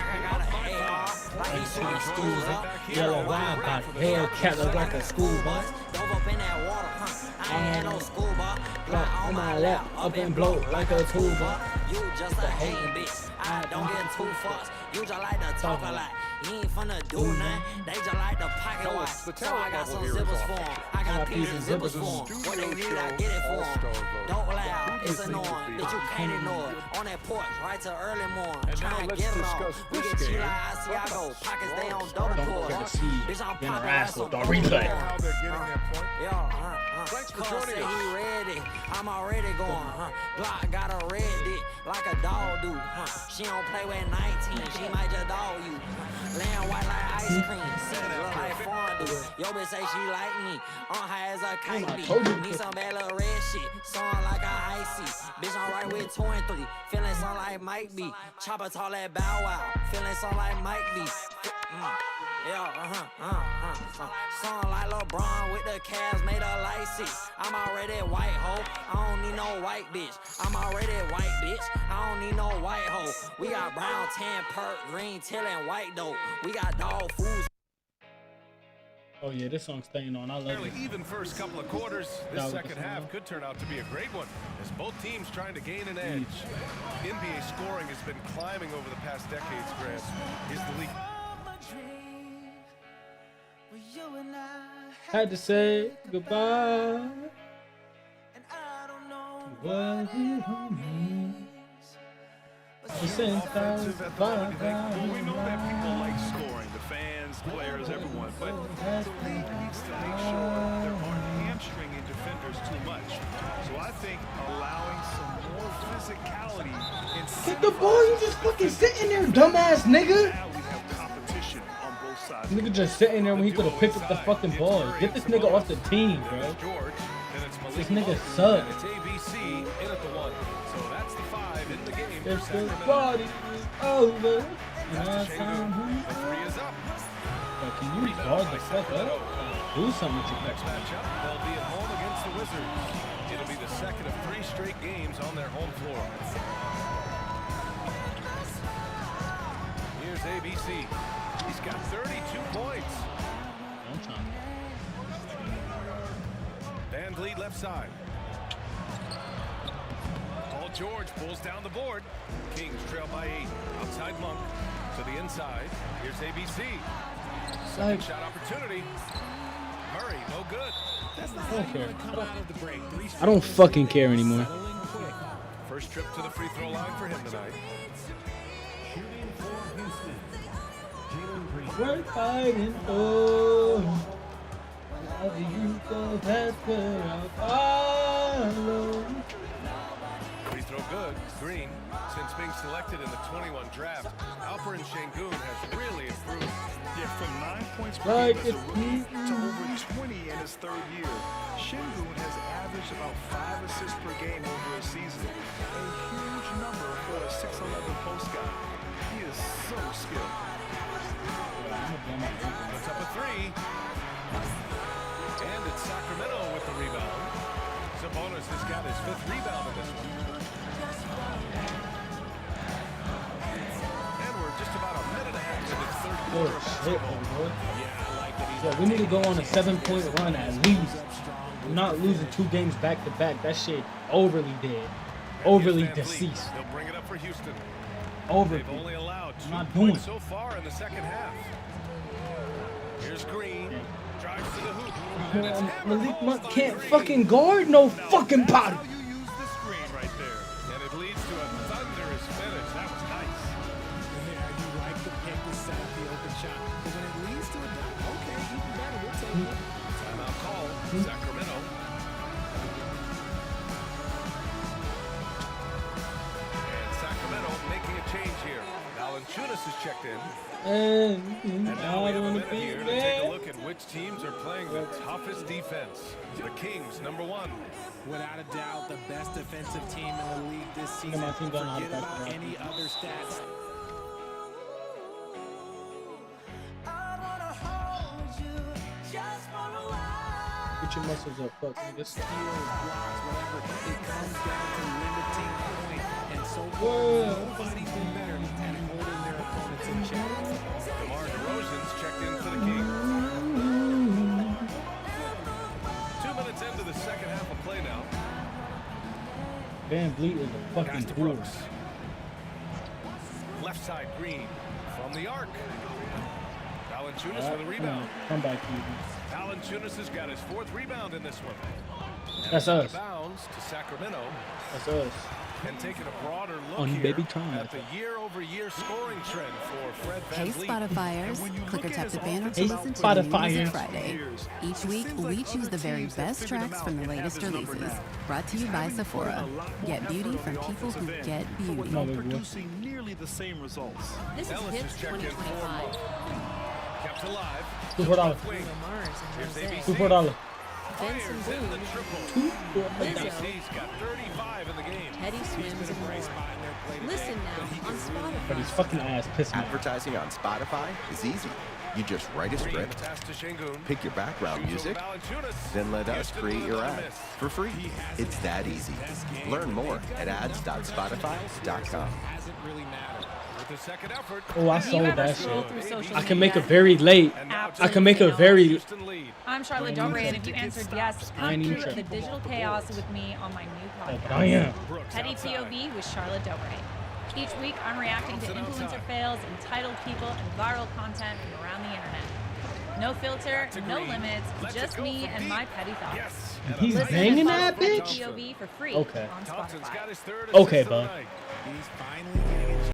Yellow wine body, Hellcat look like a school bus. Dove up in that water, I ain't had no school bar. Block on my lap, up and blow like a tuba. You just a hating bitch. I don't get too fussed. You just like to talk a lot. You ain't finna do nothing. They just like to pocket watch. So I got some zippers for them. I got pieces and zippers for them. What they need, I get it for them. Don't laugh, it's annoying. Bitch, you can't ignore it. On that porch, right till early morning. Trying to get it on. We get cheap like Asiago. Pockets, they on double port. Bitch, I'm popping ass on double port. Cuz say he ready. I'm already going, Glock got a red dick like a dog do, She don't play with 19, she might just dog you. Laying white like ice cream, seeds look like fondue. Yo bitch say she like me, on high as a kite be. Need some bad little red shit, song like a icy. Bitch, I'm right with 2 and 3, feeling something like Mike B. Chopper tall like Bow Wow, feeling something like Mike B. Song like LeBron with the Cavs made a light 6. I'm already white hoe, I don't need no white bitch. I'm already white bitch, I don't need no white hoe. We got brown, tan, perk, green, teal, and white dope. We got dog foods. Oh yeah, this song's staying on. I love it. Even first couple of quarters. This second half could turn out to be a great one, as both teams trying to gain an edge. NBA scoring has been climbing over the past decades, Grant. Is the league. Had to say goodbye. What we know that people like scoring, the fans, players, everyone, but the league needs to make sure there aren't hamstringing defenders too much. So I think allowing some more physicality and get the ball, you just fucking sitting there, dumbass nigga. Now we have competition on both sides. Nigga just sitting there when he could have picked up the fucking ball. Get this nigga off the team, bro. This nigga sucks. It's ABC in at the 1. So that's the 5 in the game. If the party is over, the 3 is up. But can you guard the fuck up? Do something with your next matchup. They'll be at home against the Wizards. It'll be the second of 3 straight games on their home floor. Here's ABC. He's got 32 points. Van Vliet left side. Paul George pulls down the board. Kings trail by 8. Outside Monk to the inside. Here's ABC. Second shot opportunity. Murray, no good. I don't care. I don't fucking care anymore. First trip to the free throw line for him tonight. We're fighting for the youth of that's where I follow. Free throw good. Green, since being selected in the 21 draft, Alperen Sengun has really improved. Yeah, from 9 points per game as a rookie to over 20 in his 3rd year. Sengun has averaged about 5 assists per game over a season. A huge number for a 6'11" post guy. He is so skilled. Puts up a 3. And it's Sacramento with the rebound. Sabonis has got his 5th rebound in this one. Good shit, bro. Yeah, we need to go on a 7-point run at least. I'm not losing 2 games back to back. That shit overly dead. Overly deceased. They'll bring it up for Houston. Overly. They've only allowed 2 not doing points so far in the second half. Here's Green. Drives to the hoop. Malik Monk can't fucking guard no fucking body. You use the screen right there. And it leads to a thunderous finish. That was nice. Yeah, you like the pick to set up the open shot. But when it leads to a dunk, okay, even better. We'll take it. Timeout call. Sacramento. And Sacramento making a change here. Valanciunas is checked in. And now we have a minute here to take a look at which teams are playing the toughest defense. The Kings, number 1. Without a doubt, the best defensive team in the league this season. Forget about any other stats. Get your muscles up, fuck niggas. Steals, blocks, whatever. It comes down to limiting point. And so nobody's been better at holding their opponents in check. DeMar DeRozan's checked in for the Kings. 2 minutes into the second half of play now. Van Vliet is a fucking fool. Left side, Green from the arc. Valanciunas for the rebound. Come back, Stevens. Valanciunas has got his 4th rebound in this one. And That's us. Bounds to Sacramento. That's us. And taking a broader look On here baby time. at the year-over-year scoring trend for Fred Hey VanVleet. Spotifyers, click or tap the banner to Hey, listen to the new Music Spotifyers. Friday. Each week, we choose the very best tracks from the latest releases. Brought to you by Sephora. Get beauty from people who get beauty. Producing nearly the same results. This is Ellis Hits is checked in 2025. Kept alive. $2 Here's $2 Benson Fires in the Boone, triple. Lizzo, ABC's got 35 in the game. Teddy Swims, and more. Listen now on But his Spotify. fucking ass pissed me off. Advertising on Spotify is easy. You just write a Green script, pass to Şengün. pick your background Shoots music, over Valanciunas. then let us Houston create with your another ad miss. for free. It's that easy. Learn more at ads.spotify.com. Hasn't really mattered. With the second effort. Oh, I Have you sold ever that scrolled shit. through social I can make a media? very late. I can make a very. Houston lead. I'm Charlotte Dobre, and if you answered yes, I come ain't even through check. the digital chaos with me on my new podcast. Damn. Petty POV with Charlotte Dobre. Each week, I'm reacting to influencer fails, entitled people, and viral content from around the internet. No filter, no limits, just me and my petty thoughts. And he's Listen banging and that follow Petty bitch? POV for free Okay. on Spotify. Okay, bud. He's finally getting it.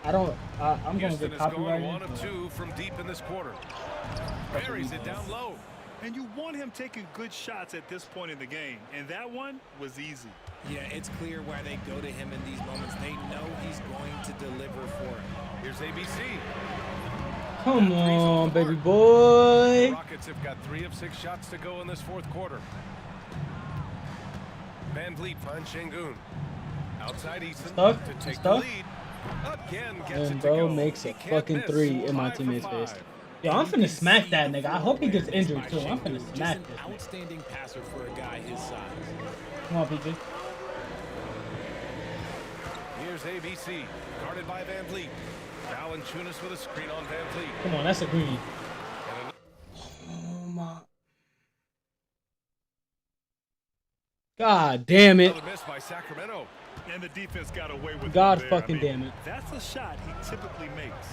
I don't. I'm going to Houston get has gone copyrighted. 1 of 2 from deep in this quarter. Buries it down low. And you want him taking good shots at this point in the game. And that one was easy. Yeah, it's clear why they go to him in these moments. They know he's going to deliver for him. Here's ABC. Come on, baby boy. The Rockets have got 3 of 6 shots to go in this fourth quarter. Van Vliet finds Şengün. Outside Easton Stuck? to take Stuck? the lead. Again gets And it to bro go. makes a He can't fucking miss. 3 in my 5 for teammate's face. 5. Yo, I'm finna smack that nigga. I hope he gets injured too. I'm finna Just smack an this nigga. outstanding passer for a guy his size. Come on, PJ. Here's ABC, guarded by Van Vliet. Valanciunas with a screen on Van Vliet. Come on, that's a green. Oh my. God damn it. Another miss by Sacramento. And the defense got away with God it there. fucking damn it. That's a shot he typically makes.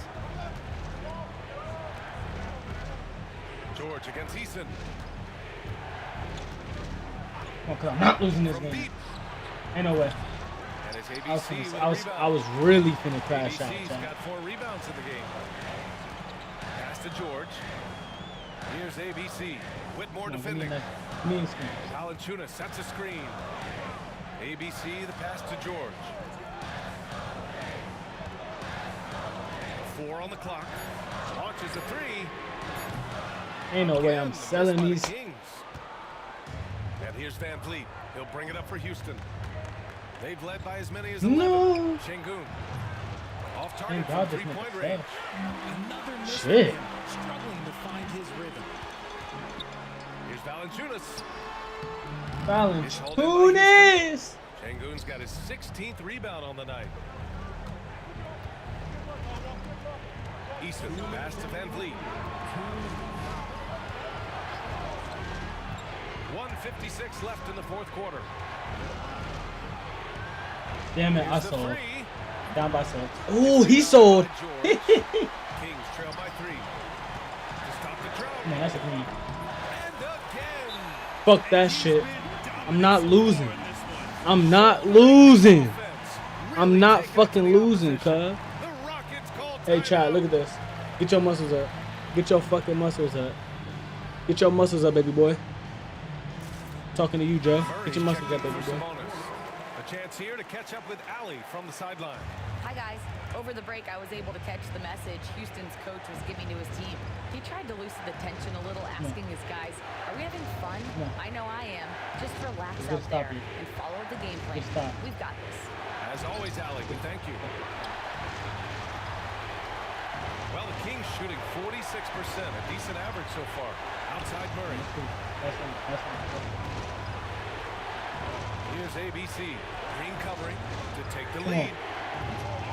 George against Easton. Come on, 'cause I'm not losing this game. Ain't no way. And it's I was, ABC with a I rebound. was really finna crash out. ABC's Chat. got 4 rebounds in the game. Pass to George. Here's ABC. Whitmore defending. Valanciunas sets a screen. ABC the pass to George. 4 on the clock. Launches a 3. Ain't no way I'm selling these. Kings. And here's Van Vliet. He'll bring it up for Houston. They've led by as many as 11. No. Şengün. Off Thank target God from this nigga 3-point range. Another miss for Shit. him, struggling to find his rhythm. Here's Valanciunas. Valanciunas. Şengün's got his 16th rebound on the night. Easton pass to Van Vliet. 1:56 left in the fourth quarter. Damn it, I Here's the sold. three. Down by 6. Oh, he sold. Kings trail by 3. To stop the throw. Man, that's a green. And again. Fuck that shit. I'm not losing. I'm not losing. I'm not fucking losing, cuz. Hey, chat, look at this. Get your muscles up. Get your fucking muscles up. Get your muscles up, baby boy. Talking to you, Joe. Get your muscles up, baby boy. A chance here to catch up with Allie from the sideline. Hi, guys. Over the break, I was able to catch the message Houston's coach was giving to his team. He tried to loosen the tension a little, asking his guys, are we having fun? No. I know I am. Just relax Good out stop there you. and follow the game plan. Good stop. We've got this. As always, Allie, we thank you. Well, the Kings shooting 46%, a decent average so far. Outside Murray. Here's ABC. Green covering to take the lead.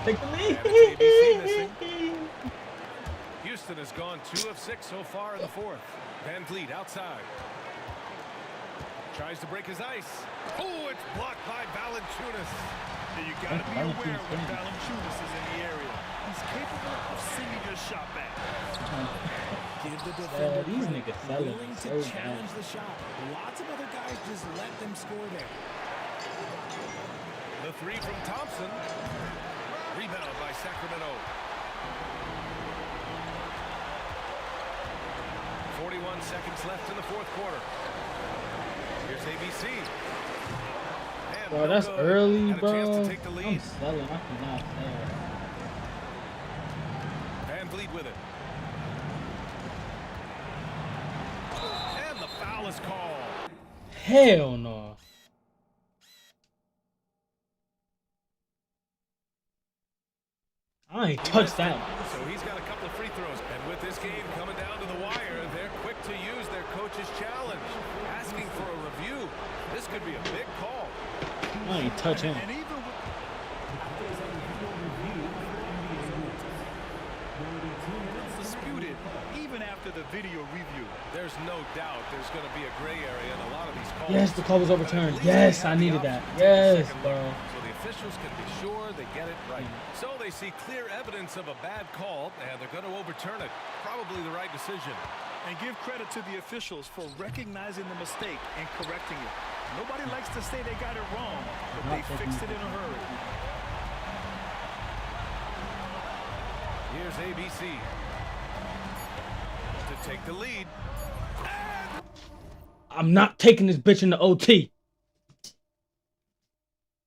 Take the lead. And it's ABC missing. Houston has gone 2 of 6 so far in the fourth. Van Vliet outside. Tries to break his ice. Oh, it's blocked by Valanciunas. And you got to be aware when Valanciunas is in the area. He's capable of sending your shot back. Give the defender these niggas selling willing to so challenge bad. the shot. Lots of other guys just let them score there. The 3 from Thompson. Rebound by Sacramento. 41 seconds left in the fourth quarter. Here's ABC. And Bro, no that's good. early, Had a chance bro. to take the lead. I'm selling. I cannot sell. Van Vliet with it. And the foul is called. Hell no. I ain't touched that. So he's got a couple of free throws. And with this game coming down to the wire, they're quick to use their coach's challenge. Asking for a review. This could be a big call. I ain't touch him. And even with disputed, even after the video review. There's no doubt there's going to be a gray area in a lot of these calls. Yes, the call was overturned. Yes, I needed that. Yes, bro. So the officials can be sure they get it right. So they see clear evidence of a bad call, and they're going to overturn it. Probably the right decision. And give credit to the officials for recognizing the mistake and correcting it. Nobody likes to say they got it wrong, but they fixed it in a hurry. Here's ABC to take the lead. I'm not taking this bitch in the OT.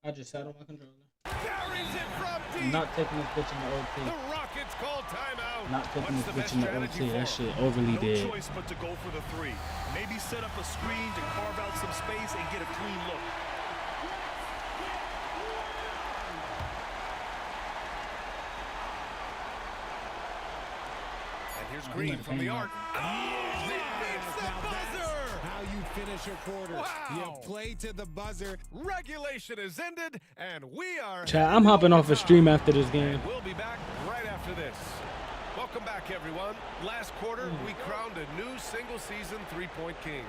I just sat on my controller. I'm not taking this bitch in the OT. The Rockets call timeout. Not taking this bitch in the OT. That shit overly dead. No choice but to go for the three. Maybe set up a screen to carve out some space and get a clean look. And here's Green from the arc. How you finish your quarter. Wow. You play to the buzzer. Regulation is ended, and we are... Chat, I'm hopping off a stream after this game. We'll be back right after this. Welcome back, everyone. Last quarter, we crowned a new single-season three-point king.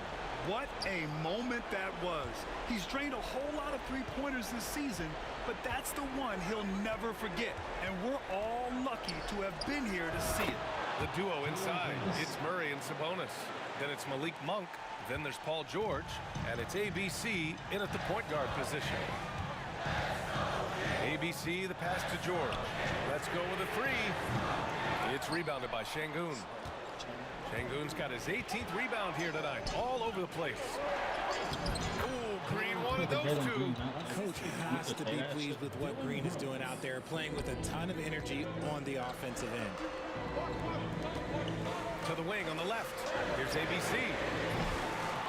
What a moment that was. He's drained a whole lot of three-pointers this season, but that's the one he'll never forget. And we're all lucky to have been here to see it. The duo inside, it's Murray and Sabonis. Then it's Malik Monk. Then there's Paul George. And it's ABC in at the point guard position. ABC, the pass to George. Let's go with a three. It's rebounded by Şengün. Şengün's got his 18th rebound here tonight. All over the place. Ooh, Green wanted those two. Coach has to be pleased with what Green is doing out there, playing with a ton of energy on the offensive end. To the wing on the left. Here's ABC.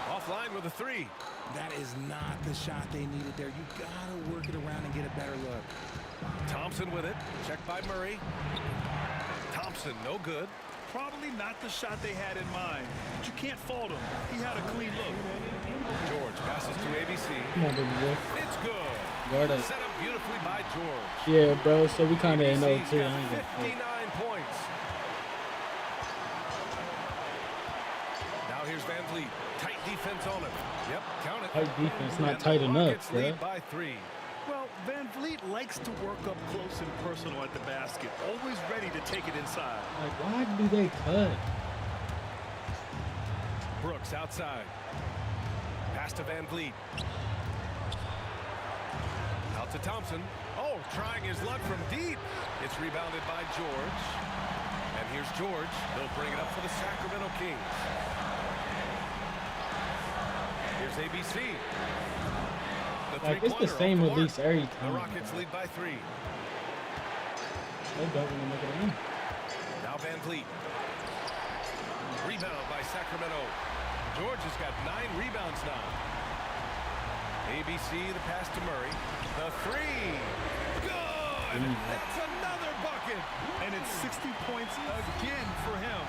Offline with a three. That is not the shot they needed there. You gotta work it around and get a better look. Thompson with it. Checked by Murray. Thompson, no good. Probably not the shot they had in mind, but you can't fault him. He had a clean look. George passes to ABC. Come on, baby boy. It's good. Guard it. Set up beautifully by George. Yeah, bro. So we kind of in OT. 59 points. Now here's Van Vliet. Tight defense on him. Yep, count it. Tight defense, not tight enough, bro. Lead by three. Well, Van Vliet likes to work up close and personal at the basket, always ready to take it inside. Like, why do they cut? Brooks outside. Pass to Van Vliet. Out to Thompson. Oh, trying his luck from deep. It's rebounded by George. And here's George. They'll bring it up for the Sacramento Kings. Here's ABC. Like, it's the same release every time. The Rockets lead by three. They don't really make it in. Now Van Vliet. Rebound by Sacramento. George has got 9 rebounds now. ABC, the pass to Murray. The three. Good! That's another bucket! And it's 60 points again for him.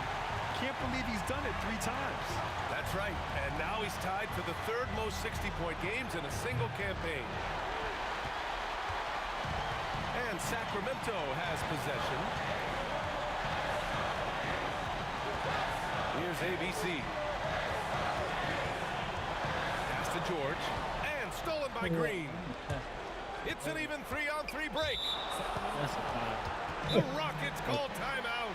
Can't believe he's done it 3 times. That's right. And now he's tied for the 3rd most 60-point games in a single campaign. And Sacramento has possession. Here's ABC. Pass to George. And stolen by Green. It's an even 3-on-3 break. That's a foul. The Rockets call timeout.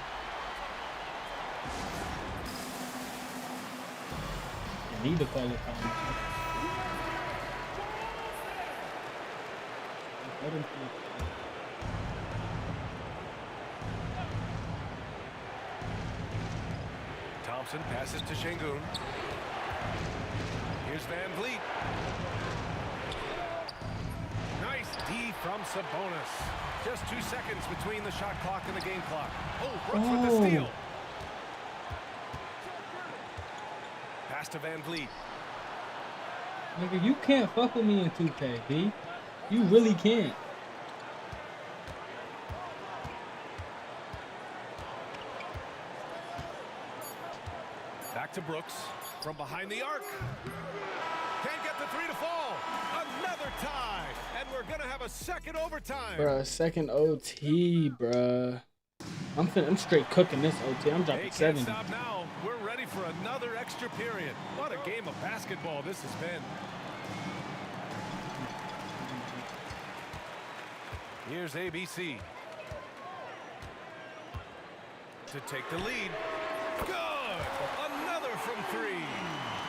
You need to call it foul. Thompson passes to Şengün. Here's Van Vliet. Nice D from Sabonis. Just 2 seconds between the shot clock and the game clock. Oh, Brooks with the steal. Pass to Van Vliet. Nigga, you can't fuck with me in 2K, B. You really can't. Back to Brooks from behind the arc. Can't get the three to fall. Another tie. And we're going to have a second overtime. Bruh, second OT, bruh. I'm straight cooking this OT. I'm dropping 70. Stop now. We're ready for another extra period. What a game of basketball this has been. Here's ABC. To take the lead. Good! Another from three.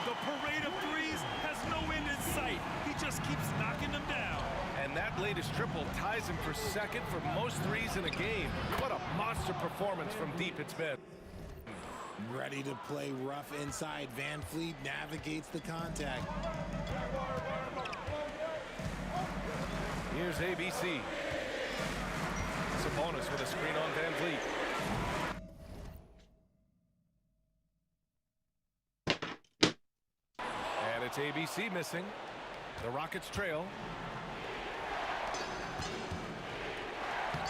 The parade of threes has no end in sight. He just keeps knocking them down. And that, ladies latest triple ties him for second for most threes in a game. What a monster performance from deep it's been. Ready to play rough inside. Van Fleet navigates the contact. Here's ABC. Sabonis with a screen on Van Vliet. And it's ABC missing. The Rockets trail.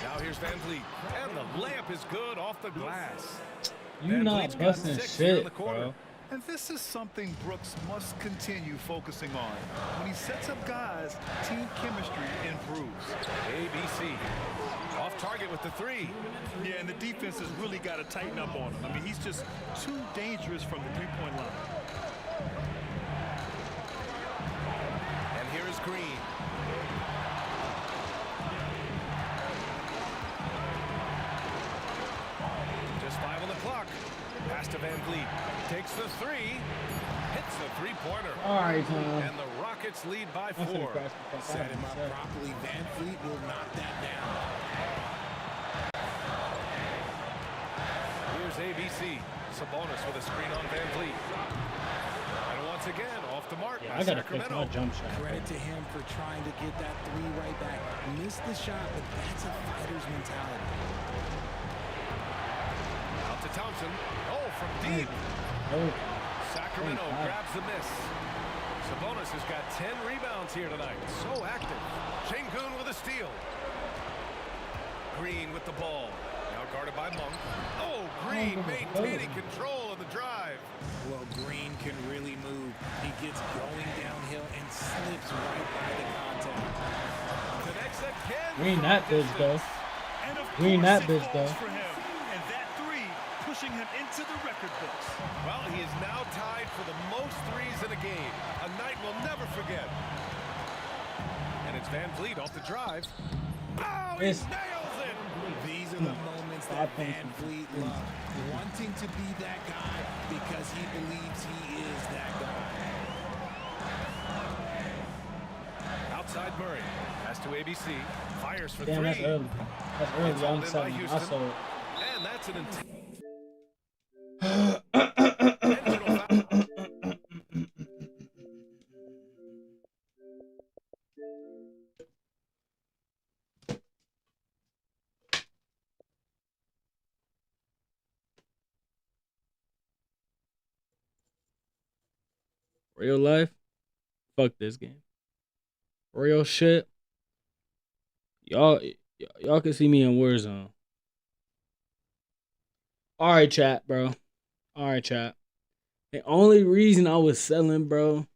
Now here's Van Vliet. And the layup is good off the glass. You not busting shit, bro. And this is something Brooks must continue focusing on. When he sets up guys, team chemistry improves. ABC off target with the three. Yeah, and the defense has really got to tighten up on him. I mean, he's just too dangerous from the three-point line. And here is Green. Just 5 on the clock. Pass to Van Vliet. Takes the three. Hits the three-pointer. All right, and the Rockets lead by 4. Set him up properly. Van Fleet will knock that down. Here's ABC. Sabonis with a screen on Van Vliet. And once again, off the mark by I gotta fix Sacramento. my jump shot. Credit to him for trying to get that three right back. Missed the shot, but that's a fighter's mentality. Out to Thompson. Oh, from deep. Sacramento grabs the miss. Sabonis has got 10 rebounds here tonight. So active. Şengün with a steal. Green with the ball. Now guarded by Monk. Oh, Green maintaining control of the drive. Well, Green can really move. He gets going downhill and slips right by the contact. Connects again. Green that bitch, though. Green that bitch, though. For him. And that three pushing him into the record books. Well, he is now tied for the most threes in a game. A night we'll never forget. And it's Van Vliet off the drive. Oh, he nails it! These are the moments that Van Vliet loves. Wanting to be that guy because he believes he is that guy. Outside Murray. Pass to ABC. Fires for Damn, three. that's early. That's early. It's I'm hauled in by selling. I Houston. sold. And that's an Real life, fuck this game. Real shit, y'all can see me in Warzone. All right, chat, bro. All right, chat. The only reason I was selling, bro,